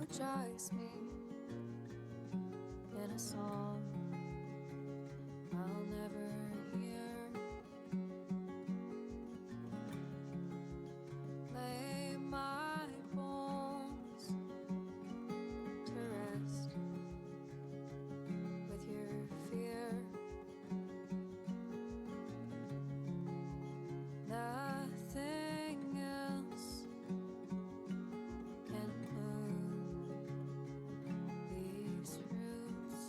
energize me in a song I'll never hear. Lay my bones to rest with your fear. Nothing else can move these roots.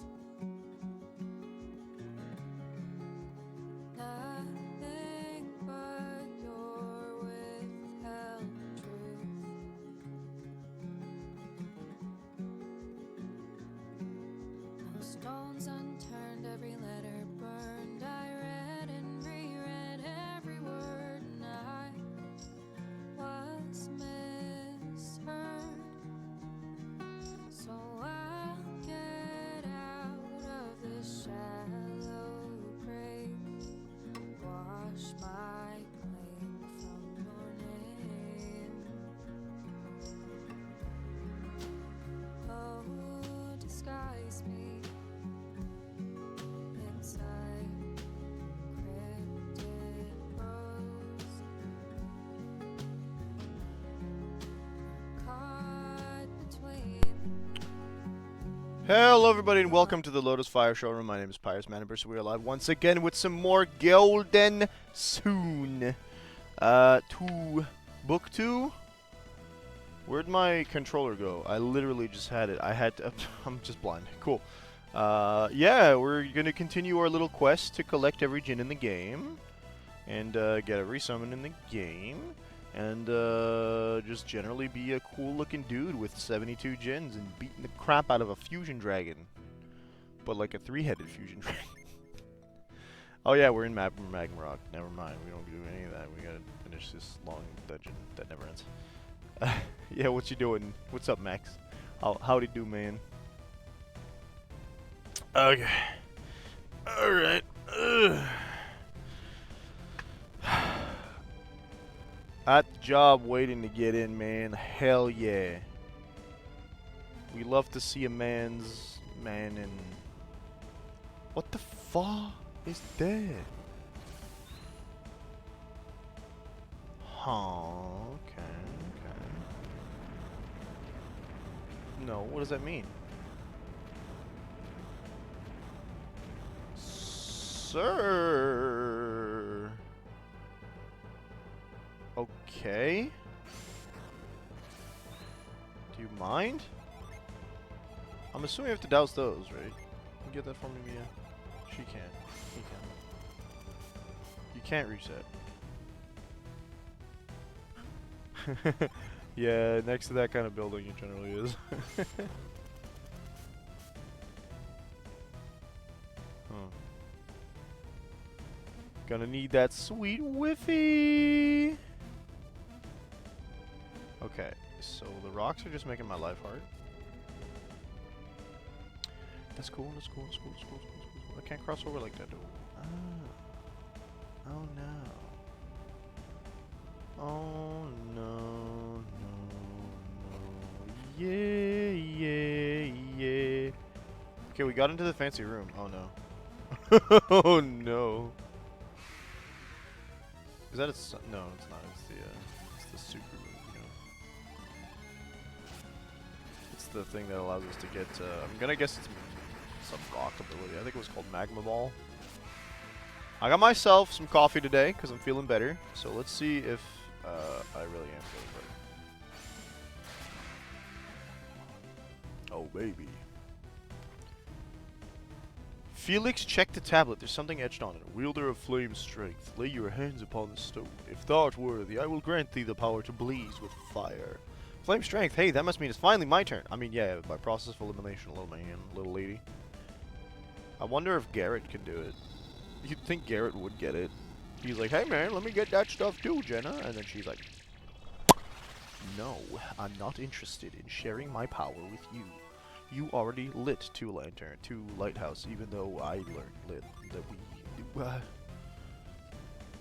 Nothing but your withheld truth. No stones unturned, every letter burned. I read and reread every word, and I was misheard. So I'll get out of this shallow grave, wash my claim from your name. Oh, disguise me inside cryptid prose, caught between. Hello everybody and welcome to the Lotus Fire Showroom. My name is Pius Manibus. We are live once again with some more Golden Soon. Book 2? Where'd my controller go? I literally just had it. I'm just blind. Cool. Yeah, we're gonna continue our little quest to collect every djinn in the game. And get every summon in the game. And just generally be a cool looking dude with 72 djinns and beating the crap out of a fusion dragon. But like a 3-headed fusion dragon. Oh yeah, we're in Magma Rock. Never mind, we don't do any of that. We gotta finish this long dungeon that never ends. Yeah, what you doing? What's up, Max? Howdy do, man? Okay. Alright. At the job waiting to get in, man. Hell yeah. We love to see a man's man in... What the fuck is that? Huh, okay. No, what does that mean? Sir... Okay. Do you mind? I'm assuming you have to douse those, right? Can you get that for me, Mia? She can. He can. You can't reset. Yeah, next to that kind of building it generally is. Huh. Gonna need that sweet whiffy. Okay, so the rocks are just making my life hard. That's cool, that's cool, that's cool, that's cool, that's cool, that's cool. I can't cross over like that, though. Ah. Oh no. Oh no, no. Yeah. Okay, we got into the fancy room. Oh no. Oh no. Is that a no, it's not. It's the super move, you know. It's the thing that allows us to get, I'm gonna guess it's some rock ability. I think it was called Magma Ball. I got myself some coffee today because I'm feeling better. So let's see if I really am feeling better. Oh baby. Felix, check the tablet. There's something etched on it. Wielder of flame strength. Lay your hands upon the stone. If thou art worthy, I will grant thee the power to blaze with fire. Flame strength. Hey, that must mean it's finally my turn. I mean, yeah, by process of elimination, little man, little lady. I wonder if Garrett can do it. You'd think Garrett would get it. He's like, hey man, let me get that stuff too, Jenna. And then she's like, no, I'm not interested in sharing my power with you. You already lit two lighthouse, even though I learned that we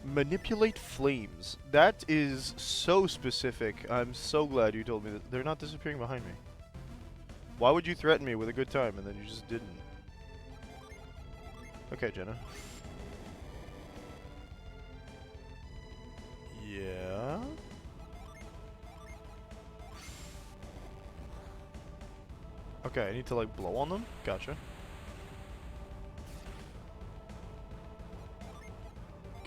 manipulate flames. That is so specific. I'm so glad you told me that. They're not disappearing behind me. Why would you threaten me with a good time and then you just didn't? Okay, Jenna. Yeah. Okay, I need to like blow on them? Gotcha.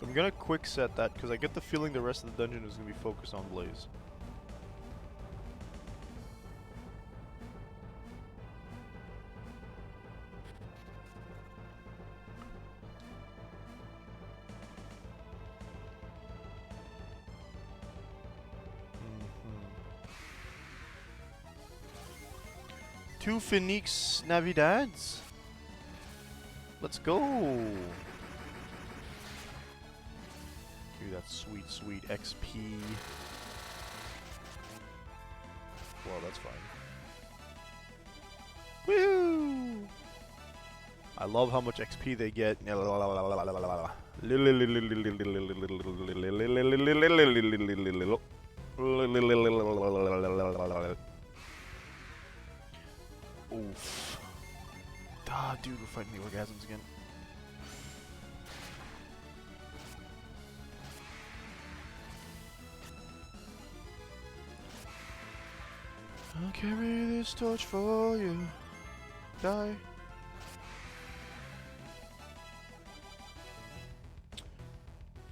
I'm gonna quick set that because I get the feeling the rest of the dungeon is gonna be focused on Blaze. Two Phoenix Navidades? Let's go! Dude, that's sweet, sweet XP. Well, that's fine. Woo! I love how much XP they get. Oof. Ah, dude, we're fighting the orgasms again. I'll carry this torch for you. Die.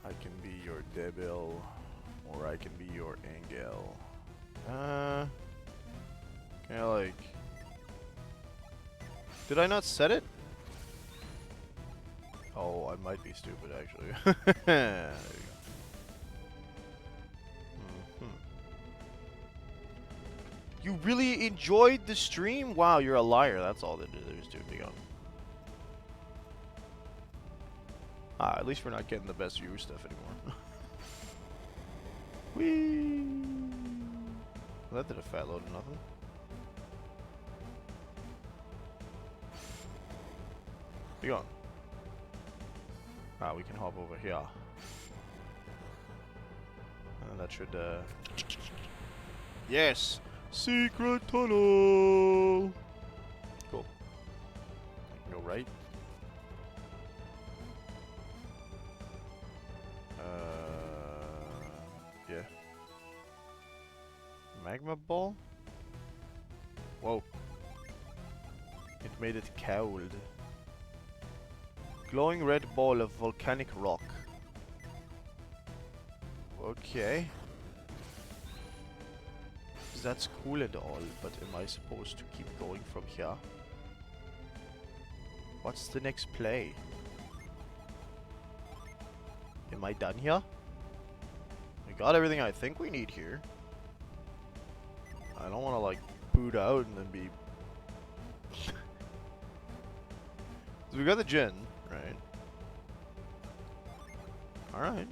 I can be your devil, or I can be your angel. Can I like... Did I not set it? Oh, I might be stupid actually. There you go. You really enjoyed the stream? Wow, you're a liar. That's all that there is to it. Ah, at least we're not getting the best viewer stuff anymore. Whee! Well, that did a fat load of nothing. Be gone. Ah, we can hop over here. And that should, Yes! Secret tunnel! Cool. I can go right. Yeah. Magma ball? Whoa. It made it cold. Glowing red ball of volcanic rock. Okay. That's cool and all, but am I supposed to keep going from here? What's the next play? Am I done here? We got everything I think we need here. I don't want to like boot out and then be... So we got the gin, right? Alright.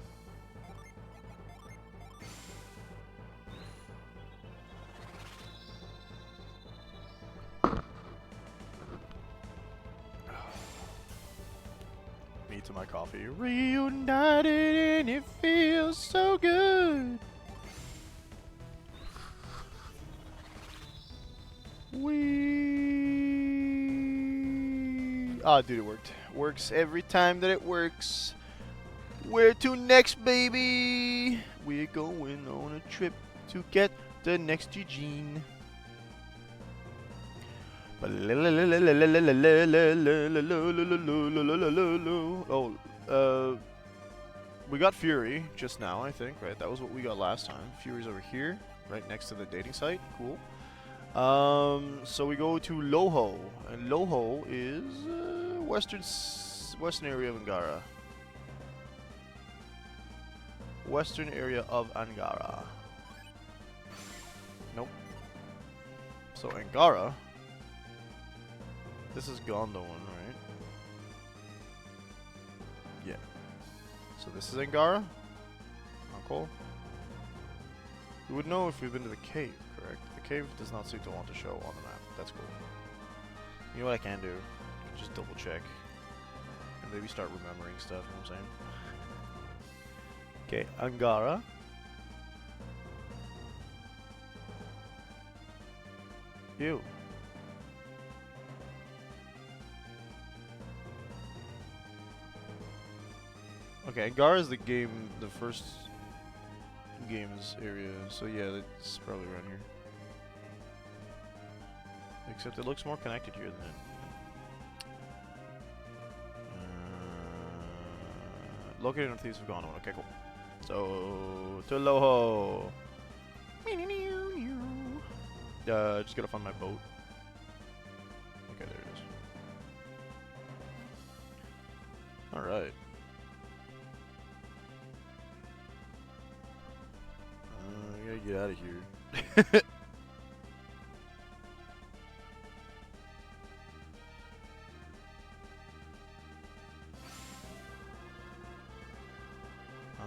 Me to my coffee. Reunited and it feels so good. Ah, dude, it worked. Works every time that it works. Where to next, baby? We're going on a trip to get the next Eugene. Oh, we got Fury just now, I think, right? That was what we got last time. Fury's over here, right next to the dating site. Cool. So we go to Loho, and Loho is western area of Angara. Western area of Angara. Nope. So Angara. This is Gondo one, right? Yeah. So this is Angara. Oh, cool. We would know if we've been to the cave, correct? The cave does not seem to want to show on the map. That's cool. You know what I can do? I can just double check. And maybe start remembering stuff, you know what I'm saying? Okay, Angara. Ew. Okay, Gar is the game, the first games area, so yeah, it's probably around here. Except it looks more connected here than it. Located on Thieves of Gone. Okay, cool. So, to Loho. Just gotta find my boat. Okay, there it is. Alright. I gotta get out of here.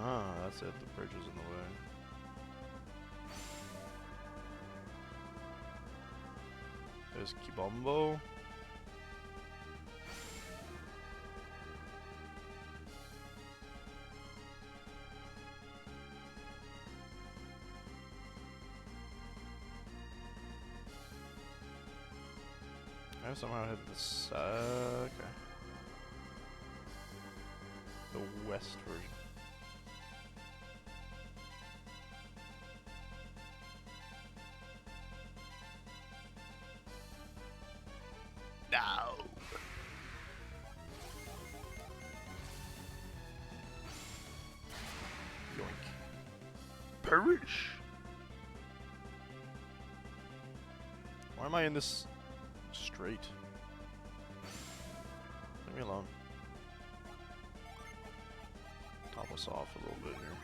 Ah, that's it. The bridge was in the way. There's Kibombo. I somehow hit this. Okay. The west version. No. Yoink. Perish. Why am I in this straight? Leave me alone. Top us off a little bit here.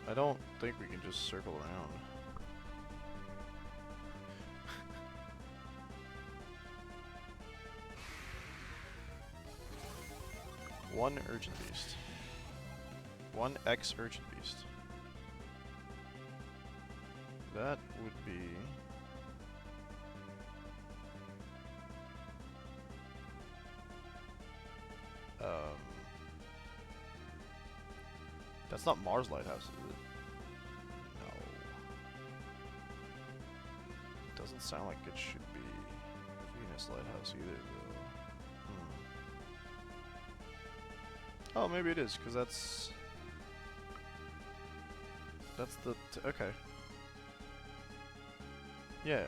I don't think we can just circle around. One urchin beast. One X urchin beast. That would be... That's not Mars Lighthouse, is it? No. Doesn't sound like it should be Venus Lighthouse either, though. Oh, maybe it is, because that's the... okay. Yeah.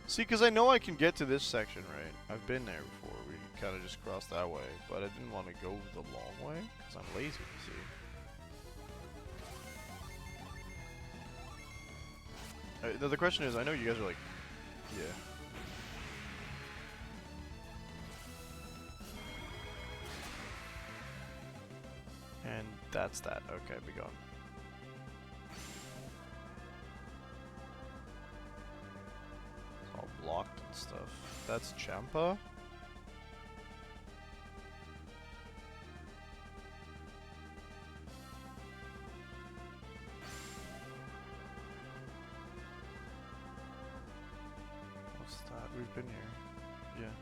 See, because I know I can get to this section, right? I've been there before. We kind of just crossed that way, but I didn't want to go the long way, because I'm lazy, you see. The question is, I know you guys are like, yeah. And that's that. Okay, be gone. It's all blocked and stuff. That's Champa? What's that? We've been here. Yeah.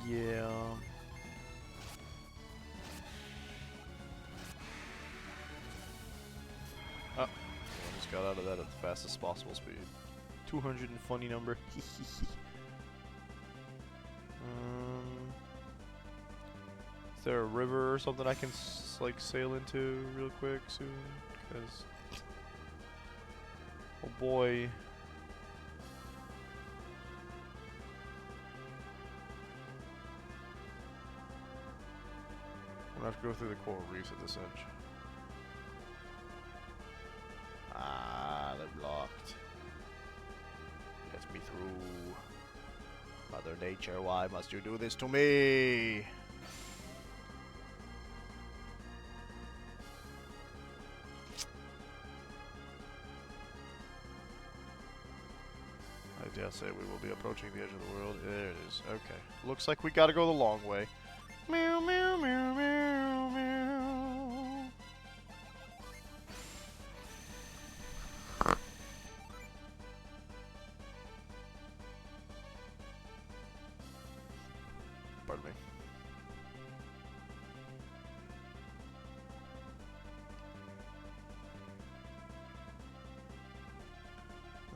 Yeah. Oh, I just got out of that at the fastest possible speed. 200 and funny number. Is there a river or something I can like sail into real quick soon? Cause oh boy. I'm gonna have to go through the coral reefs at this edge. Ah, they're blocked. Gets me through. Mother Nature, why must you do this to me? I dare say we will be approaching the edge of the world. There it is. Okay. Looks like we gotta go the long way. Meow, meow, meow, meow, meow.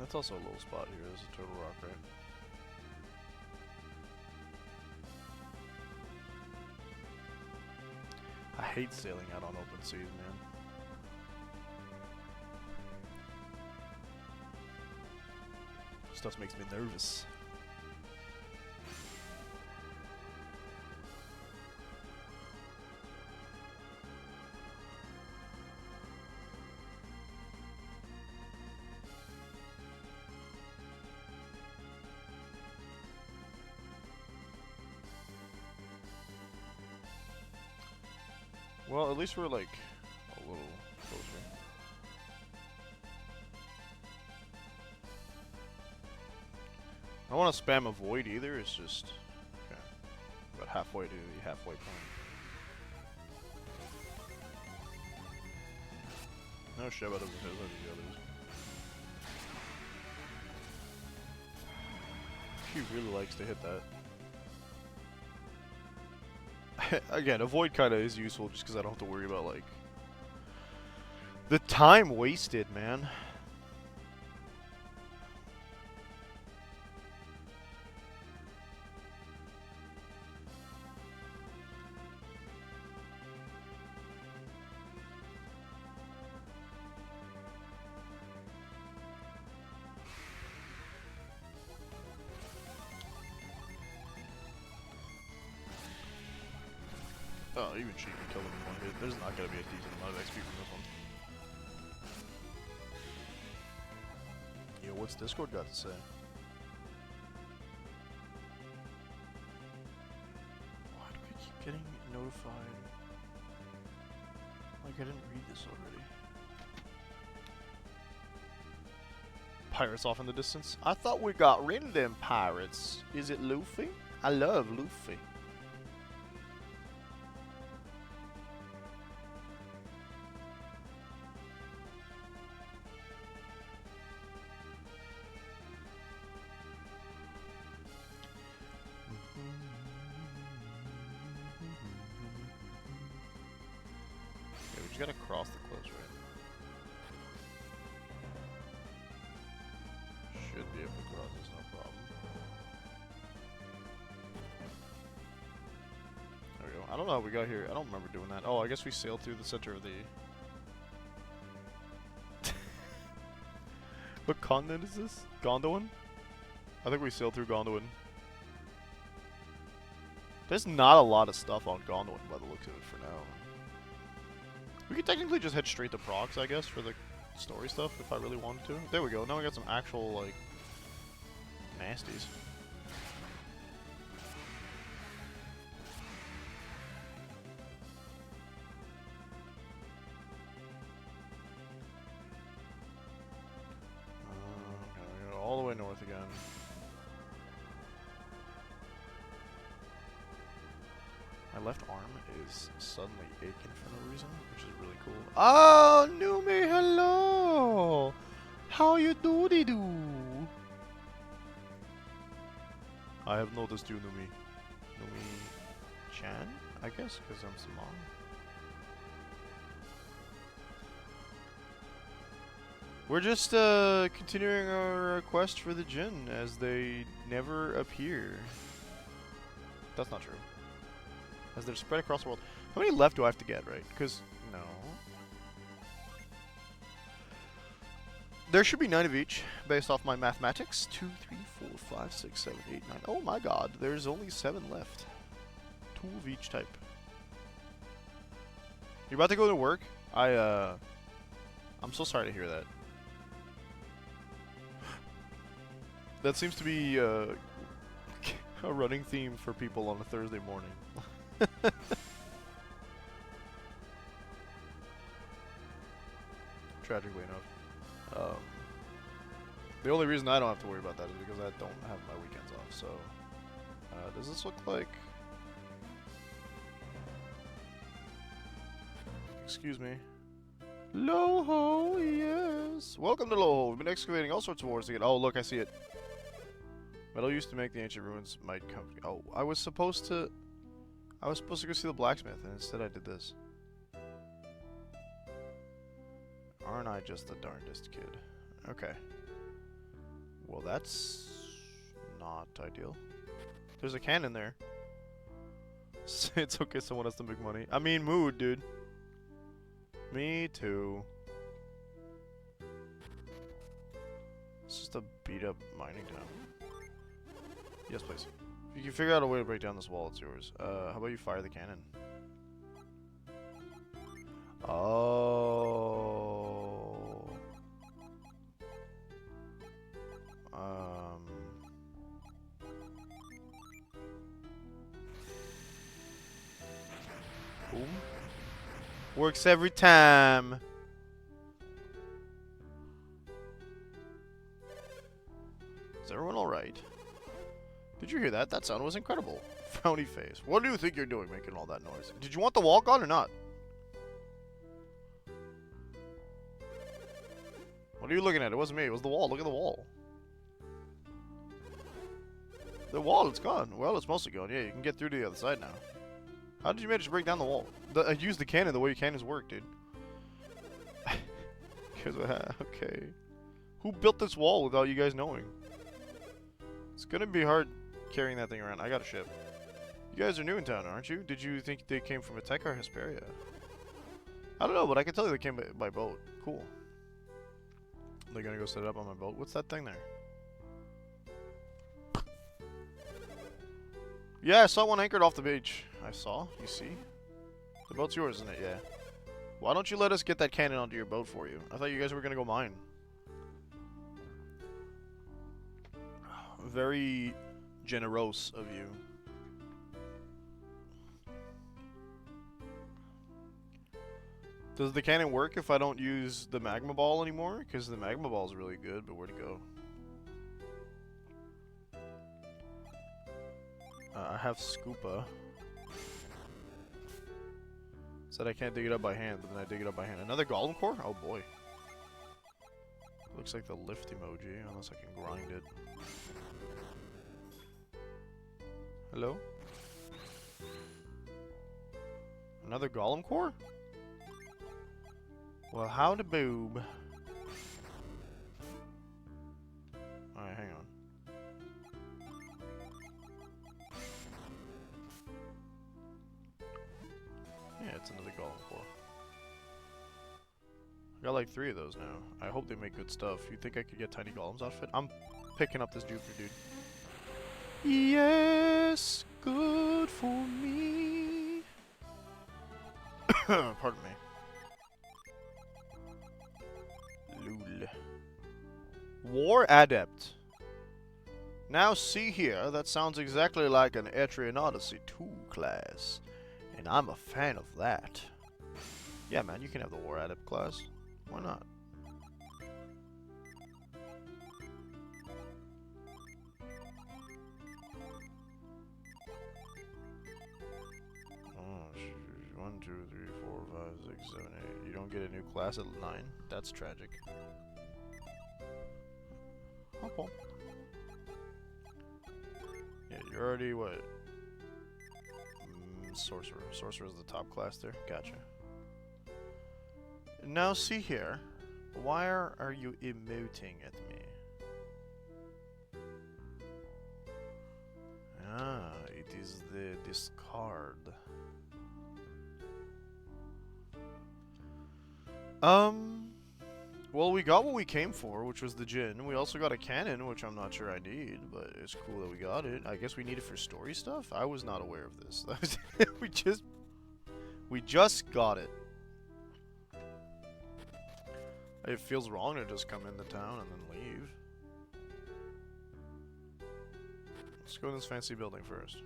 That's also a little spot here. There's a turtle rock, right? I hate sailing out on open seas, man. Stuff makes me nervous. Well, at least we're like a little closer. I don't want to spam avoid either, it's just okay. About halfway to the halfway point. No shit about doesn't hit like the others. She really likes to hit that. Again, avoid kind of is useful just because I don't have to worry about, like, the time wasted, man. Oh, even she can kill them in one hit. There's not going to be a decent amount of XP from this one. Yo, what's Discord got to say? Why do I keep getting notified? Like, I didn't read this already. Pirates off in the distance? I thought we got rid of them pirates. Is it Luffy? I love Luffy. You gotta cross the cliffs, right? Should be able to cross this, no problem. There we go. I don't know how we got here. I don't remember doing that. Oh, I guess we sailed through the center of the... What continent is this? Gondolin? I think we sailed through Gondolin. There's not a lot of stuff on Gondolin by the looks of it for now. We could technically just head straight to Prox, I guess, for the story stuff, if I really wanted to. There we go. Now we got some actual, like, nasties. Okay, we go all the way north again. My left arm is suddenly aching for no reason, which is really cool. Oh, Numi, hello! How you do-de-do? I have noticed you, Numi. Numi-chan, I guess, because I'm Simon. We're just continuing our quest for the Jinn, as they never appear. That's not true. As they're spread across the world. How many left do I have to get, right? Because, no. There should be 9 of each, based off my mathematics. 2, 3, 4, 5, 6, 7, 8, 9. Oh my god, there's only 7 left. 2 of each type. You about to go to work? I'm so sorry to hear that. That seems to be a running theme for people on a Thursday morning. Tragically enough. The only reason I don't have to worry about that is because I don't have my weekends off, so... does this look like... Excuse me. Loho, yes! Welcome to Loho. We've been excavating all sorts of ores to get... Oh, look, I see it. Metal used to make the ancient ruins might come... Oh, I was supposed to go see the blacksmith, and instead I did this. Aren't I just the darndest kid? Okay. Well, that's not ideal. There's a cannon there. It's okay, someone has to make money. I mean, mood, dude. Me too. It's just a beat-up mining town. Yes, please. If you can figure out a way to break down this wall, it's yours. How about you fire the cannon? Oh. Boom. Works every time. Is everyone alright? Did you hear that? That sound was incredible. Frowny face. What do you think you're doing making all that noise? Did you want the wall gone or not? What are you looking at? It wasn't me. It was the wall. Look at the wall. The wall, it's gone. Well, it's mostly gone. Yeah, you can get through to the other side now. How did you manage to break down the wall? I used the cannon the way cannons work, dude. Okay. Who built this wall without you guys knowing? It's gonna be hard carrying that thing around. I got a ship. You guys are new in town, aren't you? Did you think they came from a tech or Hesperia? I don't know, but I can tell you they came by boat. Cool. They're gonna go set it up on my boat. What's that thing there? Yeah, I saw one anchored off the beach. I saw. You see? The boat's yours, isn't it? Yeah. Why don't you let us get that cannon onto your boat for you? I thought you guys were gonna go mine. Very generous of you. Does the cannon work if I don't use the magma ball anymore? Because the magma ball is really good, but where'd it go? I have Scoopa. Said I can't dig it up by hand, but then I dig it up by hand. Another golem core? Oh boy. Looks like the lift emoji, unless I can grind it. Hello? Another golem core? Well, howdy boob. Alright, hang on. Yeah, it's another golem core. I got like 3 of those now. I hope they make good stuff. You think I could get Tiny Golem's outfit? I'm picking up this Jupiter dude. Yes, good for me. Pardon me. Lul. War Adept. Now see here, that sounds exactly like an Etrian Odyssey 2 class. And I'm a fan of that. Yeah, man, you can have the War Adept class. Why not? Oh, 1, 2, 3, 4, 5, 6, 7, 8. You don't get a new class at 9. That's tragic. Oh, cool. Yeah, you're already what? Sorcerer. Sorcerer is the top class there. Gotcha. Now see here. Why are you emoting at me? Ah, it is the discard. Well, we got what we came for, which was the Djinn. We also got a cannon, which I'm not sure I need, but it's cool that we got it. I guess we need it for story stuff? I was not aware of this. we just got it. It feels wrong to just come into town and then leave. Let's go in this fancy building first.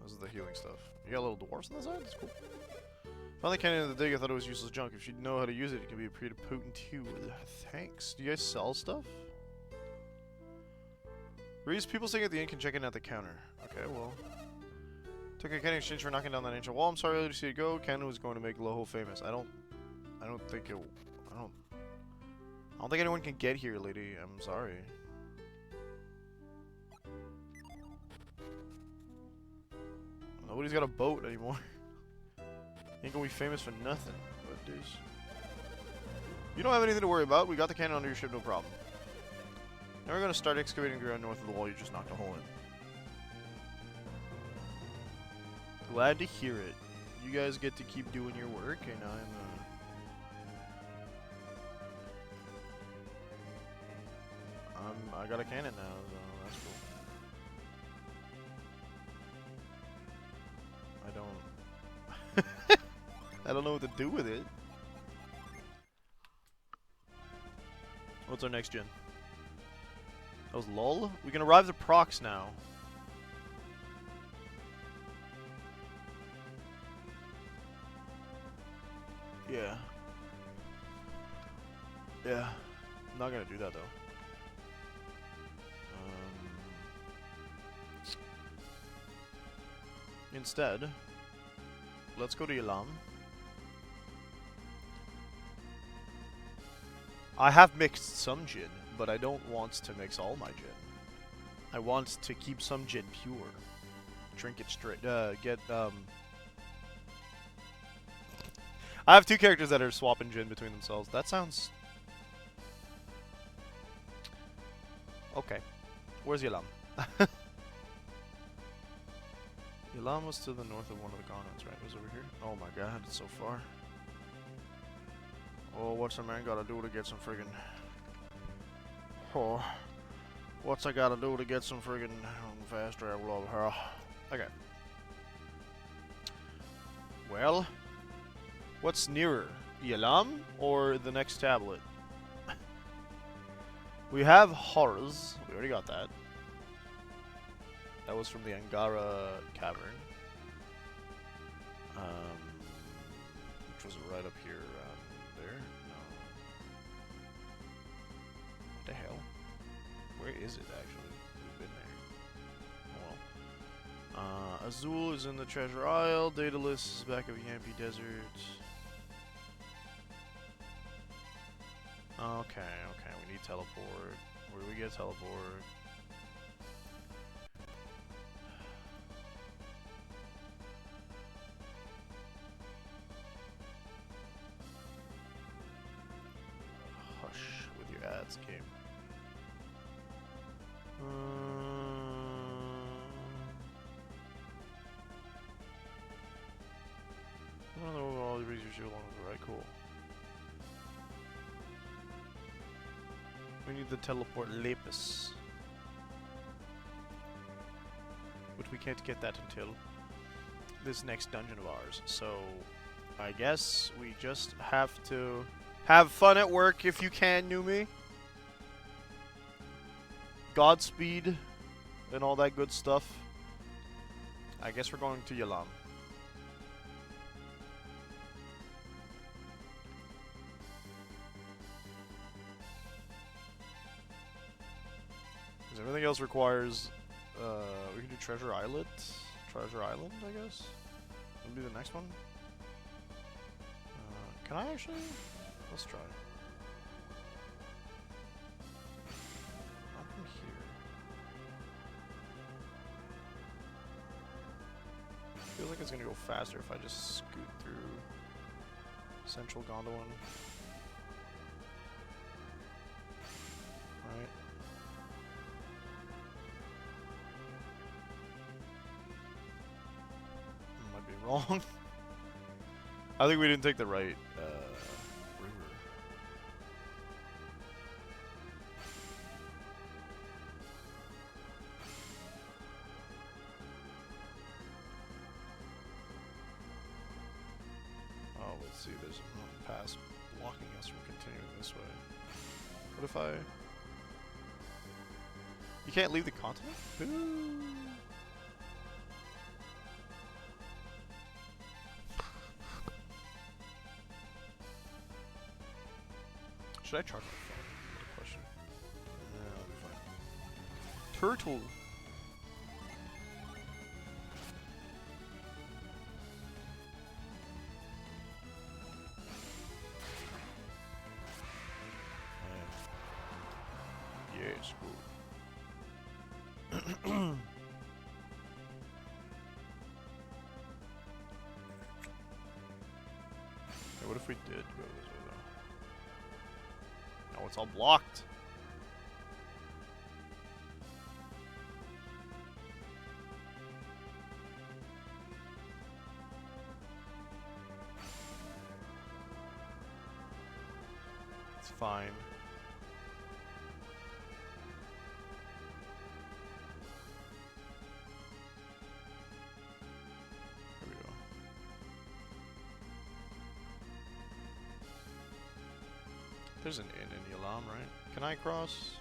This is the healing stuff. You got little dwarfs on the side? That's cool. Found the cannon in the dig. I thought it was useless junk. If you know how to use it, it can be a pretty potent tool. Thanks. Do you guys sell stuff? Reese, people sitting at the inn can check in at the counter. Okay, well. Took a cannon exchange for knocking down that ancient wall. I'm sorry to see it go. Cannon was going to make Loho famous. I don't think anyone can get here, lady. I'm sorry. Nobody's got a boat anymore. Ain't gonna be famous for nothing. What is? You don't have anything to worry about. We got the cannon under your ship, no problem. Now we're gonna start excavating the ground north of the wall you just knocked a hole in. Glad to hear it. You guys get to keep doing your work, and I got a cannon now, so that's cool. I don't know what to do with it. What's our next gen? That was LOL? We can arrive the procs now. Yeah. Yeah. I'm not gonna do that though. Instead, let's go to Yalam. I have mixed some gin, but I don't want to mix all my gin. I want to keep some gin pure. Drink it straight. I have two characters that are swapping gin between themselves. That sounds... Okay. Where's Yalam? Yalam was to the north of one of the continents, right? It was over here? Oh my god, it's so far. Oh, what's a man gotta do to get some friggin'... Oh. What's I gotta do to get some friggin' fast travel over here? Okay. Well... What's nearer? Yalam or the next tablet? We have Horrors. We already got that. That was from the Angara Cavern. Which was right up here, there? No. What the hell? Where is it, actually? We've been there. Oh well. Azul is in the Treasure Isle. Daedalus is back of Yampi Desert. Okay, okay, we need teleport. Where do we get teleport? Hush with your ads, game. I don't know all the reasons you're along with the right, cool. We need the teleport Lapis. But we can't get that until this next dungeon of ours. So, I guess we just have to have fun at work if you can, Numi. Godspeed and all that good stuff. I guess we're going to Yalam. Everything else requires, we can do Treasure Island, I guess? That'll be the next one. Can I actually? Let's try. Not from here. Feels like it's gonna go faster if I just scoot through Central Gondolin. Right. Wrong. I think we didn't take the right river. Oh, let's see. There's a mountain pass blocking us from continuing this way. What if I... You can't leave the continent? Ooh. Should I charge my phone? Good question. Yeah, that'll be fine. Turtle! Yes, cool. Hey, what if we did go this way though? Oh, it's all blocked. It's fine. Here we go. There's an inn in Yalam, right? Can I cross?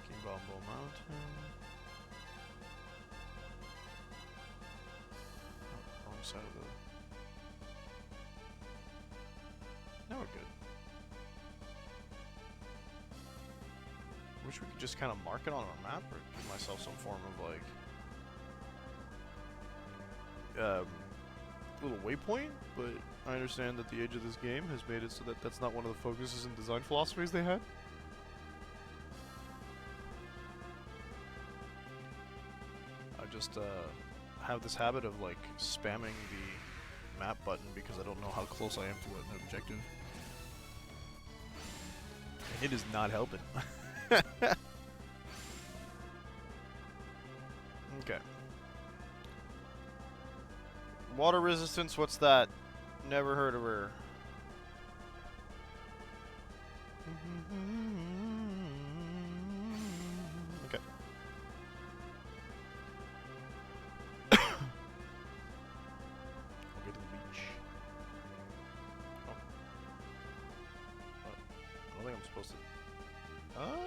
Kimbombo Mountain. Oh, wrong side of the... Now we're good. Wish we could just kind of mark it on our map or give myself some form of like little waypoint, but I understand that the age of this game has made it so that that's not one of the focuses and design philosophies they had. I just have this habit of like spamming the map button because I don't know how close I am to an objective. And it is not helping. Okay. Water resistance, what's that? Never heard of her. Okay. We'll get to the beach. Oh. I don't think I'm supposed to... Oh, okay.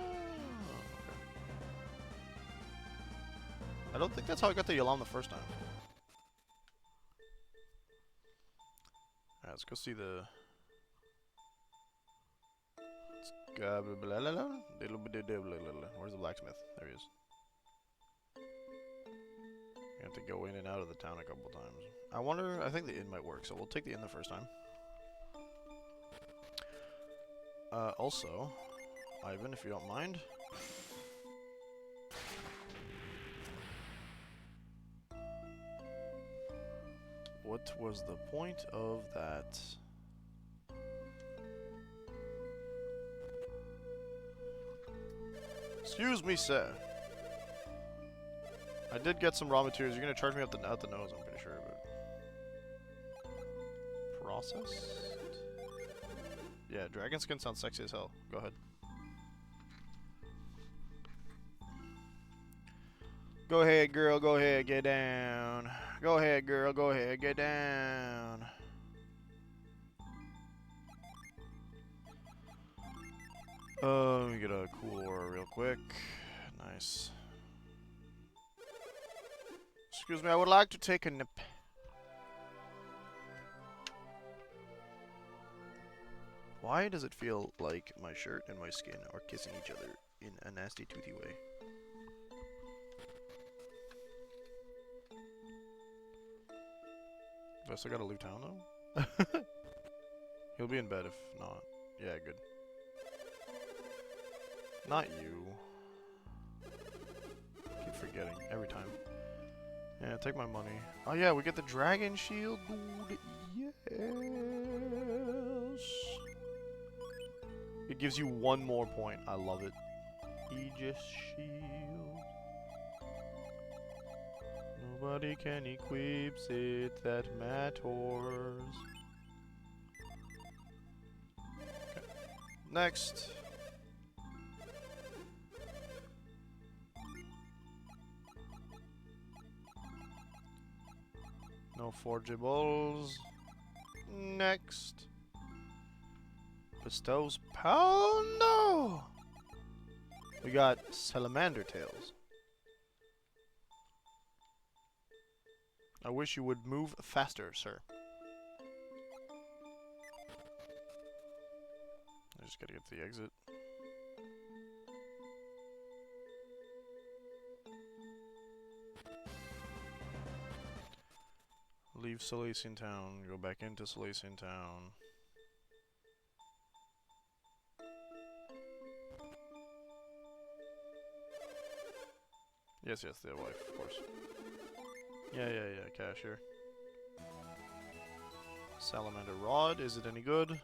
I don't think that's how I got to Yalam the first time. Alright, let's go see the... Where's the blacksmith? There he is. You have to go in and out of the town a couple times. I wonder, I think the inn might work, so we'll take the inn the first time. Also, Ivan, if you don't mind. What was the point of that? Excuse me, sir. I did get some raw materials. You're gonna charge me out the nose, I'm pretty sure, but... Processed? Yeah, dragon skin sounds sexy as hell. Go ahead. Go ahead, girl. Go ahead. Get down. Go ahead, girl. Go ahead. Get down. Let me get a cool aura real quick. Nice. Excuse me, I would like to take a nip. Why does it feel like my shirt and my skin are kissing each other in a nasty, toothy way? Do I still gotta leave town, though? He'll be in bed if not. Yeah, good. Not you. Keep forgetting every time. Yeah, take my money. Oh yeah, we get the dragon shield, dude. Yes. It gives you one more point. I love it. Aegis shield. Nobody can equip it that matters. Okay. Next. No forgeables. Next. Bestows power. No. We got salamander tails. I wish you would move faster, sir. I just gotta get to the exit. Leave Silesian Town, go back into Silesian Town. Yes, the wife, of course. Yeah, cashier. Salamander Rod, is it any good?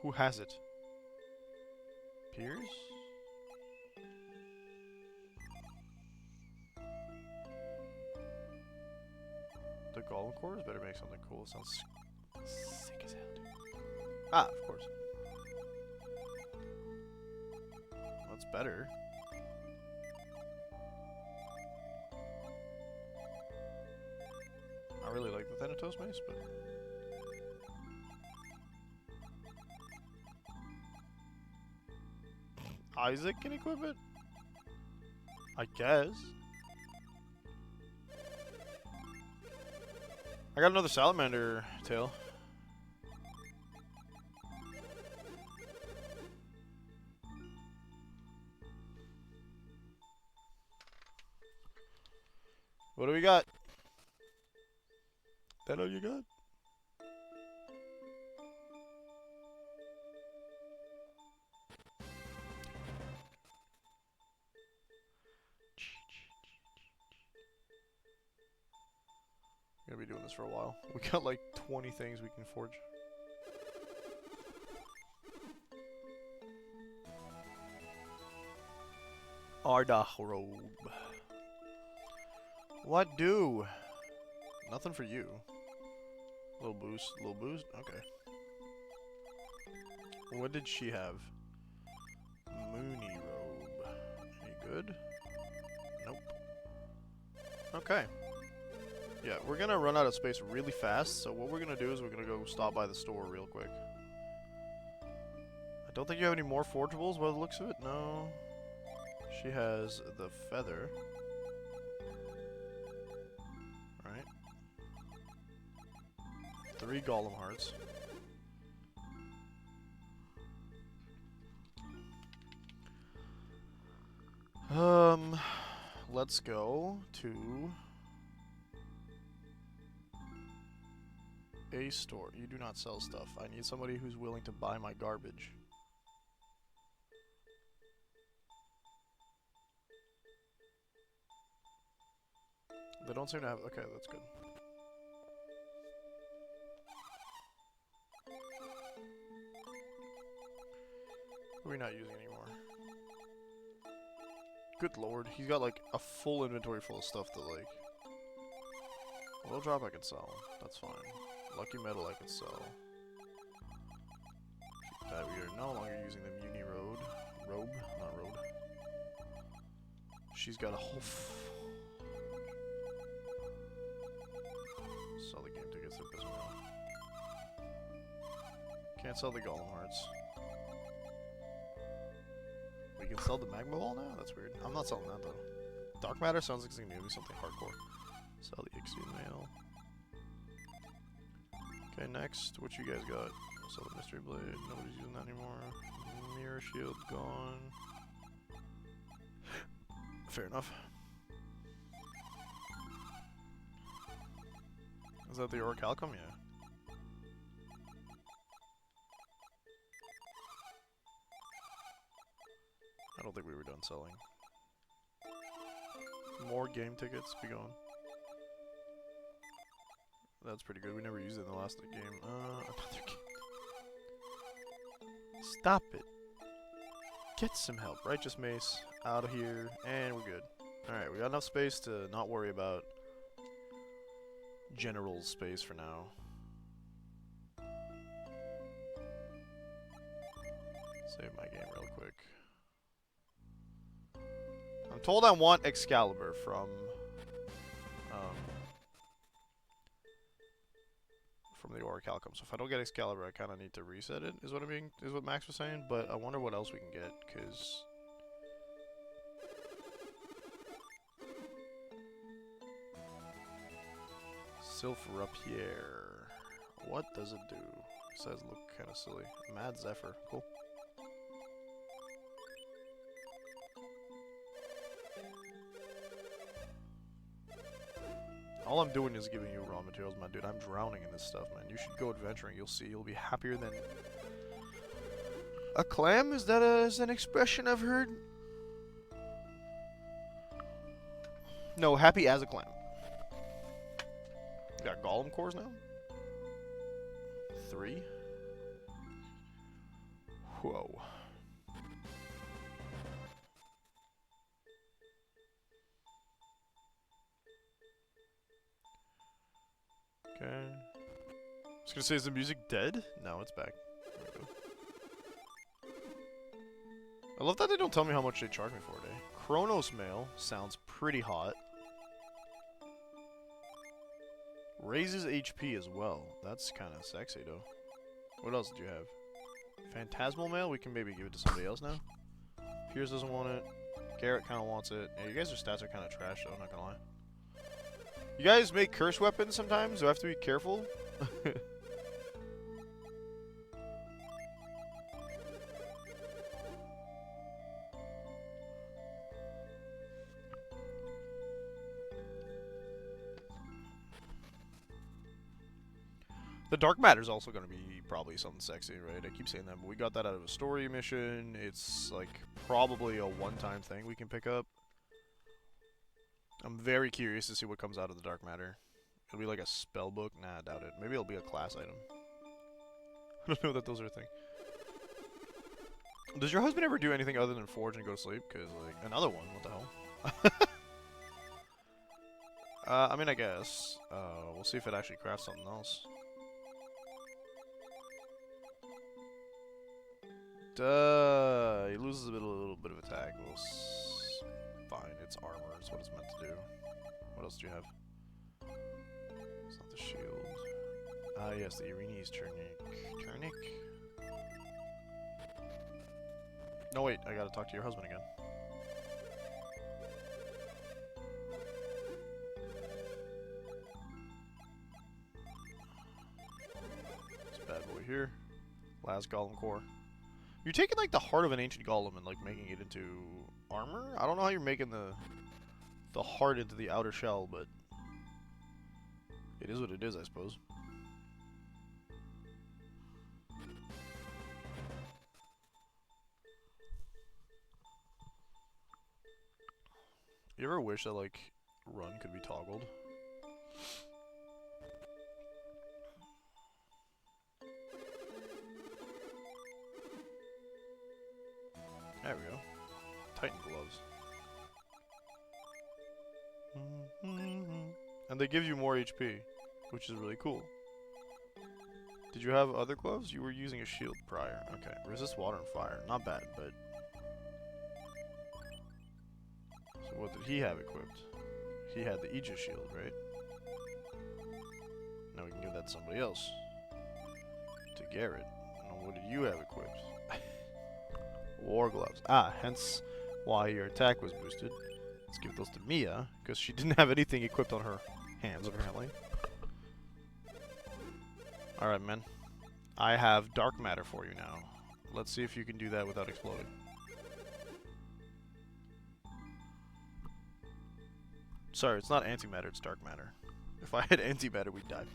Who has it? Piers? The golem cores better make something cool. It sounds sick as hell, dude. Ah, of course. That's better. I really like the Thanatos mace, but Isaac can equip it? I guess. I got another salamander tail. What do we got? That all you got? We're gonna be doing this for a while. We got like 20 things we can forge. Ardah robe. What do? Nothing for you. Little boost, little boost. Okay. What did she have? Moony robe. Any good? Nope. Okay. Yeah, we're gonna run out of space really fast, so what we're gonna do is we're gonna go stop by the store real quick. I don't think you have any more forgeables by the looks of it. No. She has the feather. Right. 3 golem hearts. Let's go to a store. You do not sell stuff. I need somebody who's willing to buy my garbage. They don't seem to have... Okay, that's good. What are we not using anymore? Good lord, he's got like a full inventory full of stuff to like... Low drop I can sell. That's fine. Lucky metal I can sell. That we are no longer using the Muni robe. Not road. She's got a whole... Sell the game tickets to this one. Can't sell the golem hearts. We can sell the magma ball now? That's weird. I'm not selling that though. Dark matter sounds like it's gonna be something hardcore. Sell the Ixion mail. Okay, next, what you guys got? Sell the mystery blade. Nobody's using that anymore. Mirror shield gone. Fair enough. Is that the orichalcum? Yeah. I don't think we were done selling. More game tickets, be gone. That's pretty good. We never used it in the last game. Another game. Stop it. Get some help. Righteous Mace. Out of here. And we're good. Alright, we got enough space to not worry about general space for now. Save my game real quick. I'm told I want Excalibur from the orichalcum. So if I don't get Excalibur, I kind of need to reset it. Is what Max was saying. But I wonder what else we can get, because Sylph Rapier. What does it do? Besides look kind of silly. Mad Zephyr. Cool. All I'm doing is giving you raw materials, my dude. I'm drowning in this stuff, man. You should go adventuring. You'll see. You'll be happier than a clam. Is that an expression I've heard? No, happy as a clam. You got golem cores now? 3? Whoa. Okay. I was gonna say, is the music dead? No, it's back. There we go. I love that they don't tell me how much they charge me for it, eh? Chronos Mail sounds pretty hot. Raises HP as well. That's kind of sexy, though. What else did you have? Phantasmal Mail? We can maybe give it to somebody else now. Piers doesn't want it. Garrett kind of wants it. Yeah, you guys' stats are kind of trash, though, not gonna lie. You guys make curse weapons sometimes? Do I have to be careful? The dark matter's also going to be probably something sexy, right? I keep saying that, but we got that out of a story mission. It's like probably a one-time thing we can pick up. I'm very curious to see what comes out of the dark matter. It'll be like a spell book? Nah, I doubt it. Maybe it'll be a class item. I don't know that those are a thing. Does your husband ever do anything other than forge and go to sleep? Because, like, another one. What the hell? I mean, I guess. We'll see if it actually crafts something else. He loses a little bit of attack. Well, fine. It's armor. It's what it's meant to do. What else do you have? It's not the shield. Ah, yes, the Irene's Turnic. Turnic? No, wait. I gotta talk to your husband again. This bad boy here. Last Golem Core. You're taking like the heart of an ancient golem and like making it into armor? I don't know how you're making the heart into the outer shell, but it is what it is, I suppose. You ever wish that like run could be toggled? There we go. Titan gloves. And they give you more HP, which is really cool. Did you have other gloves? You were using a shield prior. Okay. Resist water and fire. Not bad, but... So what did he have equipped? He had the Aegis shield, right? Now we can give that to somebody else. To Garrett. And what did you have equipped? War gloves. Ah, hence why your attack was boosted. Let's give those to Mia, because she didn't have anything equipped on her hands, apparently. Alright, man. I have dark matter for you now. Let's see if you can do that without exploding. Sorry, it's not antimatter, it's dark matter. If I had antimatter, we'd die.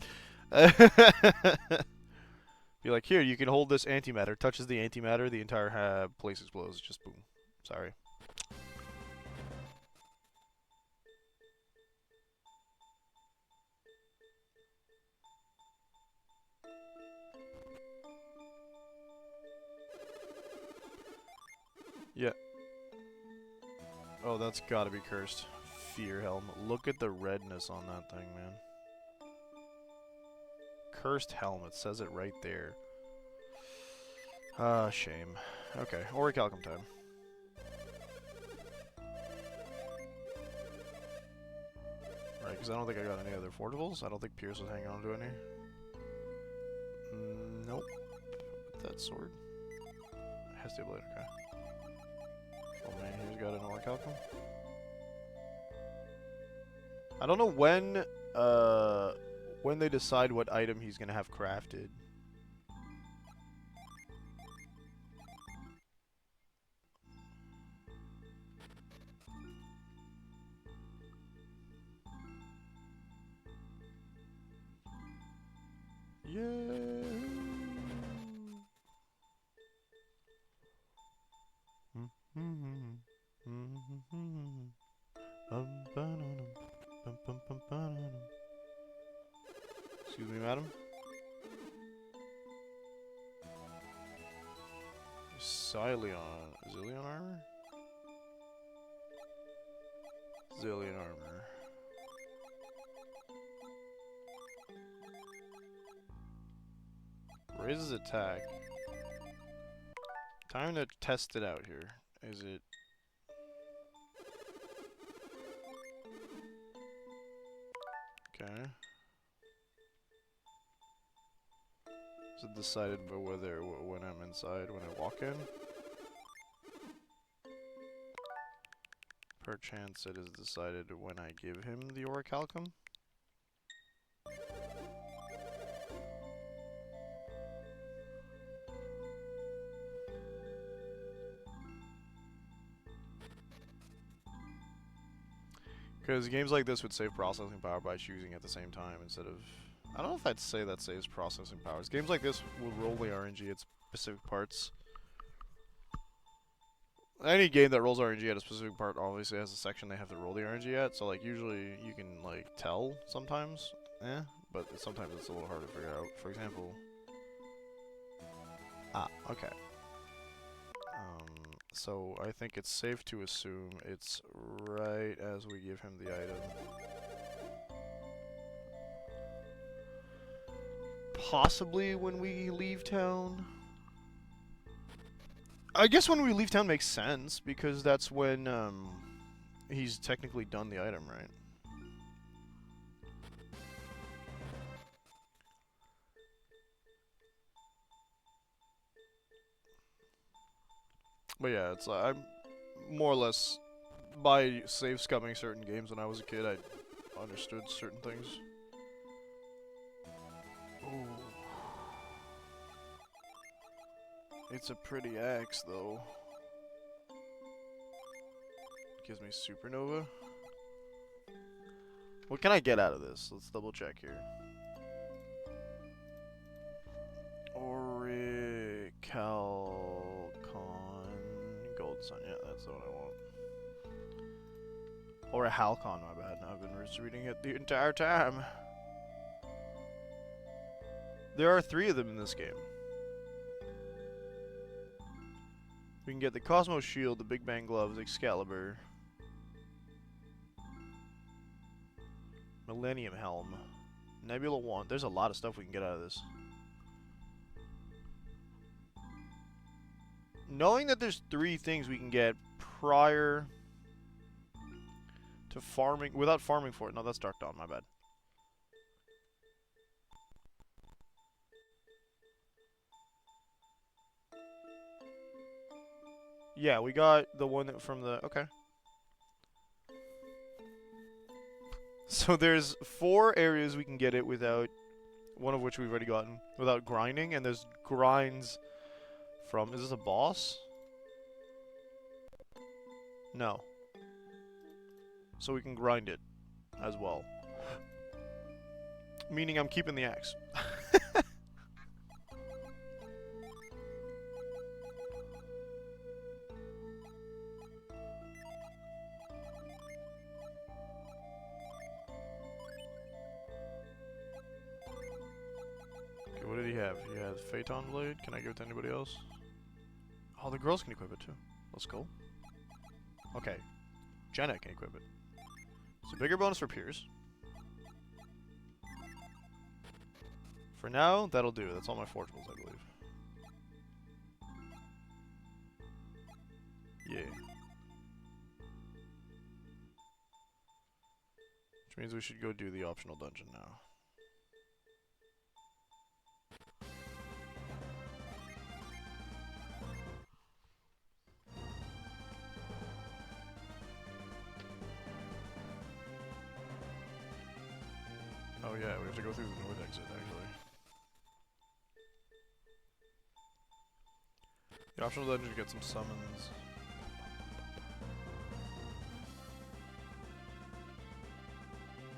Be like, here, you can hold this antimatter. Touches the antimatter, the entire place explodes. Just boom. Sorry. Yeah. Oh, that's gotta be cursed. Fear Helm. Look at the redness on that thing, man. Cursed helm, it says it right there. Ah, shame. Okay, Orichalcum time. Right, because I don't think I got any other forgeables. I don't think Pierce was hanging on to any. Nope. That sword. Hestia blade, okay. Oh man, he's got an Orichalcum. I don't know when they decide what item he's gonna have crafted. Yeah. Excuse me, madam. Zillion armor? Zillion armor. Raises attack. Time to test it out here. Is it... Okay. Is it decided by whether when I'm inside, when I walk in? Perchance it is decided when I give him the orichalcum? Because games like this would save processing power by choosing at the same time instead of... I don't know if I'd say that saves processing powers. Games like this will roll the RNG at specific parts. Any game that rolls RNG at a specific part obviously has a section they have to roll the RNG at, so like usually you can like tell sometimes, but sometimes it's a little hard to figure out. For example... okay. So I think it's safe to assume it's right as we give him the item. Possibly when we leave town. I guess when we leave town makes sense, because that's when he's technically done the item, right? But yeah, it's like, I'm more or less, by save scumming certain games when I was a kid, I understood certain things. Ooh. It's a pretty axe, though. Gives me supernova. What can I get out of this? Let's double check here. Orichalcon. Gold Sun, yeah, that's the one I want. Or a Halcon, my bad. I've been reading it the entire time. There are 3 of them in this game. We can get the Cosmos Shield, the Big Bang Gloves, Excalibur, Millennium Helm, Nebula Wand. There's a lot of stuff we can get out of this. Knowing that there's 3 things we can get prior to farming, without farming for it. No, that's Dark Dawn, my bad. Yeah, we got the one that from the... Okay. So there's 4 areas we can get it without... One of which we've already gotten. Without grinding, and there's grinds from... Is this a boss? No. So we can grind it as well. Meaning I'm keeping the axe. Okay, what did he have? He had Phaeton Blade. Can I give it to anybody else? Oh, the girls can equip it too. Let's go. Okay. Jenna can equip it. It's a bigger bonus for Piers. For now, that'll do. That's all my forgeables, I believe. Yeah. Which means we should go do the optional dungeon now. Oh yeah, we have to go through the north exit, actually. The optional dungeon to get some summons.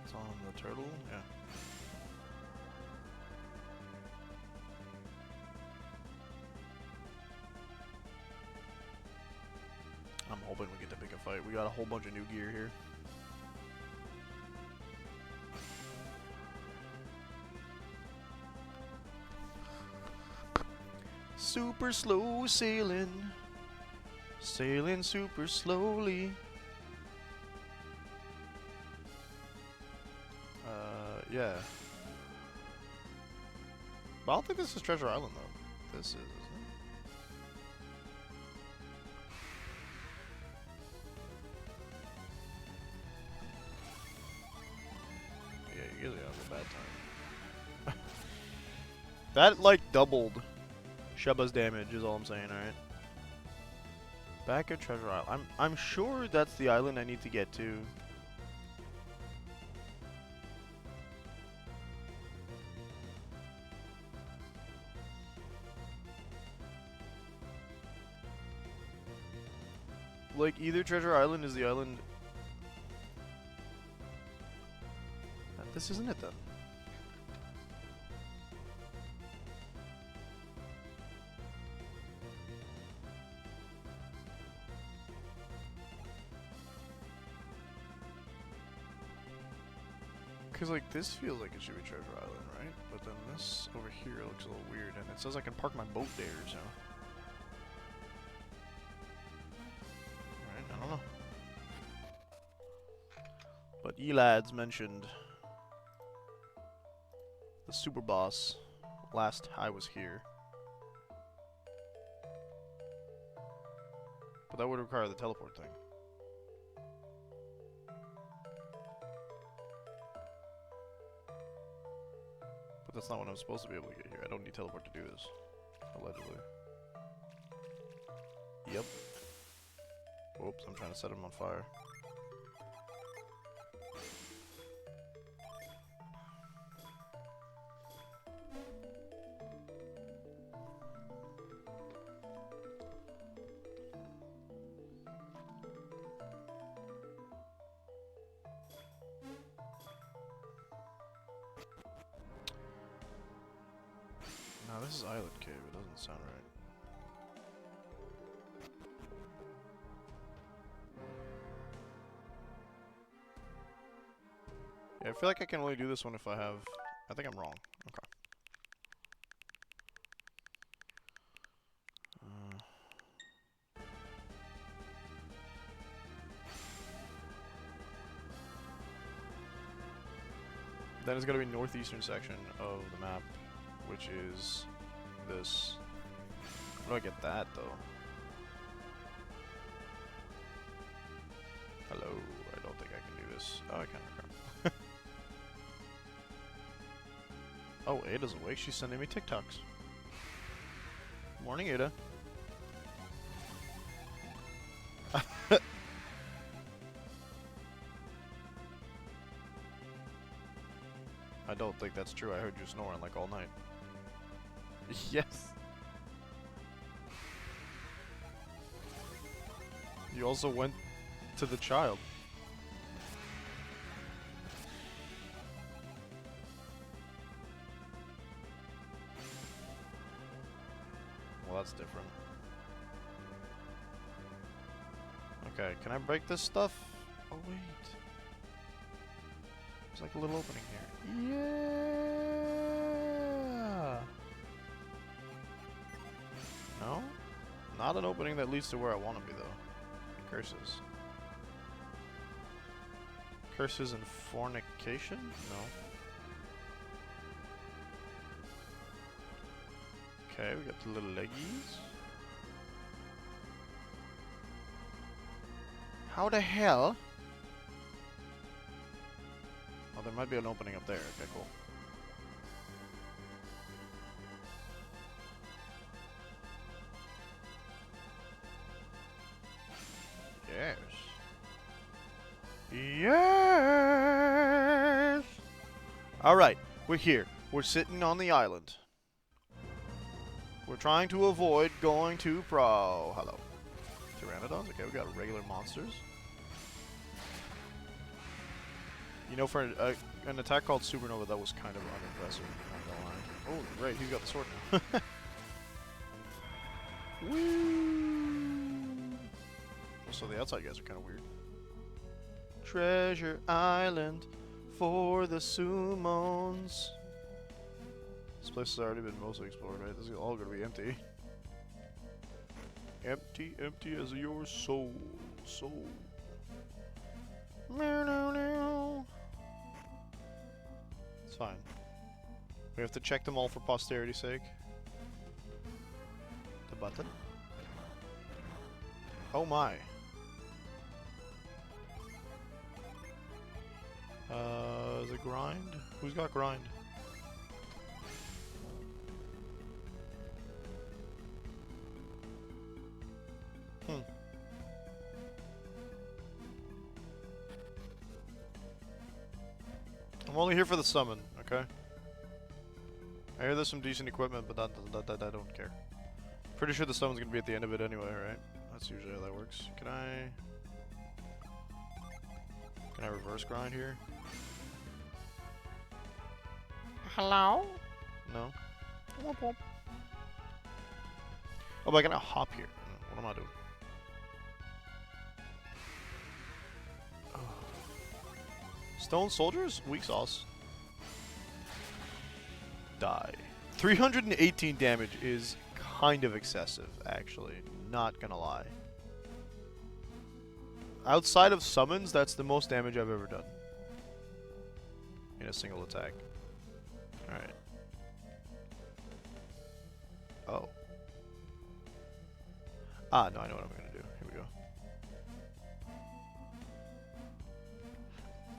It's on the turtle? Yeah. I'm hoping we get to pick a fight. We got a whole bunch of new gear here. Super slow sailing. Sailing super slowly. Yeah. But I don't think this is Treasure Island, though. This is, isn't it? Yeah, you usually have a bad time. That, like, doubled Sheba's damage, is all I'm saying, alright? Back at Treasure Island. I'm sure that's the island I need to get to. Like, either Treasure Island is the island... This isn't it, then. Because, like, this feels like it should be Treasure Island, right? But then this over here looks a little weird, and it says I can park my boat there, so... Right, I don't know. But Elad's mentioned the super boss last I was here. But that would require the teleport thing. But that's not what I'm supposed to be able to get here. I don't need teleport to do this. Allegedly. Yep. Whoops, I'm trying to set him on fire. No, this is Island Cave. It doesn't sound right. Yeah, I feel like I can only do this one if I have... I think I'm wrong. Okay. Then it's going to be northeastern section of the map, which is this. How do I get that, though? Hello, I don't think I can do this. Oh, I can. Oh, Ada's awake. She's sending me TikToks. Morning, Ada. I don't think that's true. I heard you snoring like all night. Yes. You also went to the child. Well, that's different. Okay, can I break this stuff? Oh, wait. There's like a little opening here. Yeah! No? Not an opening that leads to where I want to be, though. Curses. Curses and fornication? No. Okay, we got the little leggies. How the hell? Oh, there might be an opening up there. Okay, cool. Yes. Yes! Alright, we're here. We're sitting on the island. We're trying to avoid going to Hello. Pteranodons? Okay, we got regular monsters. You know, for an attack called Supernova, that was kind of unimpressive. Not gonna lie. Oh, right, he's got the sword now. Woo! Also, the outside guys are kind of weird. Treasure Island for the Summons. This place has already been mostly explored, right? This is all gonna be empty. Empty, empty as your soul. Soul. Meow, meow, meow. It's fine. We have to check them all for posterity's sake. The button. Oh my. Is it grind? Who's got grind? I'm only here for the summon, okay? I hear there's some decent equipment, but that I don't care. Pretty sure the summon's gonna be at the end of it anyway, right? That's usually how that works. Can I reverse grind here? Hello? No. Whoop, whoop. Oh, but I can hop here. What am I doing? Stone soldiers? Weak sauce. Die. 318 damage is kind of excessive, actually. Not gonna lie. Outside of summons, that's the most damage I've ever done. In a single attack. Alright. Oh. Ah, no, I know what I'm gonna do. Here we go.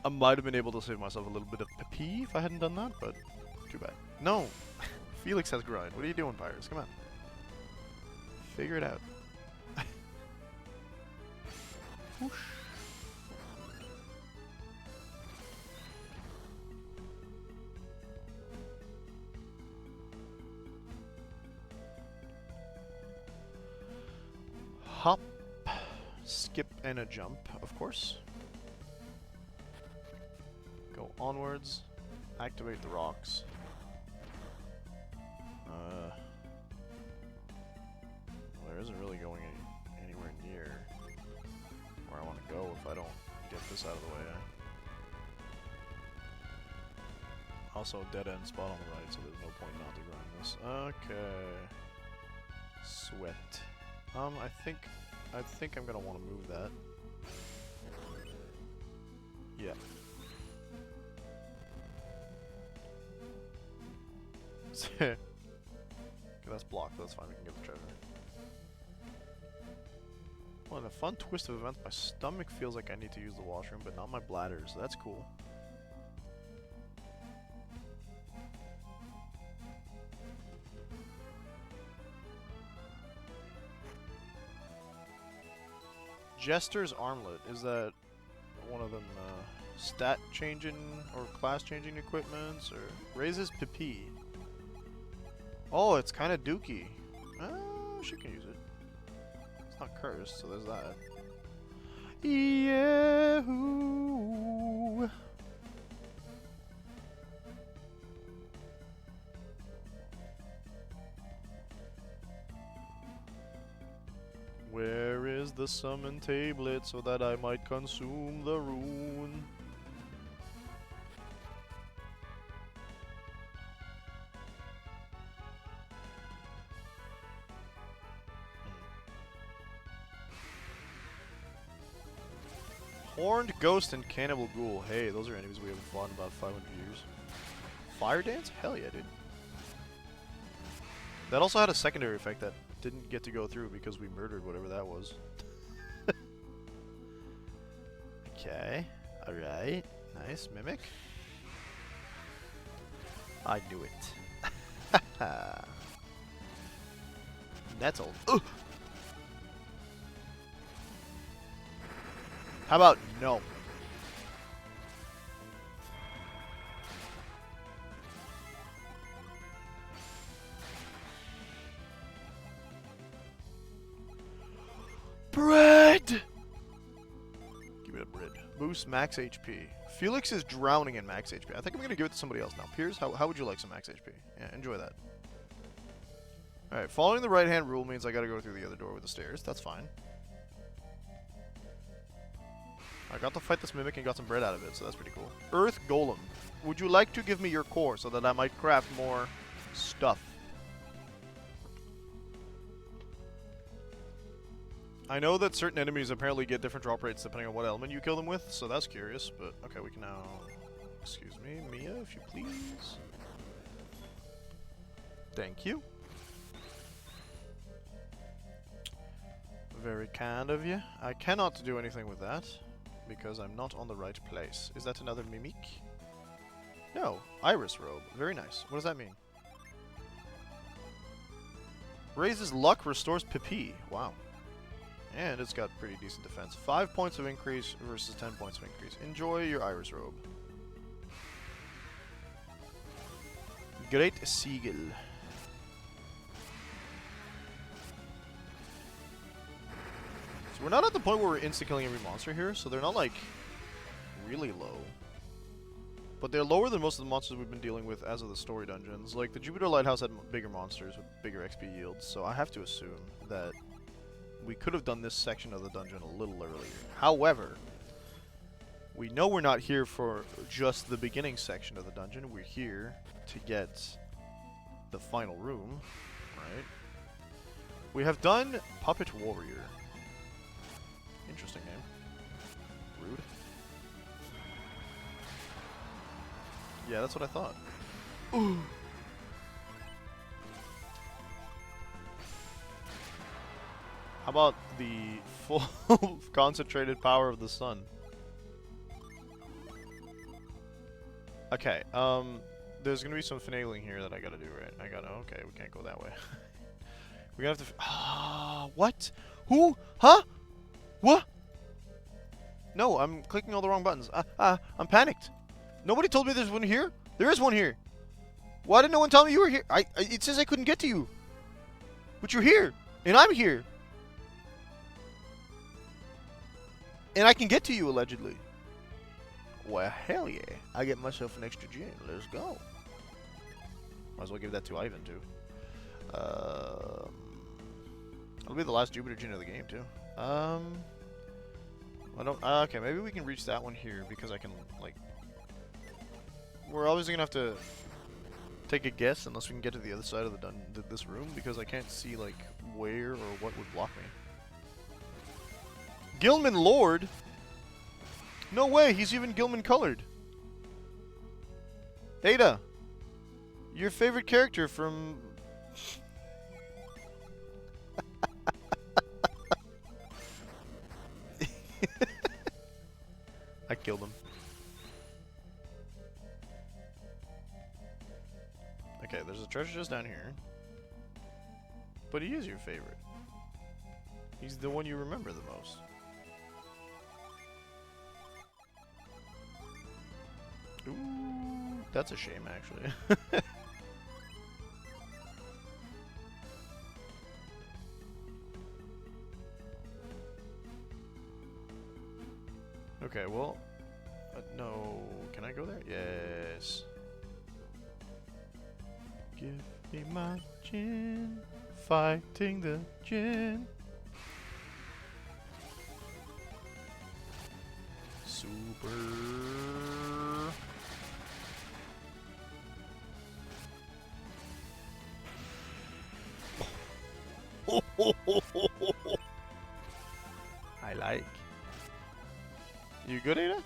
I might have been able to save myself a little bit of PP if I hadn't done that, but too bad. No! Felix has grind. What are you doing, Pirates? Come on. Figure it out. Whoosh. Hop, skip, and a jump, of course. Go onwards, activate the rocks. There isn't really going anywhere near where I want to go if I don't get this out of the way. Also, dead end spot on the right, so there's no point not to grind this. Okay. Sweat. I think I'm gonna want to move that. Yeah. Okay, that's blocked. That's fine. We can get the treasure. Well, in a fun twist of events, my stomach feels like I need to use the washroom, but not my bladder, so that's cool. Jester's Armlet. Is that one of them stat changing or class changing equipments, or raises PP? Oh, it's kind of dookie. She can use it. It's not cursed, so there's that. Yahoo! Where is the summon tablet so that I might consume the rune? Horned Ghost and Cannibal Ghoul. Hey, those are enemies we haven't fought in about 500 years. Fire Dance? Hell yeah, dude. That also had a secondary effect that didn't get to go through because we murdered whatever that was. Okay. Alright. Nice. Mimic. I knew it. Nettle. Ugh. How about no? Bread! Give me the bread. Boost max HP. Felix is drowning in max HP. I think I'm going to give it to somebody else now. Piers, how would you like some max HP? Yeah, enjoy that. Alright, following the right-hand rule means I gotta go through the other door with the stairs. That's fine. I got to fight this mimic and got some bread out of it, so that's pretty cool. Earth Golem. Would you like to give me your core so that I might craft more stuff? I know that certain enemies apparently get different drop rates depending on what element you kill them with, so that's curious, but okay, we can now... Excuse me, Mia, if you please. Thank you. Very kind of you. I cannot do anything with that because I'm not on the right place. Is that another mimic? No. Iris robe. Very nice. What does that mean? Raises luck, restores PP. Wow. And it's got pretty decent defense. 5 points of increase versus 10 points of increase. Enjoy your Iris robe. Great Seagull. So we're not at the point where we're insta-killing every monster here, so they're not, like, really low. But they're lower than most of the monsters we've been dealing with as of the story dungeons. Like, the Jupiter Lighthouse had bigger monsters with bigger XP yields, so I have to assume that we could have done this section of the dungeon a little earlier. However, we know we're not here for just the beginning section of the dungeon. We're here to get the final room, right? We have done Puppet Warrior. Interesting name. Rude. Yeah, that's what I thought. Ooh. How about the full concentrated power of the sun? Okay, there's gonna be some finagling here that I gotta do, right? Okay, we can't go that way. We're gonna have to, what? Who? Huh? What? No, I'm clicking all the wrong buttons. I'm panicked. Nobody told me there's one here. There is one here. Why did no one tell me you were here? It says I couldn't get to you. But you're here. And I'm here. And I can get to you, allegedly. Well, hell yeah. I get myself an extra gin. Let's go. Might as well give that to Ivan, too. It'll be the last Jupiter gin of the game, too. I don't... okay, maybe we can reach that one here, because I can, like... We're obviously gonna have to take a guess, unless we can get to the other side of this room, because I can't see, like, where or what would block me. Gilman Lord? No way, he's even Gilman colored. Ada, your favorite character from... I killed him. Okay, there's a treasure chest down here. But he is your favorite. He's the one you remember the most. Ooh, that's a shame, actually. Okay, well, no, can I go there? Yes. Give me my gin, fighting the gin. Super. I like. You good, Ada?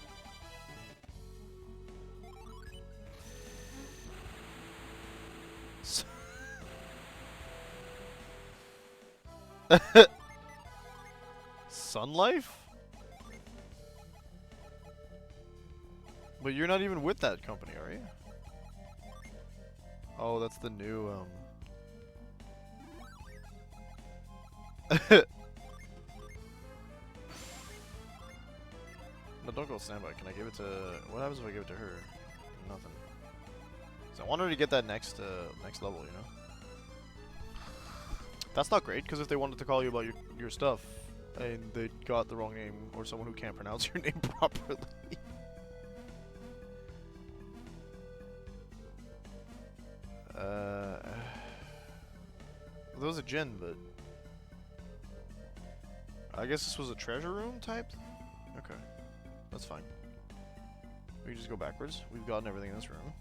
Sun Life? But you're not even with that company, are you? Oh, that's the new, No, don't go standby. Can I give it to... What happens if I give it to her? Nothing. So I want her to get that next level, you know? That's not great, because if they wanted to call you about your stuff, and they got the wrong name, or someone who can't pronounce your name properly... There was a gin, but... I guess this was a treasure room type? Okay. That's fine. We can just go backwards. We've gotten everything in this room.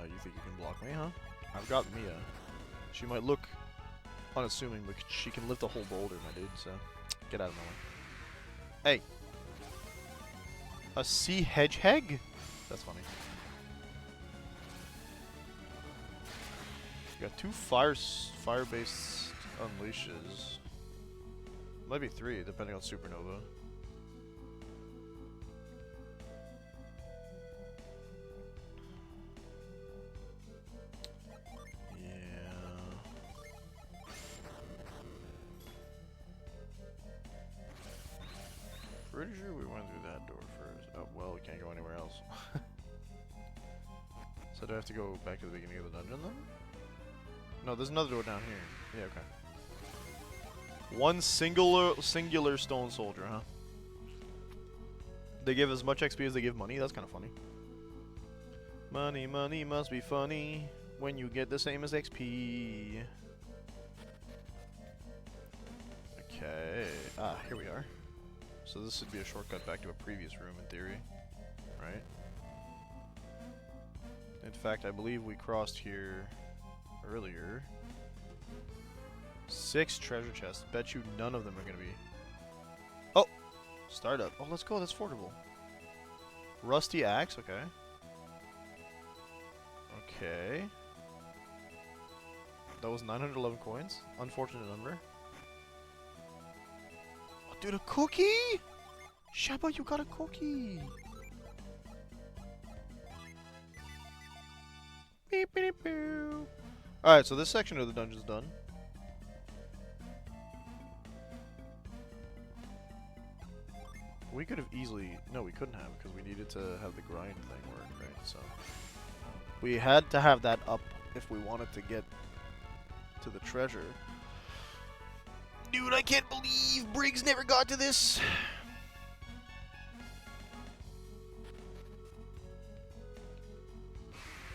You think you can block me, huh? I've got Mia. She might look unassuming, but she can lift a whole boulder, my dude, so... Get out of my way. Hey! A sea hedgehog? That's funny. We got 2 fire-based unleashes. Might be 3, depending on supernova. Pretty sure we went through that door first. Oh, well, we can't go anywhere else. So do I have to go back to the beginning of the dungeon then? No, there's another door down here. Yeah, okay. One singular stone soldier, huh? They give as much XP as they give money? That's kind of funny. Money, money must be funny when you get the same as XP. Okay. Ah, here we are. So this would be a shortcut back to a previous room in theory, right? In fact, I believe we crossed here earlier. 6 treasure chests. Bet you none of them are gonna be... Oh! Startup. Oh, let's go. That's affordable. Rusty axe. Okay. Okay. That was 911 coins. Unfortunate number. Dude, a cookie? Shaba, you got a cookie. Beep, beep, beep. Alright, so this section of the dungeon's done. We could have easily... No, we couldn't have, because we needed to have the grind thing work, right? So we had to have that up if we wanted to get to the treasure. Dude, I can't believe Briggs never got to this.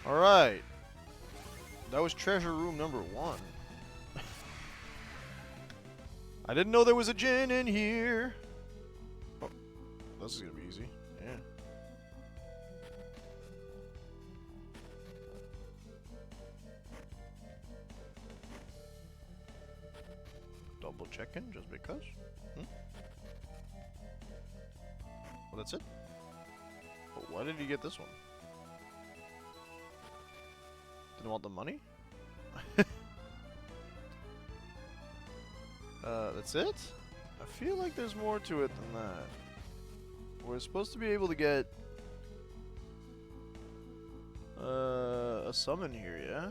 Alright. That was treasure room number 1. I didn't know there was a gin in here. Oh, this is gonna be easy. Yeah. Double checking just because. Well, that's it. But why did you get this one? Didn't want the money? That's it? I feel like there's more to it than that. We're supposed to be able to get a summon here, yeah?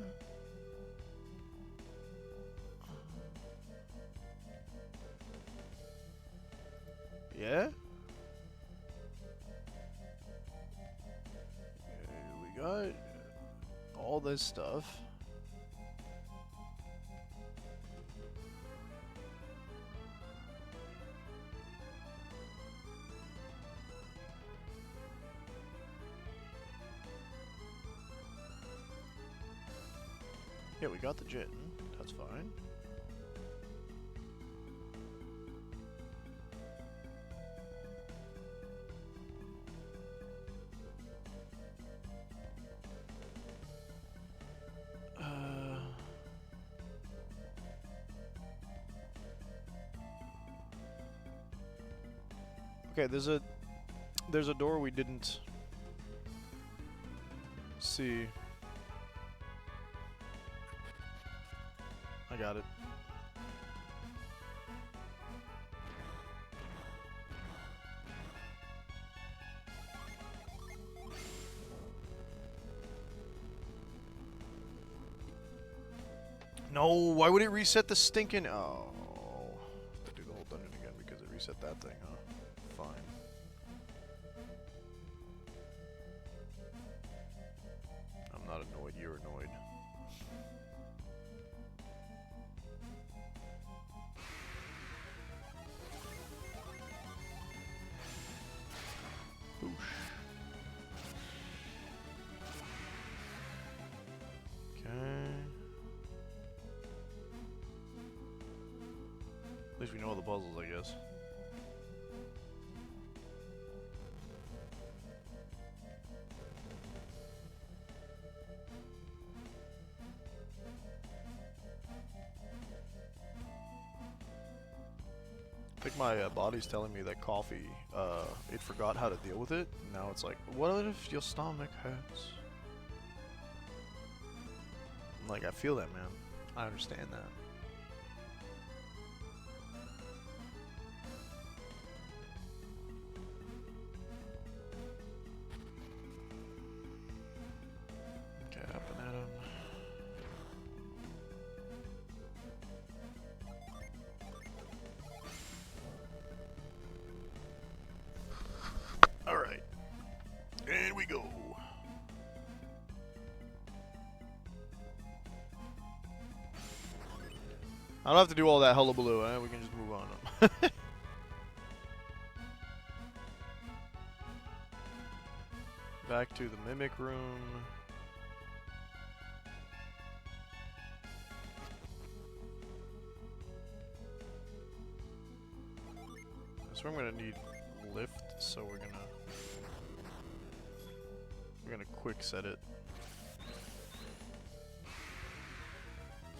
Yeah? We got all this stuff. Yeah, we got the gin. That's fine. Okay, there's a door we didn't see. I got it. No, why would it reset the stinking... Oh. I have to do the whole dungeon again because it reset that thing, huh? Fine. I'm not annoyed, you're annoyed. At least we know all the puzzles, I guess. I think my body's telling me that coffee, it forgot how to deal with it. Now it's like, what if your stomach hurts? Like, I feel that, man. I understand that. Okay, up and at him. Alright. And we go. I don't have to do all that hullabaloo, eh? We can just move on. Back to the mimic room. That's where I'm gonna need lift, so we're gonna quick set it.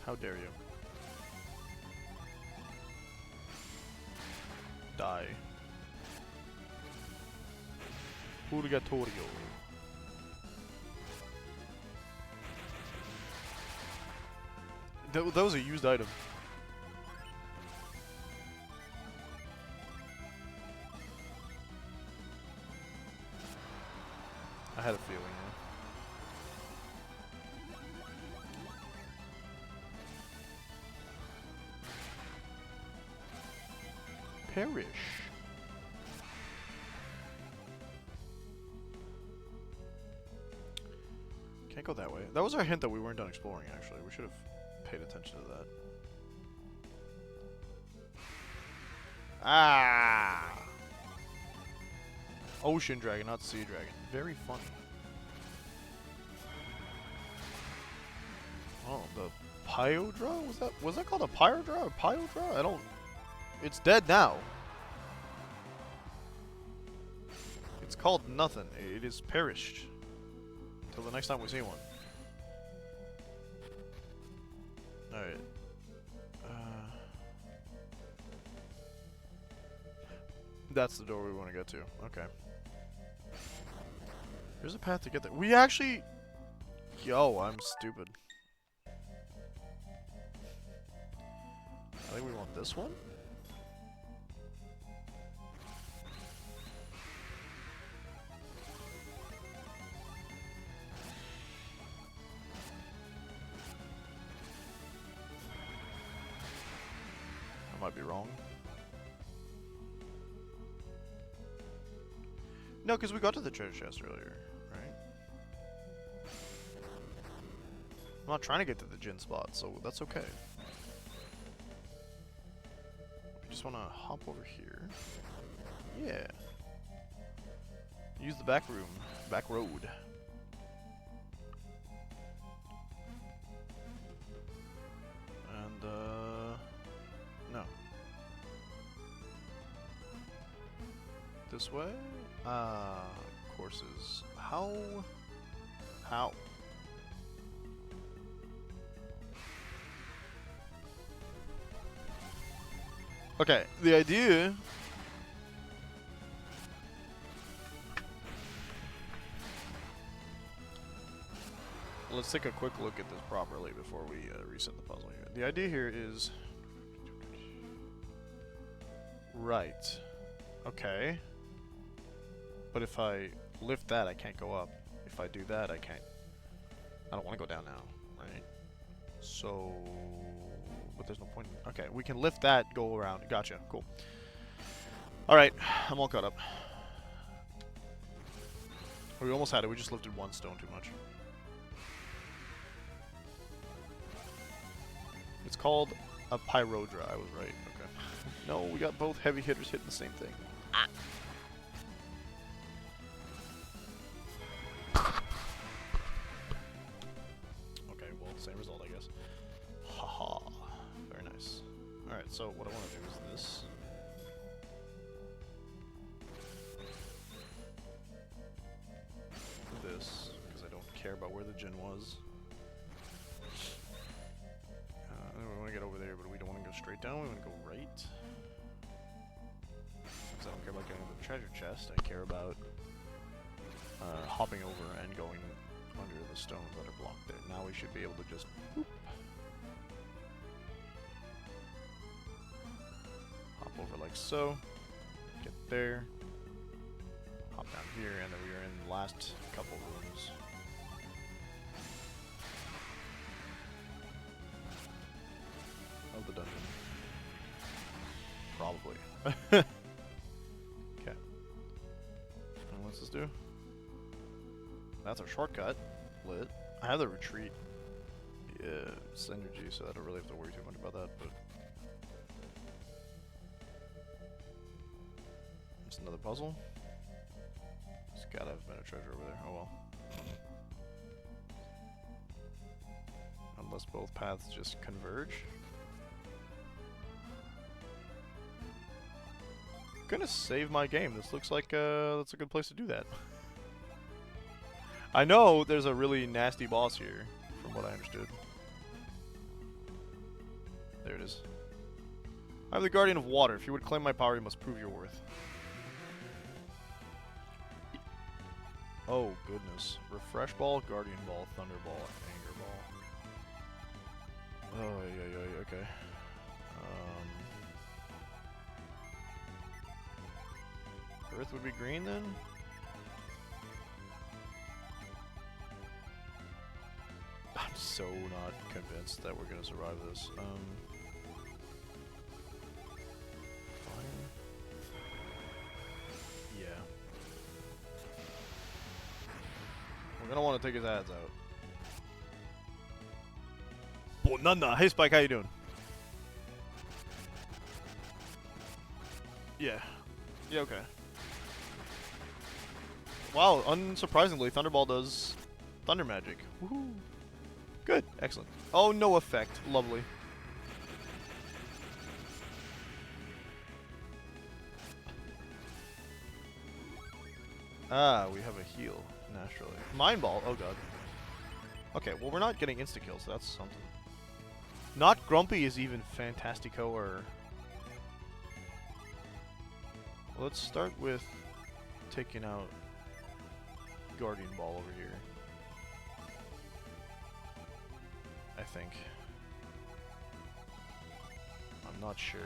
How dare you? Die. Purgatorio. That was a used item. I had a feeling, yeah. Perish. Can't go that way. That was our hint that we weren't done exploring, actually. We should have paid attention to that. Ah! Ocean dragon, not sea dragon. Very funny. Oh, the Pyodra? Was that called a Pyodra or Pyodra? I don't... It's dead now. It's called nothing. It is perished. Till the next time we see one. Alright. That's the door we want to get to. Okay. There's a path to get there. We actually... Yo, I'm stupid. I think we want this one? I might be wrong. No, because we got to the treasure chest earlier, right? I'm not trying to get to the gin spot, so that's okay. We just want to hop over here. Yeah. Use the back room, back road. And, no. This way? Courses. How? Okay, the idea... Let's take a quick look at this properly before we reset the puzzle here. The idea here is... Right. Okay. But if I lift that, I can't go up. If I do that, I can't... I don't want to go down now, right? So... But there's no point in... Okay, we can lift that, go around. Gotcha, cool. Alright, I'm all caught up. We almost had it, we just lifted one stone too much. It's called a Pyrodra, I was right, okay. No, we got both heavy hitters hitting the same thing. Ah. Okay, well, same result, I guess. Haha. Very nice. Alright, so what I want to do is this. This, because I don't care about where the gin was. We want to get over there, but we don't want to go straight down, we want to go right. Because I don't care about getting to the treasure chest, I care about hopping over and going under the stones that are blocked there. Now we should be able to just whoop. Hop over like so. Get there. Hop down here, and then we are in the last couple rooms. Of the dungeon. Probably. Okay. And what's this do? That's a shortcut. Lit. I have the retreat. Yeah, it's energy, so I don't really have to worry too much about that, but... It's another puzzle. There's gotta have been a treasure over there. Oh well. Unless both paths just converge. Gonna save my game. This looks like that's a good place to do that. I know there's a really nasty boss here, from what I understood. There it is. I'm the Guardian of Water. If you would claim my power, you must prove your worth. Oh, goodness. Refresh Ball, Guardian Ball, Thunder Ball, Anger Ball. Oh, yeah, okay. Earth would be green then? I'm so not convinced that we're gonna survive this. Fine. Yeah. We're gonna want to take his ads out. Bonanza! Hey Spike, how you doing? Yeah. Yeah, okay. Wow, unsurprisingly, Thunderball does thunder magic. Woohoo! Good, excellent. Oh, no effect. Lovely. Ah, we have a heal, naturally. Mind Ball, oh god. Okay, well we're not getting insta-kills, so that's something. Not Grumpy is even Fantastico or... Let's start with taking out Guardian Ball over here. I think. I'm not sure.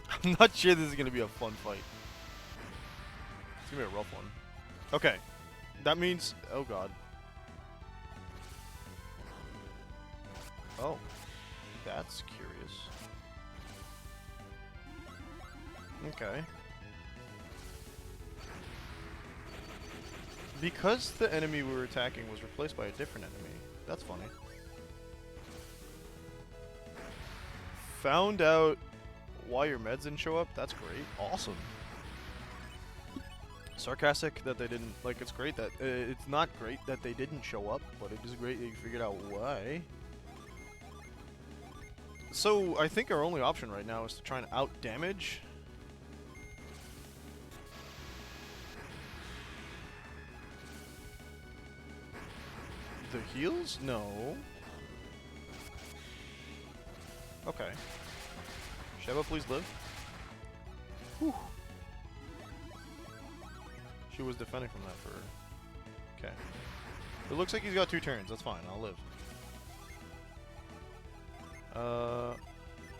I'm not sure this is gonna be a fun fight. It's gonna be a rough one. Okay. That means... Oh god. Oh. That's curious. Okay. Because the enemy we were attacking was replaced by a different enemy. That's funny. Found out why your meds didn't show up? That's great. Awesome. Sarcastic that they didn't... Like, it's great that... it's not great that they didn't show up, but it is great that you figured out why. So, I think our only option right now is to try and out-damage... The heals? No. Okay. Sheva, please live. Whew. She was defending from that for... Okay. It looks like he's got 2 turns. That's fine. I'll live.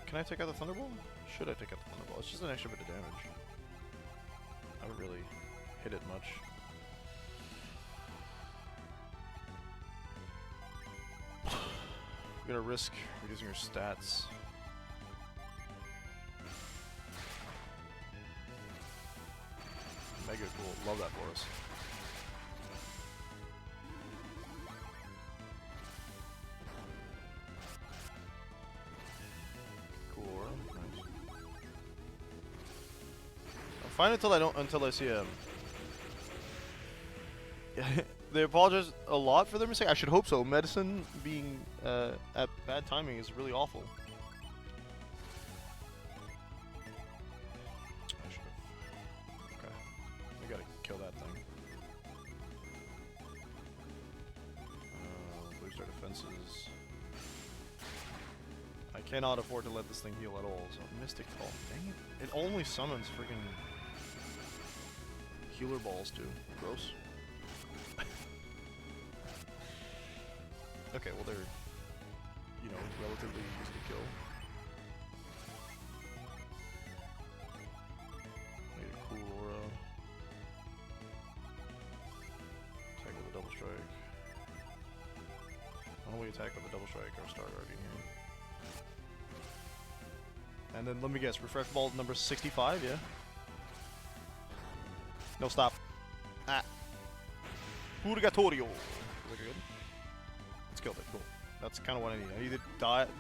Can I take out the Thunderbolt? Should I take out the Thunderbolt? It's just an extra bit of damage. I haven't really hit it much. We're gonna risk reducing your stats. Mega cool. Love that for us. Cool. Nice. I'm fine until I see him. They apologize a lot for their mistake. I should hope so. Medicine being at bad timing is really awful. I should have. Okay. We gotta kill that thing. Boost our defenses. I cannot afford to let this thing heal at all, so Mystic Fall. Dang it. It only summons freaking healer balls too. Gross. Okay, well they're, you know, relatively easy to kill. Need a cool aura. Attack with a double strike. Why don't we attack with a double strike or start already here? And then let me guess, refresh ball number 65, yeah? No, stop. Ah. Purgatorio. Is that good? Let's kill it, cool. That's kind of what I need. I need it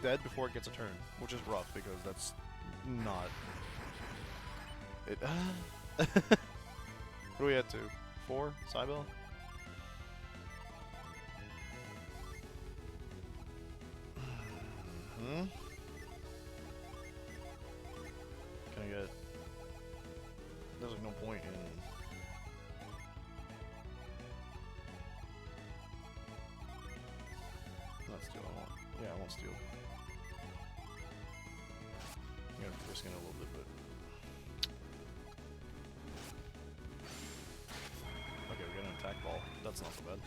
dead before it gets a turn, which is rough because that's not... It... What are we at to? 4? Cybele? Hmm? Can I get... There's like no point in... Not steal, I want... Yeah, I want steal. I'm gonna risk it a little bit, but... Okay, we got an attack ball. That's not so bad.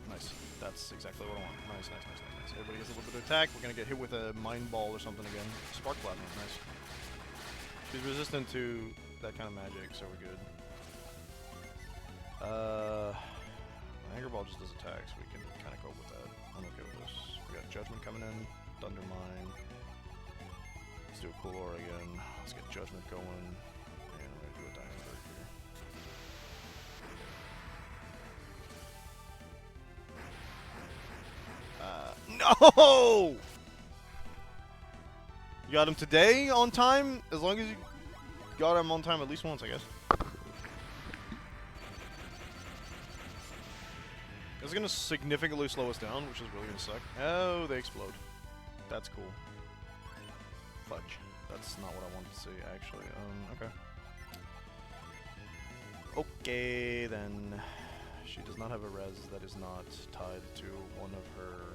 Nice. That's exactly what I want. Nice, nice, nice, nice, nice. Everybody gets a little bit of attack. We're gonna get hit with a mind ball or something again. Spark Platinum, nice. She's resistant to that kind of magic, so we're good. Anger Ball just does attacks. We can kind of cope with that. I'm okay with this. We got Judgment coming in. Thunder Mine. Let's do a cool aura again. Let's get Judgment going. And we're gonna do a Diamond Bird here. No! You got him today on time? As long as you got him on time at least once, I guess. This is gonna significantly slow us down, which is really gonna suck. Oh, they explode. That's cool. Fudge. That's not what I wanted to see, actually. Okay. Okay, then. She does not have a res that is not tied to one of her...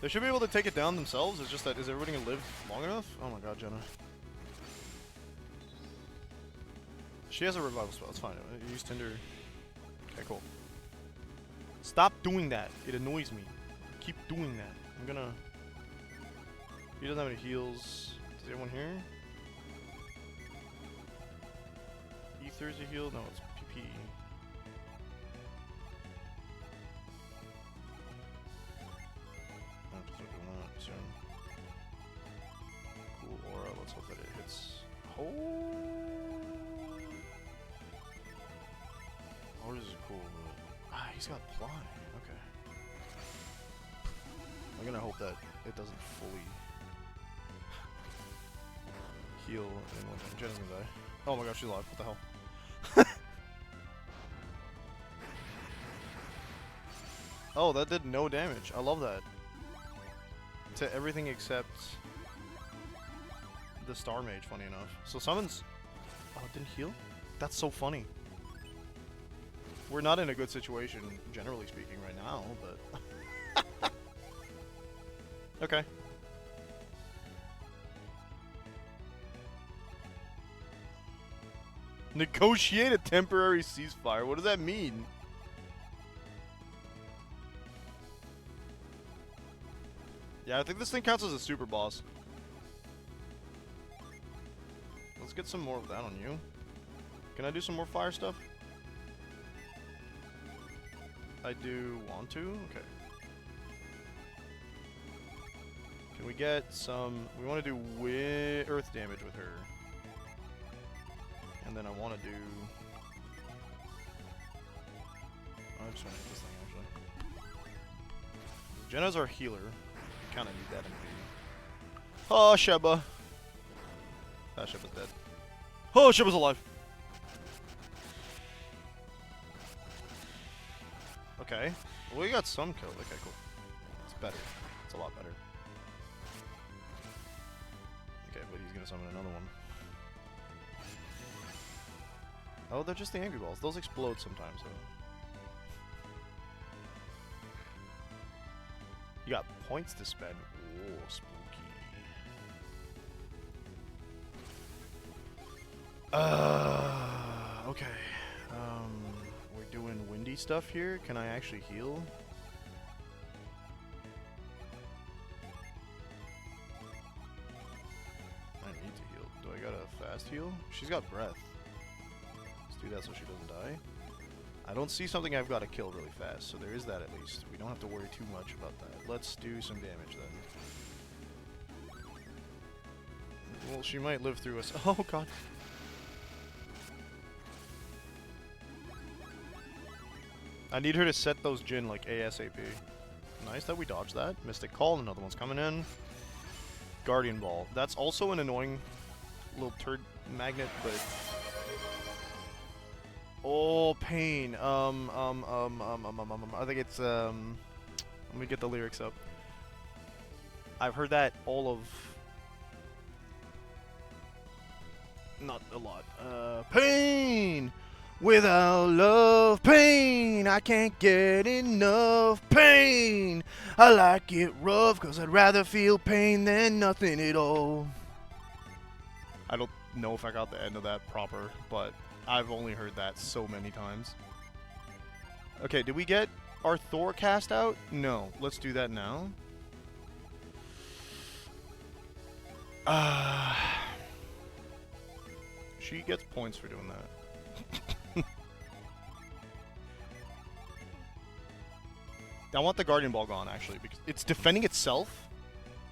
They should be able to take it down themselves, it's just that, is everybody gonna live long enough? Oh my god, Jenna. She has a revival spell, it's fine. Use Tinder. Okay, cool. Stop doing that, it annoys me. Keep doing that. I'm gonna... He doesn't have any heals. Does anyone here? Ether's a heal? No, it's PP. Cool aura, let's hope that it hits. Oh! Auras is cool, but... Ah, he's got Ply. Okay. I'm gonna hope that it doesn't fully heal anyone. Jenna's gonna die. Oh my gosh, she's alive. What the hell? Oh, that did no damage. I love that. To everything except the Star Mage, funny enough. So summons... Oh, it didn't heal? That's so funny. We're not in a good situation, generally speaking, right now, but... Okay. Negotiate a temporary ceasefire? What does that mean? Yeah, I think this thing counts as a super boss. Let's get some more of that on you. Can I do some more fire stuff? I do want to? Okay. Can we get some... We want to do earth damage with her. And then I want to do... I just want to hit this thing, actually. Jenna's our healer. We kind of need that in the... Oh, Sheba. Ah, Sheba's dead. Oh, Sheba's alive. Okay. Well, we got some kills. Okay, cool. It's better. It's a lot better. Okay, but he's gonna summon another one. Oh, they're just the angry balls. Those explode sometimes, though. You got points to spend. Oh, spooky. Okay. We're doing windy stuff here. Can I actually heal? I need to heal. Do I got a fast heal? She's got breath. Let's do that so she doesn't die. I don't see something I've got to kill really fast, so there is that at least. We don't have to worry too much about that. Let's do some damage then. Well, she might live through us. Oh god. I need her to set those Jin like ASAP. Nice that we dodged that. Mystic Call, another one's coming in. Guardian Ball. That's also an annoying little turd magnet, but... Oh, pain. I think it's, let me get the lyrics up. I've heard that all of... Not a lot. Pain! Without love, pain! I can't get enough pain! I like it rough, cause I'd rather feel pain than nothing at all. I don't know if I got the end of that proper, but I've only heard that so many times. Okay, did we get our Thor cast out? No. Let's do that now. She gets points for doing that. I want the Guardian Ball gone, actually, because it's defending itself?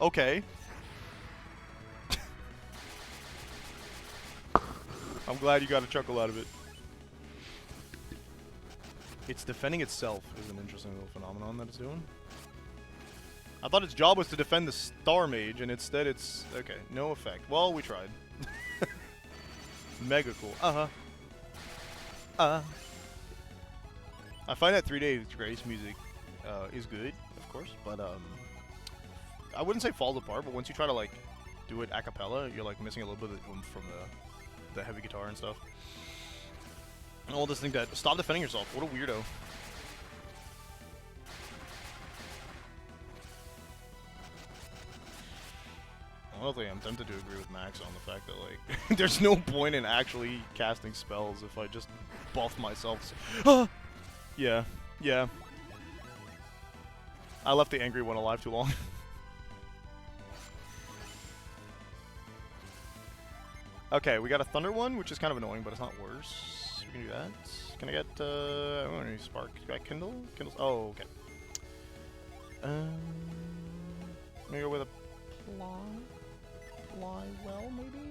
Okay. I'm glad you got a chuckle out of it. It's defending itself is an interesting little phenomenon that it's doing. I thought its job was to defend the Star Mage, and instead it's... Okay, no effect. Well, we tried. Mega cool. I find that 3 Days Grace music is good, of course, but I wouldn't say falls apart, but once you try to like do it a cappella, you're like missing a little bit of the oomph from the heavy guitar and stuff. All this thing that stop defending yourself. What a weirdo. Honestly, I'm tempted to agree with Max on the fact that like there's no point in actually casting spells if I just buff myself. Yeah. I left the angry one alive too long. Okay, we got a Thunder one, which is kind of annoying, but it's not worse. We can do that. Can I get, I want to Spark. Got Kindle? Kindle's, oh, okay. Let me go with a Fly well, maybe?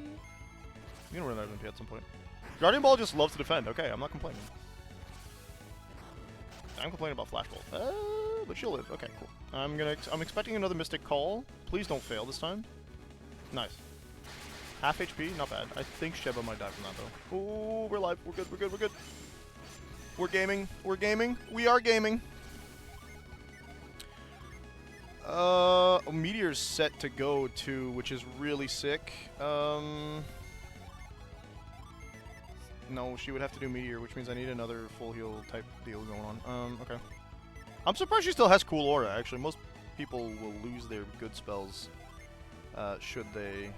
You can run that MP at some point. Guardian Ball just loves to defend. Okay, I'm not complaining. I'm complaining about Flash Bolt. But she'll live. Okay, cool. I'm expecting another Mystic Call. Please don't fail this time. Nice. Half HP, not bad. I think Sheba might die from that though. Ooh, we're live. We're good. We're good. We're good. We're gaming. We're gaming. We are gaming. Meteor's set to go too, which is really sick. No, she would have to do Meteor, which means I need another full heal type deal going on. Okay. I'm surprised she still has Cool Aura, actually. Most people will lose their good spells, should they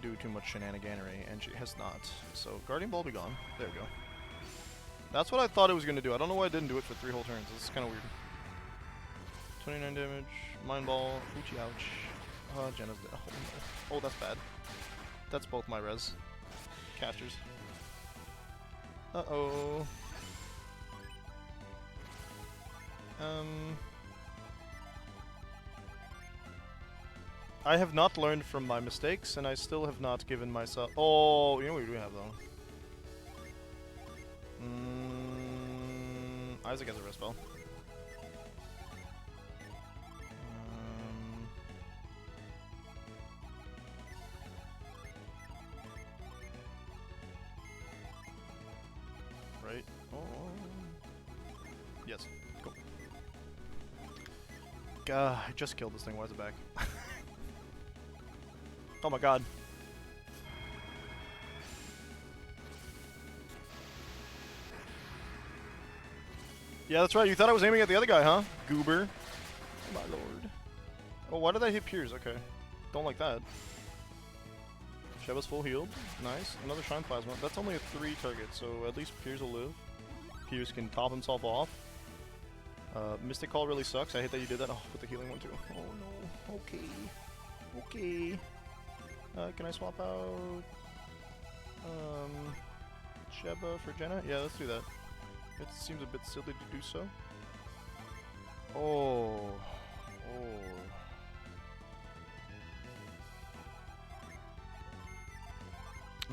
do too much shenaniganery, and she has not. So, Guardian Ball be gone. There we go. That's what I thought it was going to do. I don't know why I didn't do it for 3 whole turns. This is kind of weird. 29 damage. Mind Ball. Ouchie ouch. Jenna's dead. Oh, no. Oh, that's bad. That's both my res. Casters. Uh-oh. I have not learned from my mistakes, and I still have not given myself... Oh, you know what we do have, though? Isaac has a res spell. Right? Oh. Yes. Cool. I just killed this thing. Why is it back? Oh my god. Yeah, that's right. You thought I was aiming at the other guy, huh? Goober. Oh, why did I hit Piers? Okay. Don't like that. Sheba's full healed. Nice. Another Shine Plasma. That's only a 3 target, so at least Piers will live. Piers can top himself off. Mystic Call really sucks. I hate that you did that. Oh, with the healing one too. Oh no. Okay. Okay. Can I swap out Sheba for Jenna? Yeah, let's do that. It seems a bit silly to do so. Oh. Oh.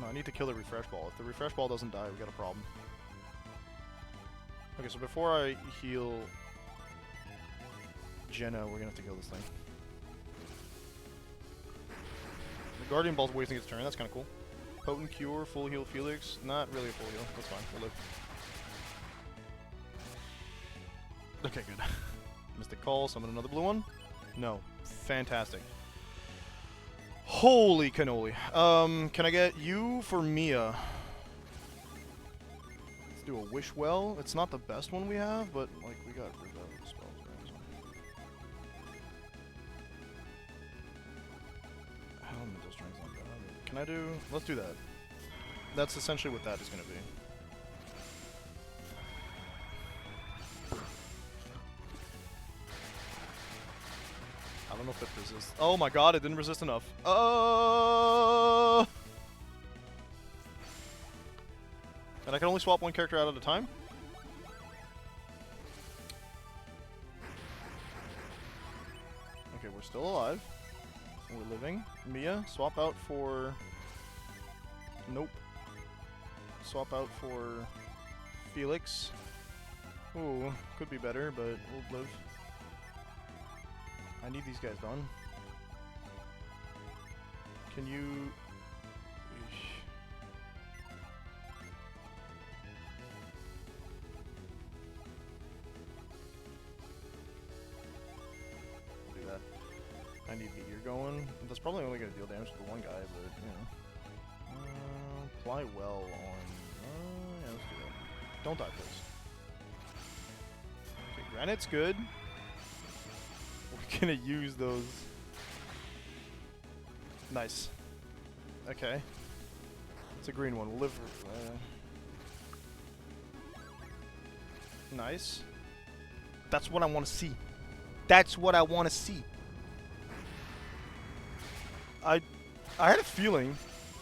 No, I need to kill the refresh ball. If the refresh ball doesn't die, we got a problem. Okay, so before I heal Jenna, we're gonna have to kill this thing. The Guardian Ball's wasting its turn, that's kinda cool. Potent Cure, full heal Felix. Not really a full heal, that's fine, we'll live. Okay, good. Mystic Call, summon another blue one? No. Fantastic. Holy cannoli. Can I get you for Mia? Let's do a Wish Well. It's not the best one we have, but, like, we got rid of the spells. Right? Elemental Strength's not bad. Can I do... Let's do that. That's essentially what that is going to be. I don't know if it resists. Oh my god, it didn't resist enough. And I can only swap one character out at a time? Okay, we're still alive. We're living. Mia, swap out for... Nope. Swap out for Felix. Ooh, could be better, but we'll live. I need these guys done. Can you... Eesh. I'll do that. I need the ear going. That's probably only going to deal damage to the one guy, but, you know. Apply well on... yeah, let's do that. Don't die, please. Okay, Granite's good. We're gonna use those. Nice. Okay. It's a green one. We'll live. Nice. That's what I want to see. That's what I want to see. I had a feeling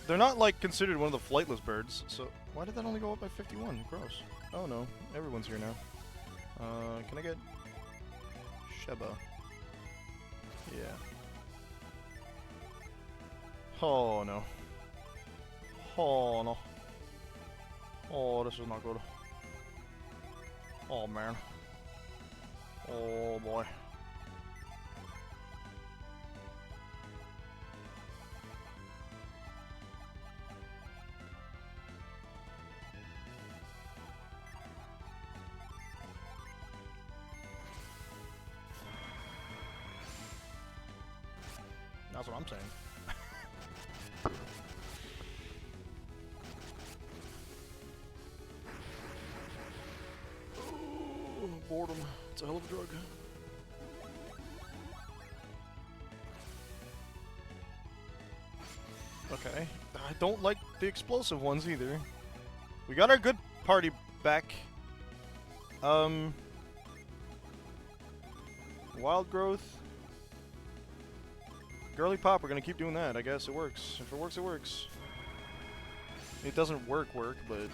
they're not like considered one of the flightless birds. So why did that only go up by 51? Gross. Oh no, everyone's here now. Can I get Sheba? Yeah. Oh no. Oh no. Oh, this is not good. Oh man. Oh boy. That's what I'm saying. Oh, boredom. It's a hell of a drug. Okay. I don't like the explosive ones either. We got our good party back. Wild growth. Girly pop, we're gonna keep doing that. I guess it works. If it works, it works. It doesn't work, but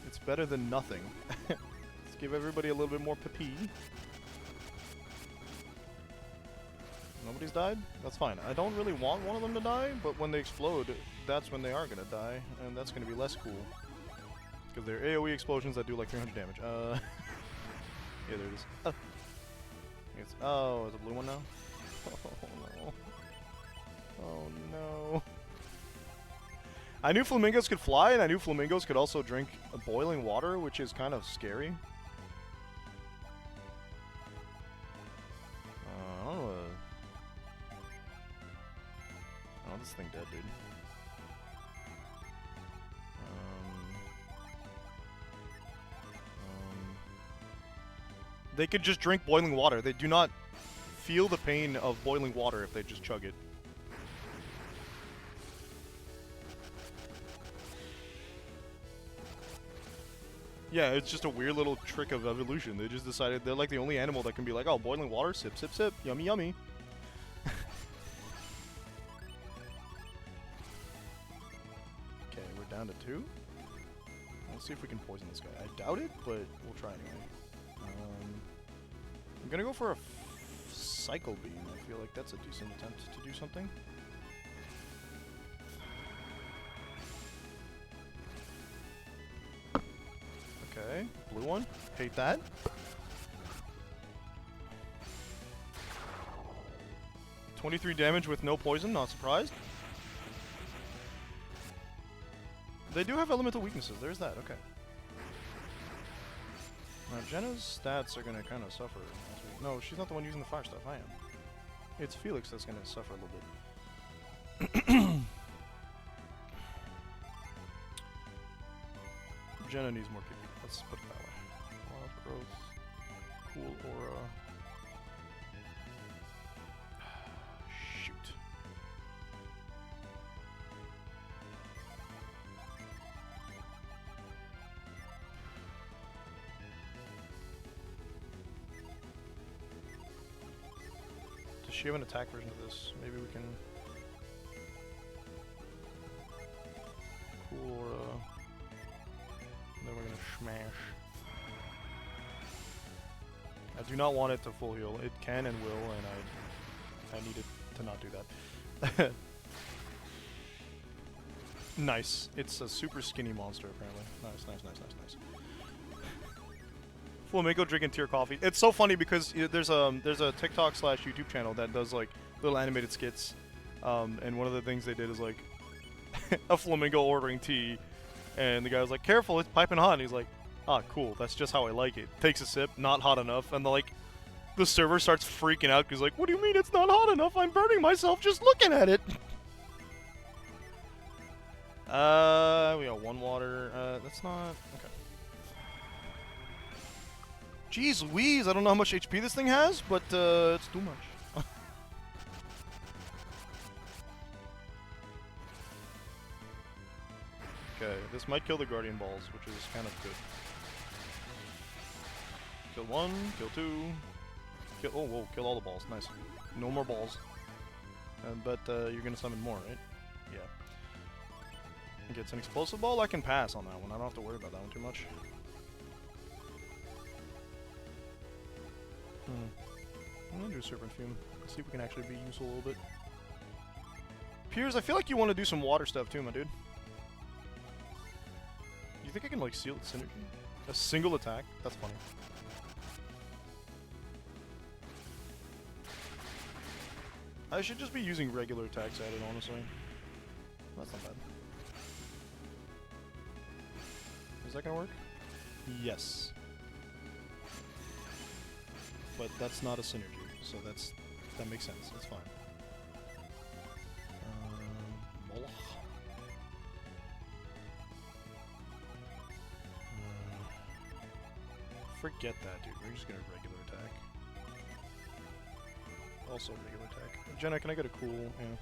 it's better than nothing. Let's give everybody a little bit more peppy. Nobody's died? That's fine. I don't really want one of them to die, but when they explode, that's when they are gonna die, and that's gonna be less cool. Because they're AoE explosions that do like 300 damage. Yeah, there it is. Oh, is it a blue one now? Oh no. Oh no. I knew flamingos could fly, and I knew flamingos could also drink boiling water, which is kind of scary. I don't know. Oh, this thing dead, dude. They could just drink boiling water. They do not feel the pain of boiling water if they just chug it. Yeah, it's just a weird little trick of evolution. They just decided they're like the only animal that can be like, oh, boiling water, sip, sip, sip, yummy, yummy. Okay, we're down to 2. Let's see if we can poison this guy. I doubt it, but we'll try anyway. I'm gonna go for a cycle beam. I feel like that's a decent attempt to do something. Okay, blue one. Hate that. $23 damage with no poison, not surprised. They do have elemental weaknesses, there's that, okay. Now Jenna's stats are gonna kind of suffer. No, she's not the one using the fire stuff, I am. It's Felix that's gonna suffer a little bit. Jenna needs more PP, let's put it that way. Wild growth, cool aura. Shoot. Does she have an attack version of this? Maybe we can... Cool aura. And then we're gonna smash. I do not want it to full heal. It can and will, and I need it to not do that. Nice. It's a super skinny monster, apparently. Nice, nice, nice, nice, nice. Flamingo drinking tier coffee. It's so funny because there's a TikTok / YouTube channel that does like little animated skits, and one of the things they did is like a flamingo ordering tea, and the guy was like, "Careful, it's piping hot." And he's like, "Ah, cool. That's just how I like it." Takes a sip, not hot enough, and the server starts freaking out because like, "What do you mean it's not hot enough? I'm burning myself just looking at it." We got 1 water. That's not okay. Jeez Louise, I don't know how much HP this thing has, but it's too much. Okay, this might kill the Guardian Balls, which is kind of good. Kill 1, kill 2, kill... Oh, whoa, kill all the balls. Nice. No more balls. But you're gonna summon more, right? Yeah. Gets an explosive ball, I can pass on that one. I don't have to worry about that one too much. I'm gonna do a Serpent Fume. See if we can actually be useful a little bit. Piers, I feel like you want to do some water stuff too, my dude. You think I can like seal the synergy? A single attack? That's funny. I should just be using regular attacks at it, honestly. That's not bad. Is that gonna work? Yes. But that's not a synergy, so that makes sense. That's fine. Moloch. Forget that, dude. We're just gonna regular attack. Also regular attack. Jenna, can I get a cool? Yeah.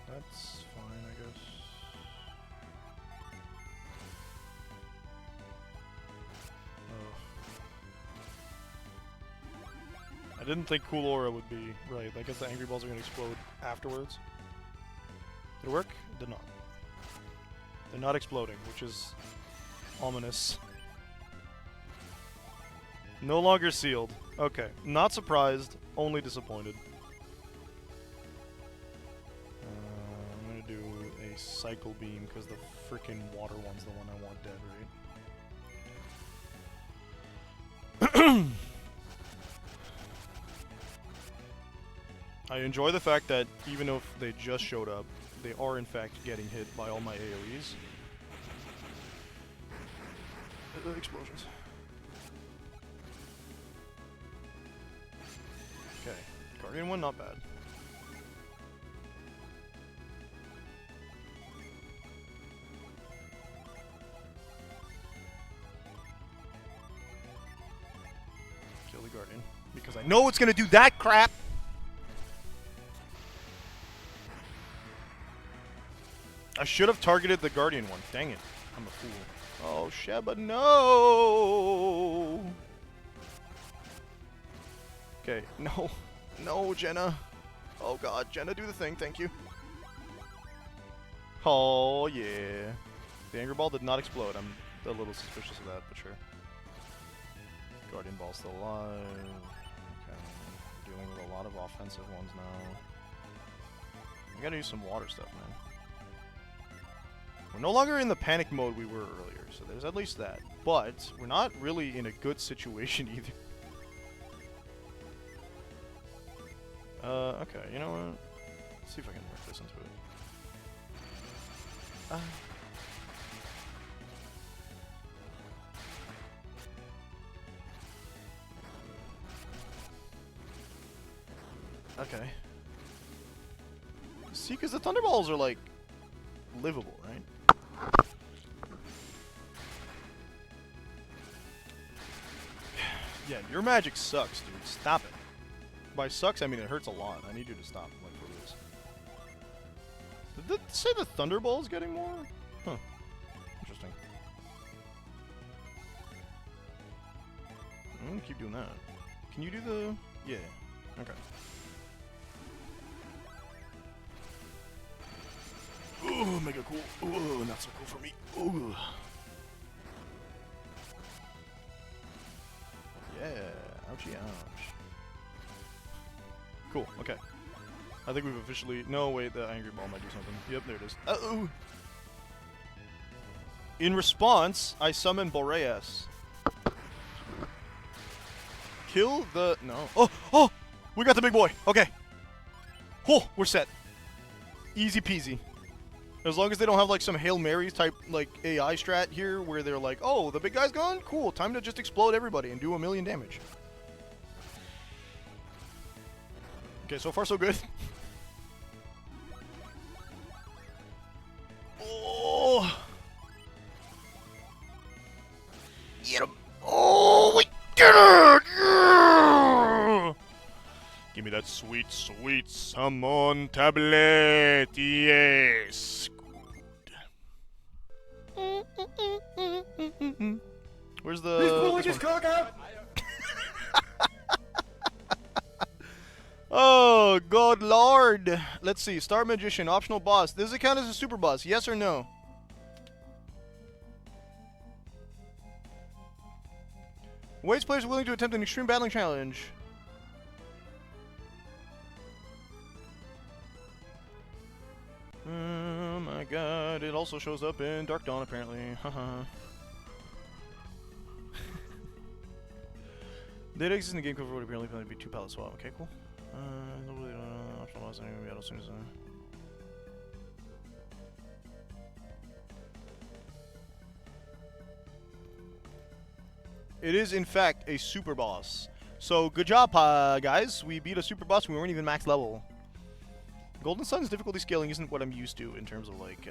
That's fine, I guess. Oh. I didn't think Cool Aura would be right. I guess the Angry Balls are going to explode afterwards. Did it work? It did not. They're not exploding, which is ominous. No longer sealed. Okay. Not surprised, only disappointed. I'm gonna do a Cycle Beam because the freaking water one's the one I want dead, right? I enjoy the fact that even if they just showed up, they are in fact getting hit by all my AoEs. Explosions. Okay, Guardian one, not bad. Because I know it's going to do that crap. I should have targeted the Guardian one. Dang it. I'm a fool. Oh, Sheba, no! Okay, no. No, Jenna. Oh god, Jenna, do the thing, thank you. Oh, yeah. The Anger Ball did not explode. I'm a little suspicious of that, but sure. Guardian Ball's still alive. Okay, we're dealing with a lot of offensive ones now. I gotta use some water stuff, man. We're no longer in the panic mode we were earlier, so there's at least that. But we're not really in a good situation either. Okay, you know what? Let's see if I can work this into it. Okay. See, because the Thunderballs are, like, livable, right? Yeah, your magic sucks, dude. Stop it. By sucks, I mean it hurts a lot. I need you to stop, like, for this. Did it say the Thunderball is getting more? Huh. Interesting. I'm gonna keep doing that. Can you do the... Yeah. Okay. Ooh, mega cool. Ooh, not so cool for me. Ooh. Yeah. Ouchie ouch. Cool, okay. I think we've officially... No, wait, the Angry Ball might do something. Yep, there it is. Uh-oh! In response, I summon Boreas. Kill the... No. Oh! Oh! We got the big boy! Okay. Oh, we're set. Easy peasy. As long as they don't have, like, some Hail Marys type, like, AI strat here where they're like, oh, the big guy's gone? Cool, time to just explode everybody and do 1,000,000 damage. Okay, so far so good. Oh! Get him! Oh, we did it! Yeah! Give me that sweet, sweet summon tablet. Yes. Good. Where's the? He's pulling his cock out. Oh, good lord. Let's see. Star Magician, optional boss. Does it count as a super boss? Yes or no? Waits players willing to attempt an extreme battling challenge. Oh my god. It also shows up in Dark Dawn, apparently. Haha. Data exists in the game cover would apparently be 2 palette swap. Okay, cool. It is, in fact, a super boss. So, good job, guys. We beat a super boss. We weren't even max level. Golden Sun's difficulty scaling isn't what I'm used to in terms of, like,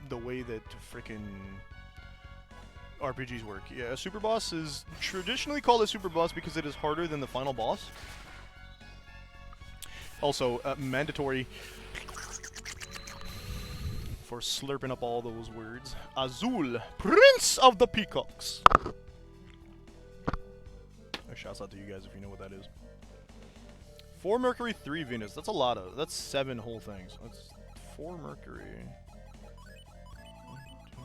the way that frickin' RPGs work. Yeah, a super boss is traditionally called a super boss because it is harder than the final boss. Also, mandatory for slurping up all those words. Azul, Prince of the Peacocks. Shouts out to you guys if you know what that is. 4 Mercury, 3 Venus. That's a lot of. That's 7 whole things. That's 4 Mercury. 1, 2,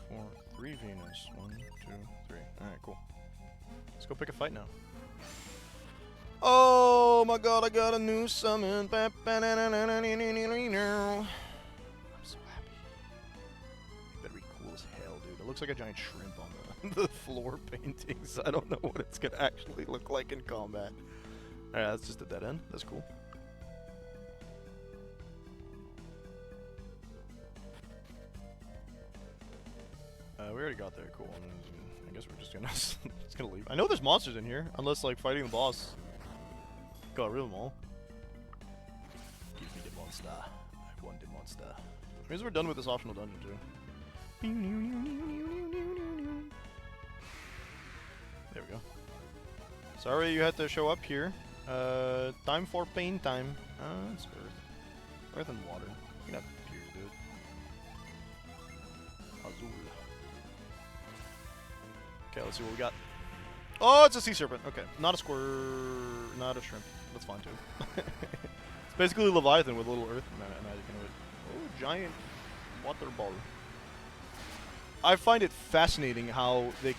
3, 4. 3 Venus. 1, 2, 3. Alright, cool. Let's go pick a fight now. Oh my god, I got a new summon. I'm so happy. It better be cool as hell, dude. It looks like a giant shrimp on the floor paintings. I don't know what it's gonna actually look like in combat. Alright, that's just a dead end. That's cool. We already got there. Cool. I guess we're just gonna leave. I know there's monsters in here, unless like fighting the boss got rid of them all. Give me the monster. I want the monster. Means we're done with this optional dungeon too. There we go. Sorry you had to show up here. Time for pain time. It's Earth. Earth and water. You can have pure, dude. Azul. Okay, let's see what we got. Oh, it's a sea serpent. Okay, not a squirrel, not a shrimp. That's fine too. It's basically Leviathan with a little Earth magic into it. Oh, giant water ball. I find it fascinating how they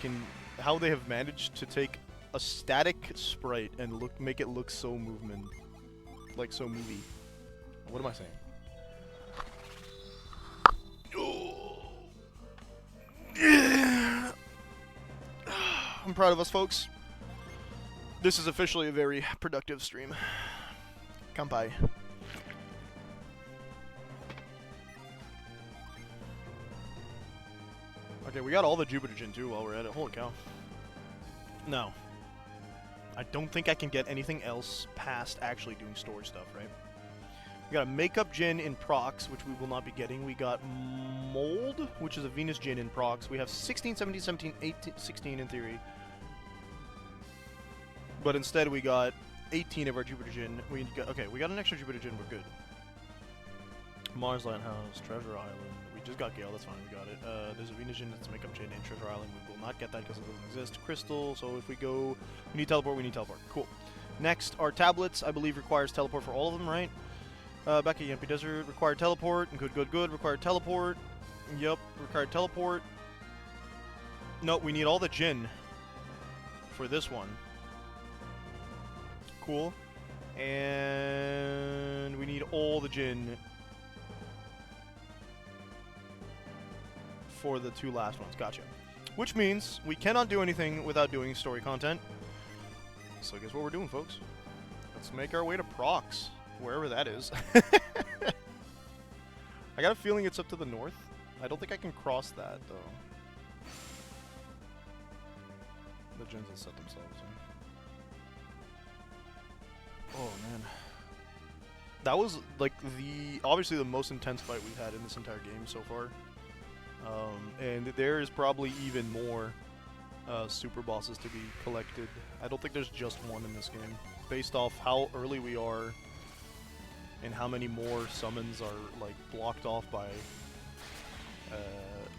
have managed to take a static sprite and make it look so so movie. What am I saying? I'm proud of us, folks. This is officially a very productive stream. Kampai. Okay, we got all the Jupiter Gin too while we're at it. Holy cow. No. I don't think I can get anything else past actually doing storage stuff, right? We got a Makeup Gin in Procs, which we will not be getting. We got Mold, which is a Venus Gin in Procs. We have 16, 17, 17, 18, 16 in theory. But instead we got 18 of our Jupiter Gin. Okay, we got an extra Jupiter Gin, we're good. Mars Lighthouse, Treasure Island. We just got Gale, that's fine, we got it. There's a Venus Gin, that's a Makeup Gin in Treasure Island. We will not get that because it doesn't exist. Crystal, so if we go... We need teleport, we need teleport. Cool. Next, our tablets, I believe, requires teleport for all of them, right? Back at Yampi Desert, required teleport. Good, good, good. Required teleport. Yup, required teleport. No, we need all the Jin for this one. Cool. And we need all the Jin for the two last ones. Gotcha. Which means we cannot do anything without doing story content. So guess what we're doing, folks? Let's make our way to Procs. Wherever that is. I got a feeling it's up to the north. I don't think I can cross that, though. The gens will set themselves in. Oh, man. That was, like, obviously the most intense fight we've had in this entire game so far. And there is probably even more super bosses to be collected. I don't think there's just one in this game. Based off how early we are and how many more summons are like blocked off by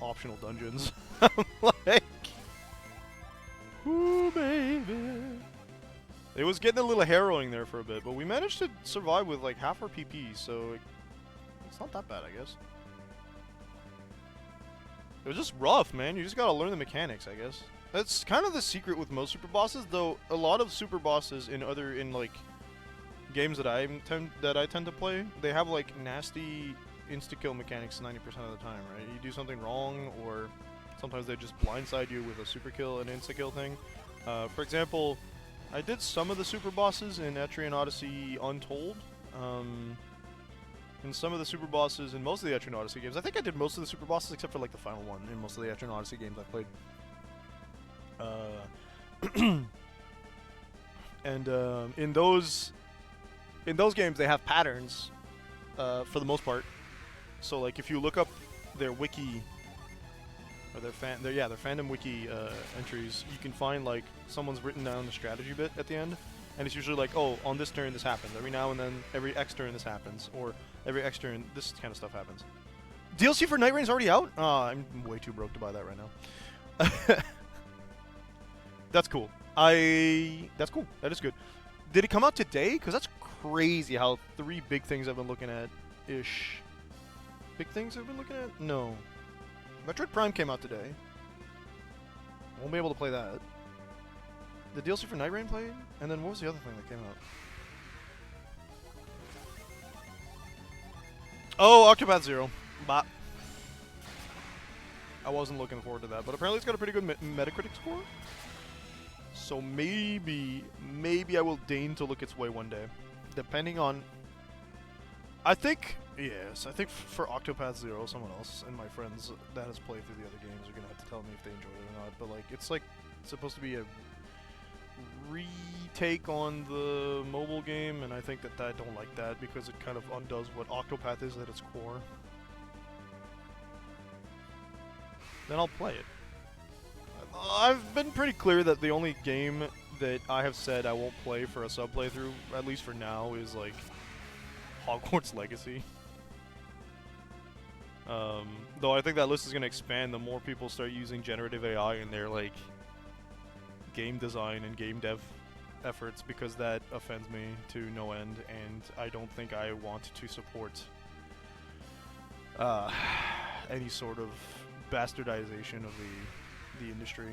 optional dungeons. Like, ooh, baby. It was getting a little harrowing there for a bit, but we managed to survive with like half our PP, so it's not that bad, I guess. It was just rough, man. You just gotta learn the mechanics, I guess. That's kind of the secret with most super bosses, though. A lot of super bosses in like games that I tend to play, they have like nasty insta-kill mechanics 90% of the time, right? You do something wrong, or sometimes they just blindside you with a super kill and insta-kill thing. For example, I did some of the super bosses in Etrian Odyssey Untold. And some of the super bosses in most of the Etrian Odyssey games. I think I did most of the super bosses except for like the final one in most of the Etrian Odyssey games I played. And in those games they have patterns for the most part. So like if you look up their wiki or their fandom wiki entries, you can find like someone's written down the strategy bit at the end, and it's usually like, oh, on this turn this happens. Every now and then, every X turn this happens, or every X turn this kind of stuff happens. DLC for Night Rain's already out? I'm way too broke to buy that right now. That's cool. That's cool. That is good. Did it come out today? Because that's crazy how 3 big things I've been looking at-ish. Big things I've been looking at? No. Metroid Prime came out today. Won't be able to play that. The DLC for Night Rain played? And then what was the other thing that came out? Oh, Octopath Zero. Bop. I wasn't looking forward to that, but apparently it's got a pretty good Metacritic score. So maybe I will deign to look its way one day. Depending on... I think for Octopath Zero, someone else and my friends that has played through the other games are going to have to tell me if they enjoyed it or not. But like, it's supposed to be a retake on the mobile game, and I think that I don't like that because it kind of undoes what Octopath is at its core. Then I'll play it. I've been pretty clear that the only game that I have said I won't play for a sub playthrough, at least for now, is like Hogwarts Legacy. Though I think that list is going to expand the more people start using generative AI in their like game design and game dev efforts, because that offends me to no end, and I don't think I want to support any sort of bastardization of the industry.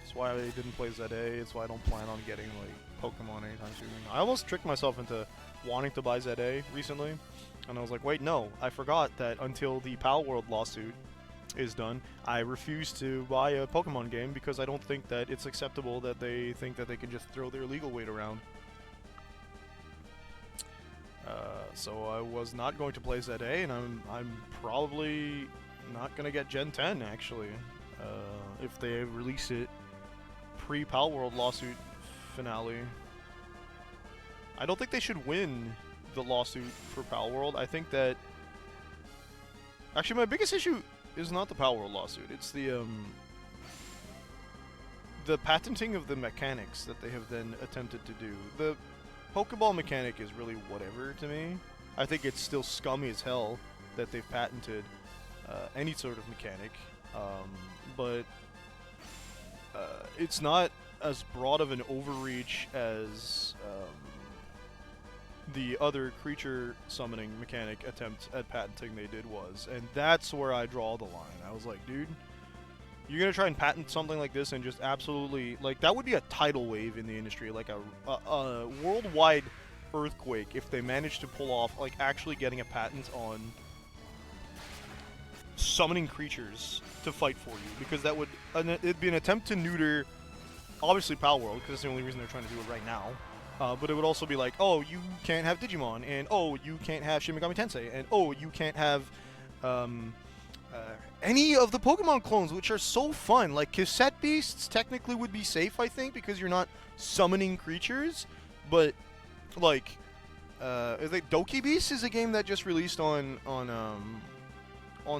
That's why I didn't play ZA. It's why I don't plan on getting like Pokemon anytime soon. I almost tricked myself into wanting to buy ZA recently, and I was like, wait, no, I forgot that until the Pal World lawsuit is done, I refuse to buy a Pokemon game because I don't think that it's acceptable that they think that they can just throw their legal weight around. So I was not going to play ZA, and I'm probably not gonna get Gen 10 actually, if they release it pre-Pal World lawsuit finale. I don't think they should win the lawsuit for Pal World. I think that actually my biggest issue is not the Pal World lawsuit. It's the patenting of the mechanics that they have then attempted to do. The Pokeball mechanic is really whatever to me. I think it's still scummy as hell that they've patented any sort of mechanic, but it's not as broad of an overreach as the other creature summoning mechanic attempt at patenting they did was, and that's where I draw the line. I was like, dude, you're gonna try and patent something like this and just absolutely, like, that would be a tidal wave in the industry, like a worldwide earthquake if they managed to pull off, like, actually getting a patent on summoning creatures to fight for you, because that would, it'd be an attempt to neuter, obviously, Pal World, because that's the only reason they're trying to do it right now. But it would also be like, oh, you can't have Digimon, and oh, you can't have Shin Megami Tensei, and oh, you can't have any of the Pokemon clones, which are so fun. Like, Cassette Beasts technically would be safe, I think, because you're not summoning creatures, but, like, Doki Beast is a game that just released on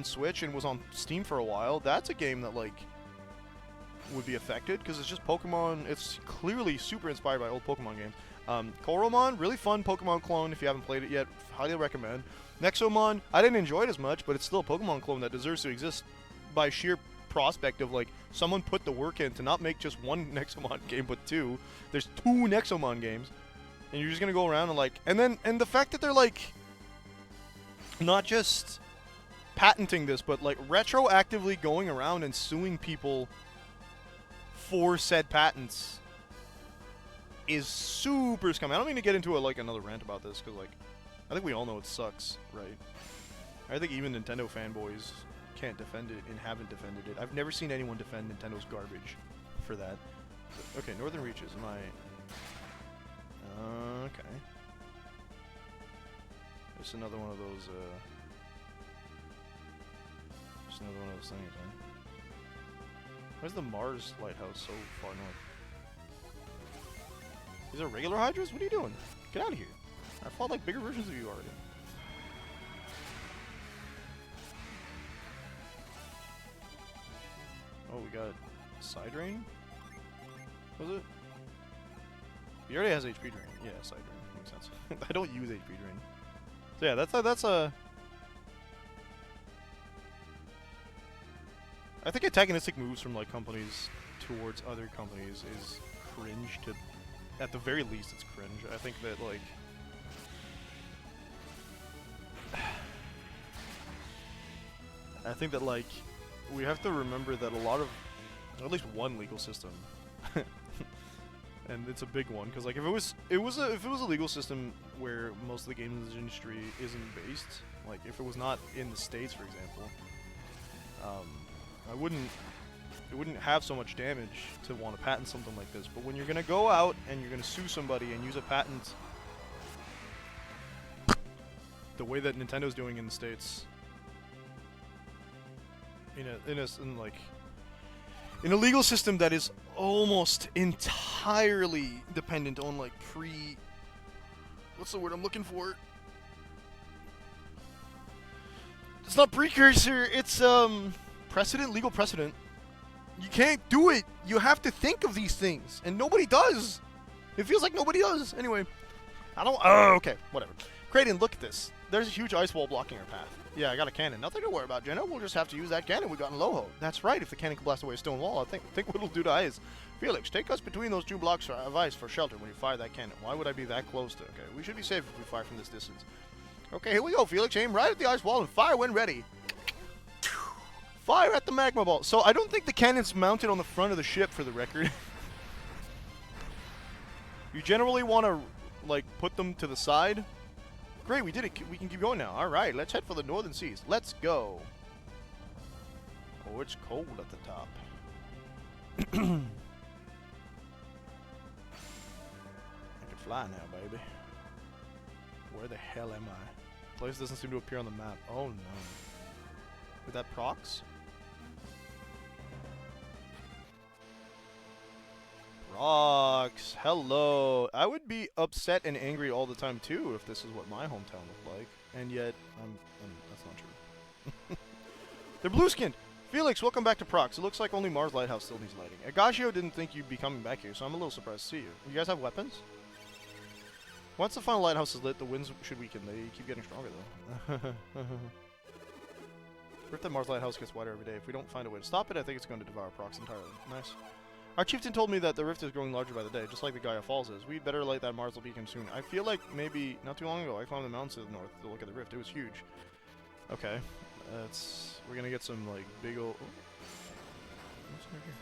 Switch and was on Steam for a while. That's a game that, like, would be affected, because it's just Pokemon. It's clearly super inspired by old Pokemon games. Koromon, really fun Pokemon clone if you haven't played it yet. Highly recommend. Nexomon, I didn't enjoy it as much, but it's still a Pokemon clone that deserves to exist by sheer prospect of, like, someone put the work in to not make just one Nexomon game, but two. There's 2 Nexomon games, and you're just gonna go around and, like, and the fact that they're, like, not just patenting this, but, like, retroactively going around and suing people for said patents is super scummy. I don't mean to get into another rant about this, because, like, I think we all know it sucks, right? I think even Nintendo fanboys can't defend it and haven't defended it. I've never seen anyone defend Nintendo's garbage for that. Okay, Northern Reaches, am I... okay. It's another one of those, just another one of those things, huh? Where's the Mars lighthouse so far north? These are regular Hydras? What are you doing? Get out of here. I fought like bigger versions of you already. Oh, we got Side Drain? Was it? He already has HP Drain. Yeah, Side Drain. Makes sense. I don't use HP Drain. So yeah, that's a... I think antagonistic moves from, like, companies towards other companies is cringe to... At the very least, it's cringe. I think that, like... I think that, like, we have to remember that a lot of... At least one legal system. And it's a big one, because, like, if it was a legal system where most of the games industry isn't based, like, if it was not in the States, for example, it wouldn't have so much damage to want to patent something like this. But when you're gonna go out and you're gonna sue somebody and use a patent the way that Nintendo's doing in the States, in a legal system that is almost entirely dependent on, like, what's the word I'm looking for? It's not precursor, it's precedent, legal precedent You can't do it. You have to think of these things, and nobody does. It feels like nobody does. Anyway, I don't. Oh, okay, whatever. Kraden, look at this. There's a huge ice wall blocking our path. Yeah, I got a cannon. Nothing to worry about, Jenna. We'll just have to use that cannon we got in Loho. That's right. If the cannon can blast away a stone wall, think what it'll do to ice. Felix, take us between those 2 blocks of ice for shelter when you fire that cannon. Why would I be that close to? Okay, we should be safe if we fire from this distance. Okay, here we go, Felix. Aim right at the ice wall and fire when ready. Fire at the magma ball. So I don't think the cannon's mounted on the front of the ship, for the record. You generally want to, like, put them to the side. Great, we did it. We can keep going now. All right, let's head for the northern seas. Let's go. Oh, it's cold at the top. I can fly now, baby. Where the hell am I? Place doesn't seem to appear on the map. Oh, no. With that procs? Procs. Hello. I would be upset and angry all the time, too, if this is what my hometown looked like. And yet, that's not true. They're blue-skinned. Felix, welcome back to Prox. It looks like only Mars Lighthouse still needs lighting. Agashio didn't think you'd be coming back here, so I'm a little surprised to see you. You guys have weapons? Once the final lighthouse is lit, the winds should weaken. They keep getting stronger, though. If the Mars Lighthouse gets wider every day, if we don't find a way to stop it, I think it's going to devour Prox entirely. Nice. Our chieftain told me that the rift is growing larger by the day, just like the Gaia Falls is. We'd better light that Mars beacon soon. I feel like maybe not too long ago I climbed the mountains to the north to look at the rift. It was huge. Okay. We're gonna get some, like, big ol'... Oh. What's over here?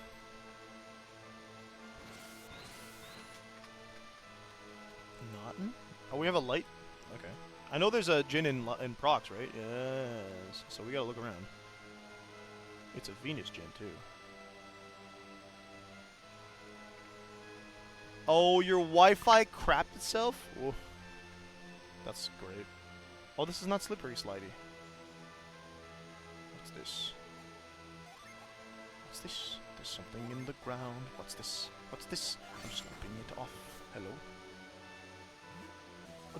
Naughton? Oh, we have a light? Okay. I know there's a Jin in Prox, right? Yes. So we gotta look around. It's a Venus Jin, too. Oh, your Wi-Fi crapped itself? Oof. That's great. Oh, this is not slippery slidey. What's this? What's this? There's something in the ground. What's this? What's this? I'm just flipping it off. Hello?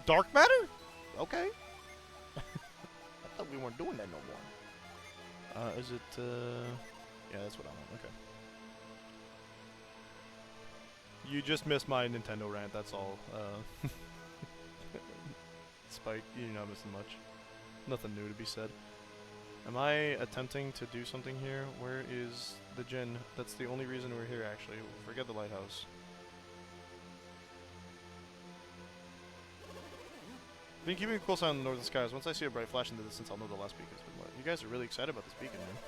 Dark matter? Okay. I thought we weren't doing that no more. Is it, yeah, that's what I want. Okay. You just missed my Nintendo rant, that's all. Spike, you're not missing much. Nothing new to be said. Am I attempting to do something here? Where is the Jin? That's the only reason we're here, actually. Forget the lighthouse. Been keeping a close eye on the northern skies. Once I see a bright flash in the distance, I'll know the last beacon's been lit. You guys are really excited about this beacon, man.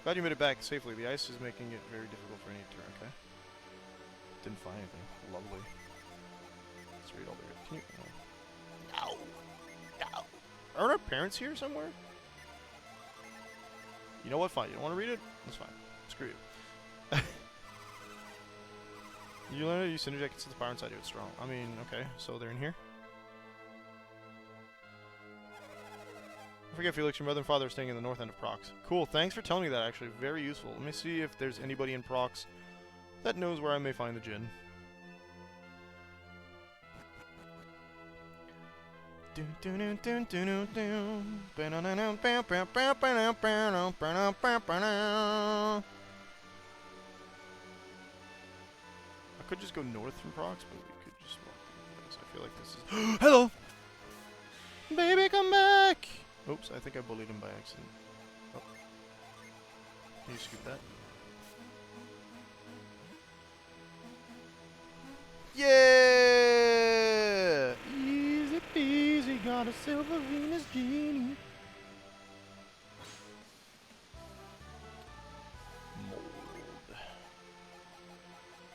Glad you made it back safely. The ice is making it very difficult for any turn, okay? Didn't find anything. Lovely. Let's read all the... Can you... No! No! Are our parents here somewhere? You know what? Fine. You don't want to read it? That's fine. Screw you. You learn to use synergy. I can sense the power inside you. It's strong. I mean, okay. So they're in here? I forget, Felix, your mother and father are staying in the north end of Prox. Cool, thanks for telling me that, actually. Very useful. Let me see if there's anybody in Prox that knows where I may find the Jin. I could just go north from Prox, but we could just walk through this. I feel like this is... Hello! Baby, come back! Oops, I think I bullied him by accident. Oh. Can you scoop that? Yeah! Easy peasy, got a silver Venus genie. Mold.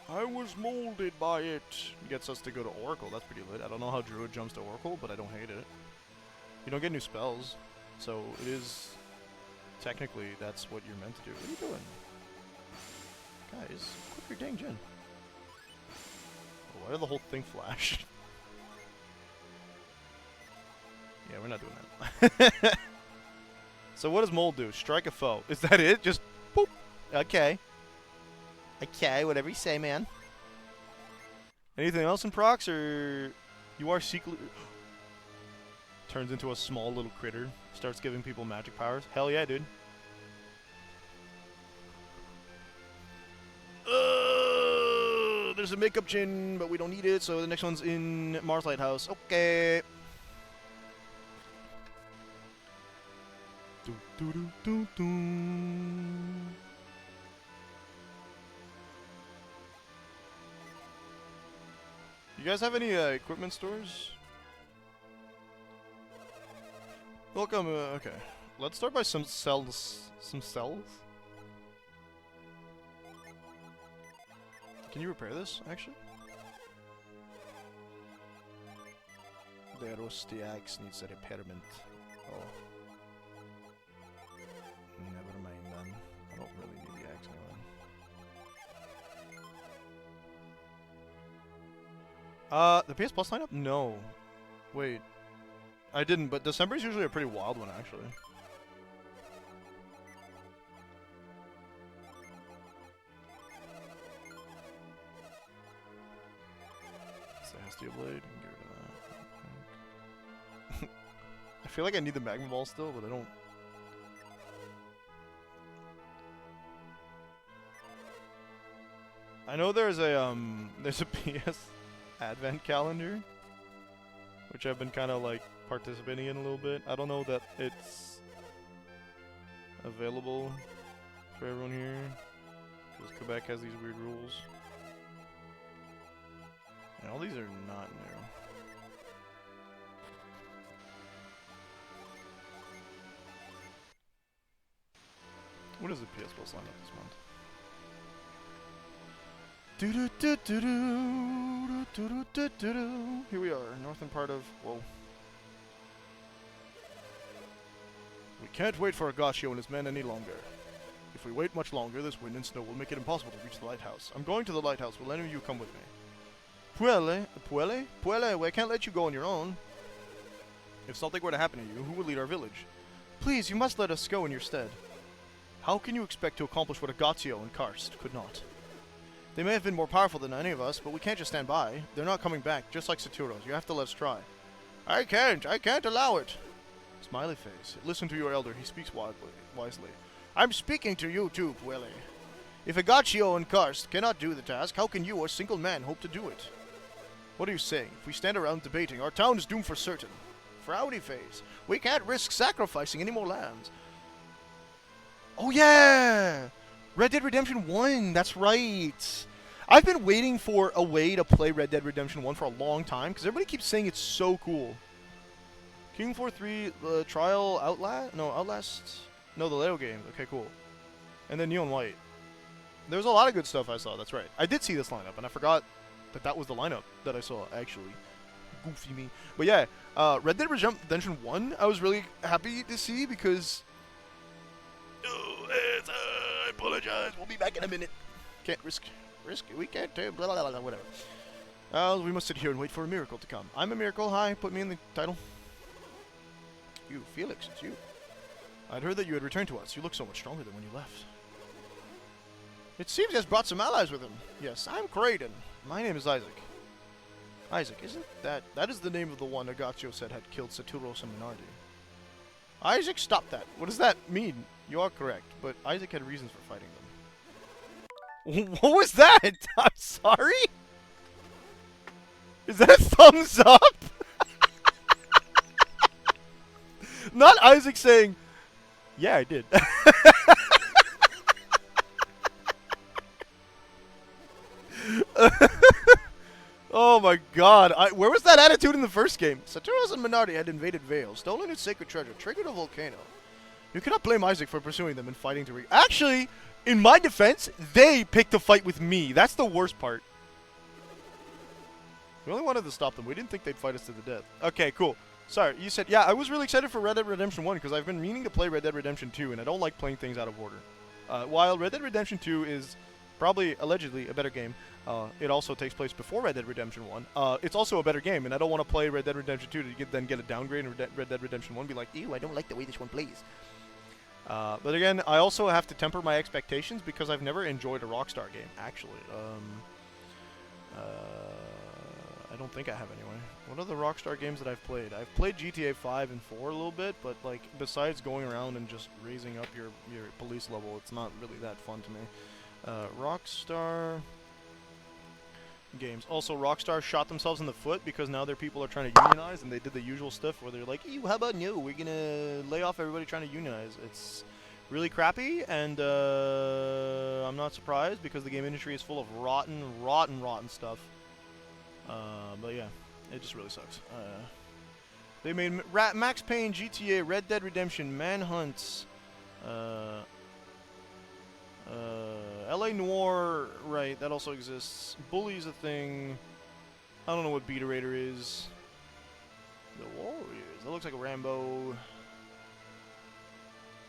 I was molded by it. Gets us to go to Oracle, that's pretty lit. I don't know how Druid jumps to Oracle, but I don't hate it. You don't get new spells, so it is... Technically, that's what you're meant to do. What are you doing? Guys, quit your dang Jin. Oh, why did the whole thing flash? Yeah, we're not doing that. So what does Mold do? Strike a foe. Is that it? Just boop. Okay. Okay, whatever you say, man. Anything else in Prox, or... You are secretly... Turns into a small little critter. Starts giving people magic powers. Hell yeah, dude. there's a makeup gin, but we don't need it, so the next one's in Mars Lighthouse. Okay. Do, do, do, do, do. You guys have any equipment stores? Welcome. Okay, let's start by some cells. Some cells. Can you repair this, actually? The rusty axe needs a repairment. Oh. Never mind then. I don't really need the axe anyway. The PS Plus lineup? No. Wait. I didn't, but December is usually a pretty wild one, actually. Steel blade, we can get rid of that. I feel like I need the magma ball still, but I don't. I know there's a PS Advent calendar, which I've been kind of like participating in a little bit. I don't know that it's available for everyone here, because Quebec has these weird rules. And all these are not new. What is the PS Plus lineup this month? Do do do do do do do do do do. Here we are, northern part of. Whoa. We can't wait for Agaccio and his men any longer. If we wait much longer, this wind and snow will make it impossible to reach the lighthouse. I'm going to the lighthouse. Will any of you come with me? Puele? Well, I can't let you go on your own. If something were to happen to you, who would lead our village? Please, you must let us go in your stead. How can you expect to accomplish what Agaccio and Karst could not? They may have been more powerful than any of us, but we can't just stand by. They're not coming back, just like Saturos. You have to let us try. I can't allow it. Smiley face. Listen to your elder, he speaks wisely. I'm speaking to you too, Puele. If Agaccio and Karst cannot do the task, how can you, a single man, hope to do it? What are you saying? If we stand around debating, our town is doomed for certain. Frowny face. We can't risk sacrificing any more lands. Oh yeah! Red Dead Redemption 1, that's right! I've been waiting for a way to play Red Dead Redemption 1 for a long time, because everybody keeps saying it's so cool. King 4-3, Trial, Outlast? No, Outlast? No, the Lego game. Okay, cool. And then Neon White. There's a lot of good stuff I saw, that's right. I did see this lineup, and I forgot that was the lineup that I saw, actually. Goofy me. But yeah, Red Dead Redemption 1, I was really happy to see because... Oh, I apologize. We'll be back in a minute. Can't risk it. We can't do blah, blah, blah, whatever. We must sit here and wait for a miracle to come. I'm a miracle. Hi, put me in the title. You, Felix, it's you. I'd heard that you had returned to us. You look so much stronger than when you left. It seems he has brought some allies with him. Yes, I'm Kraden. My name is Isaac. Isaac, isn't that... That is the name of the one Agaccio said had killed Saturos and Minardi. Isaac, stop that. What does that mean? You are correct, but Isaac had reasons for fighting them. What was that? I'm sorry? Is that a thumbs up? Not Isaac saying, yeah, I did. Oh my god. Where was that attitude in the first game? Saturos and Minardi had invaded Vale, stolen its sacred treasure, triggered a volcano. You cannot blame Isaac for pursuing them and fighting to Actually, in my defense, they picked a fight with me. That's the worst part. We only wanted to stop them. We didn't think they'd fight us to the death. Okay, cool. Sorry, you said... Yeah, I was really excited for Red Dead Redemption 1 because I've been meaning to play Red Dead Redemption 2, and I don't like playing things out of order. While Red Dead Redemption 2 is probably, allegedly, a better game, it also takes place before Red Dead Redemption 1. It's also a better game, and I don't want to play Red Dead Redemption 2 to then get a downgrade in Red Dead Redemption 1 and be like, ew, I don't like the way this one plays. But again, I also have to temper my expectations because I've never enjoyed a Rockstar game, actually. I don't think I have anyway. What are the Rockstar games that I've played? I've played GTA 5 and 4 a little bit, but like besides going around and just raising up your police level, it's not really that fun to me. Rockstar... games. Also, Rockstar shot themselves in the foot because now their people are trying to unionize, and they did the usual stuff where they're like, "Ew, how about no? We're gonna lay off everybody trying to unionize." It's really crappy, and I'm not surprised because the game industry is full of rotten stuff. But yeah, it just really sucks. They made Max Payne, GTA, Red Dead Redemption, Manhunt, LA Noire, right, that also exists. Bully's a thing. I don't know what Beta Raider is. The Warriors, that looks like a Rambo.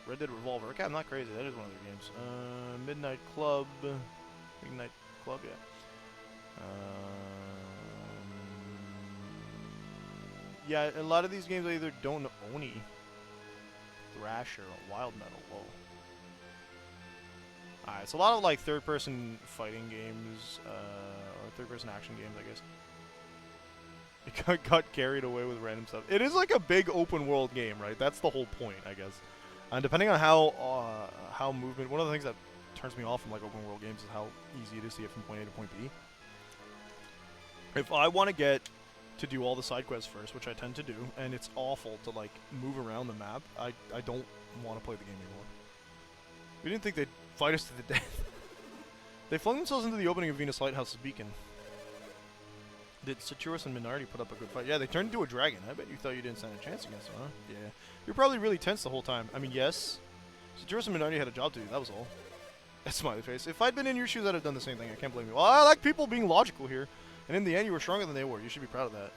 Red Dead Revolver, okay, I'm not crazy, that is one of their games. Midnight Club, Midnight Club, yeah. Yeah, a lot of these games I either don't Oni, Thrasher, Wild Metal, whoa. Alright, it's a lot of like third-person fighting games, or third-person action games, I guess. It got carried away with random stuff. It is like a big open-world game, right? That's the whole point, I guess. And depending on how movement, one of the things that turns me off from like open-world games is how easy it is to get from point A to point B. If I want to get to do all the side quests first, which I tend to do, and it's awful to like move around the map, I don't want to play the game anymore. We didn't think they'd fight us to the death. They flung themselves into the opening of Venus Lighthouse's beacon. Did Saturus and Minardi put up a good fight? Yeah, they turned into a dragon. I bet you thought you didn't stand a chance against them, huh? Yeah. You're probably really tense the whole time. I mean, yes. Saturus and Minardi had a job to do, that was all. That smiley face. If I'd been in your shoes, I'd have done the same thing. I can't blame you. Well, I like people being logical here. And in the end, you were stronger than they were. You should be proud of that.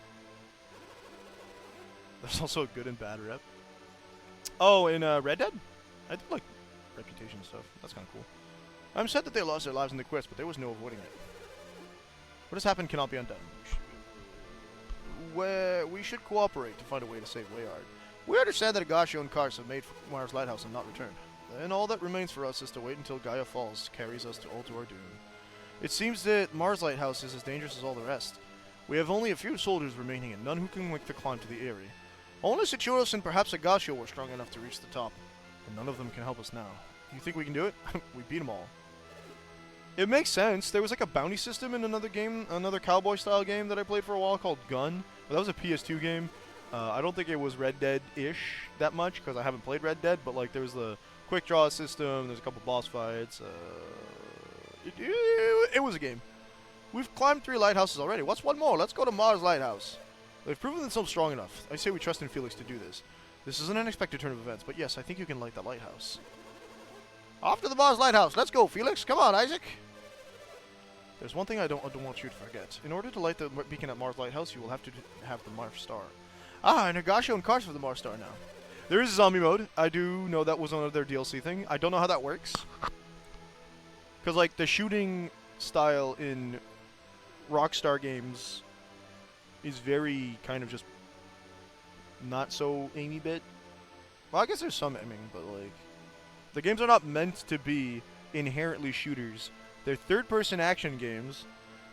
There's also a good and bad rep. Oh, in Red Dead? I did like reputation stuff. That's kind of cool. I'm sad that they lost their lives in the quest, but there was no avoiding it. What has happened cannot be undone. We should cooperate to find a way to save Wayard. We understand that Agashio and Kars have made for Mars Lighthouse and not returned. Then all that remains for us is to wait until Gaia falls, carries us all to our doom. It seems that Mars Lighthouse is as dangerous as all the rest. We have only a few soldiers remaining and none who can make the climb to the Eyrie. Only Saturus and perhaps Agashio were strong enough to reach the top, and none of them can help us now. You think we can do it? We beat them all. It makes sense. There was like a bounty system in another game, another cowboy-style game that I played for a while called Gun. But that was a PS2 game. I don't think it was Red Dead-ish that much, because I haven't played Red Dead, but like there's the quick draw system, there's a couple boss fights. It was a game. We've climbed 3 lighthouses already. What's one more? Let's go to Mars Lighthouse. They've proven themselves strong enough. I say we trust in Felix to do this. This is an unexpected turn of events, but yes, I think you can light that lighthouse. Off to the Mars Lighthouse. Let's go, Felix. Come on, Isaac. There's one thing I don't want you to forget. In order to light the beacon at Mars Lighthouse, you will have to have the Mars Star. Ah, and Agashio and Kars for the Mars Star now. There is a zombie mode. I do know that was one of their DLC thing. I don't know how that works. Because, like, the shooting style in Rockstar games is very kind of just not so aimy bit. Well, I guess there's some aiming, but, like, the games are not meant to be inherently shooters. They're third-person action games,